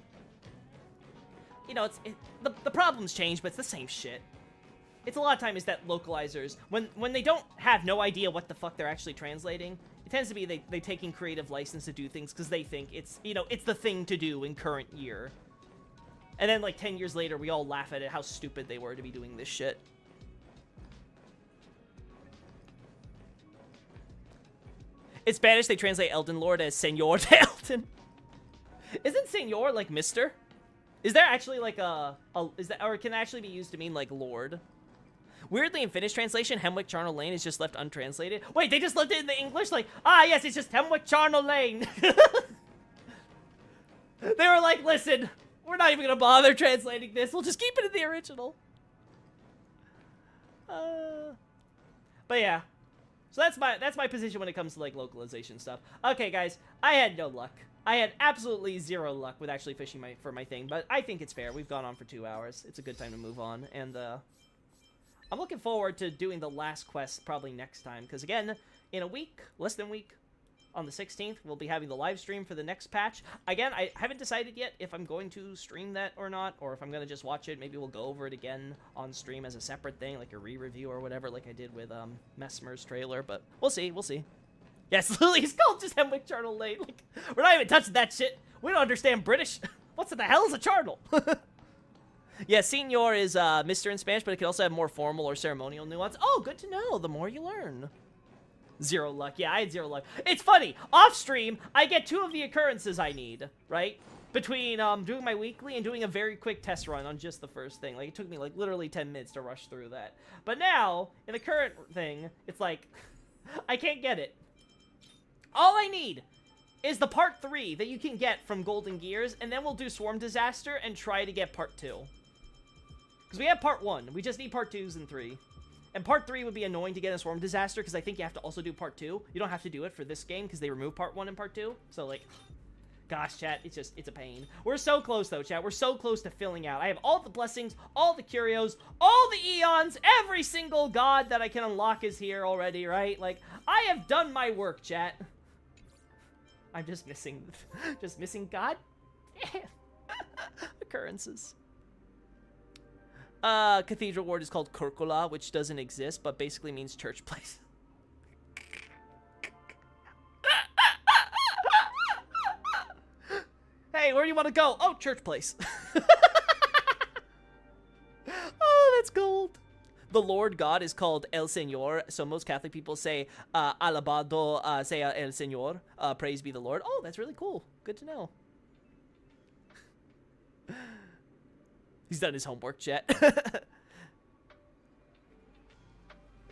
you know, the problems change, but it's the same shit. It's a lot of time is that localizers, when they don't have no idea what the fuck they're actually translating, it tends to be they taking creative license to do things because they think it's, you know, it's the thing to do in current year. And then, like, 10 years later, we all laugh at it, how stupid they were to be doing this shit. In Spanish, they translate Elden Lord as Senor to Elden. Isn't Senor, like, Mister? Is there actually, like, is that, or can it actually be used to mean, like, Lord? Weirdly, in Finnish translation, Hemwick Charnel Lane is just left untranslated. Wait, they just left it in the English? Like, ah, yes, it's just Hemwick Charnel Lane. They were like, listen, we're not even gonna bother translating this. We'll just keep it in the original. But yeah. So that's my position when it comes to, like, localization stuff. Okay, guys, I had no luck. I had absolutely zero luck with actually fishing for my thing, but I think it's fair. We've gone on for 2 hours. It's a good time to move on, and I'm looking forward to doing the last quest probably next time, because again, in a week, less than a week, on the 16th, we'll be having the live stream for the next patch. Again, I haven't decided yet if I'm going to stream that or not, or if I'm going to just watch it. Maybe we'll go over it again on stream as a separate thing, like a re-review or whatever, like I did with Messmer's trailer, but we'll see, we'll see. Yes, Lily's called just Hemwick Charnel Lane. Like, we're not even touching that shit. We don't understand British. What the hell is a charnel? Yeah, Senor is Mr. in Spanish, but it can also have more formal or ceremonial nuance. Oh, good to know. The more you learn. Zero luck. Yeah, I had zero luck. It's funny. Off stream, I get 2 of the occurrences I need, right? Between doing my weekly and doing a very quick test run on just the first thing. Like, it took me, like, literally 10 minutes to rush through that. But now, in the current thing, it's like, I can't get it. All I need is the part 3 that you can get from Golden Gears, and then we'll do Swarm Disaster and try to get part 2. Because we have part 1. We just need part 2s and 3. And part 3 would be annoying to get in Swarm Disaster, because I think you have to also do part 2. You don't have to do it for this game, because they removed part 1 and part 2. So, like, gosh, chat, it's a pain. We're so close, though, chat. We're so close to filling out. I have all the blessings, all the curios, all the eons, every single god that I can unlock is here already, right? Like, I have done my work, chat. I'm just missing god occurrences. Cathedral Ward is called Kurkula, which doesn't exist, but basically means church place. Hey, where do you want to go? Oh, church place. Oh, that's gold. The Lord God is called El Señor, so most Catholic people say, alabado sea el Señor, praise be the Lord. Oh, that's really cool. Good to know. He's done his homework, chat.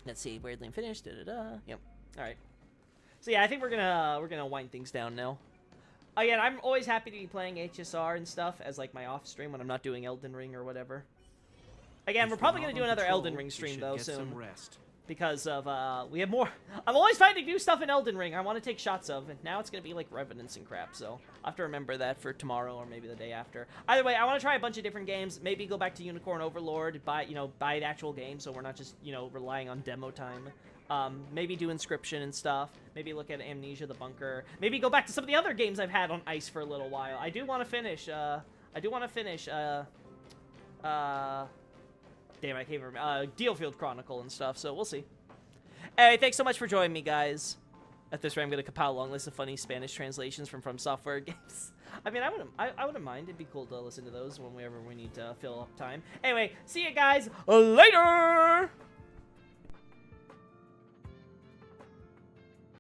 Let's see, weirdly finished. Yep. All right. So yeah, I think we're gonna wind things down now. Again, I'm always happy to be playing HSR and stuff as like my off stream when I'm not doing Elden Ring or whatever. Again, we're probably gonna do another Elden Ring stream though soon. Because of, we have more. I'm always finding new stuff in Elden Ring I want to take shots of, and now it's going to be, like, Revenants and crap, so I'll have to remember that for tomorrow or maybe the day after. Either way, I want to try a bunch of different games, maybe go back to Unicorn Overlord, buy the actual game, so we're not just, relying on demo time. Maybe do Inscription and stuff, maybe look at Amnesia the Bunker, maybe go back to some of the other games I've had on ice for a little while. I do want to finish, damn, I can't remember. Dealfield Chronicle and stuff, so we'll see. Anyway, thanks so much for joining me, guys. At this rate, I'm going to compile a long list of funny Spanish translations from Software games. I mean, I wouldn't mind. It'd be cool to listen to those whenever we need to fill up time. Anyway, see you guys later!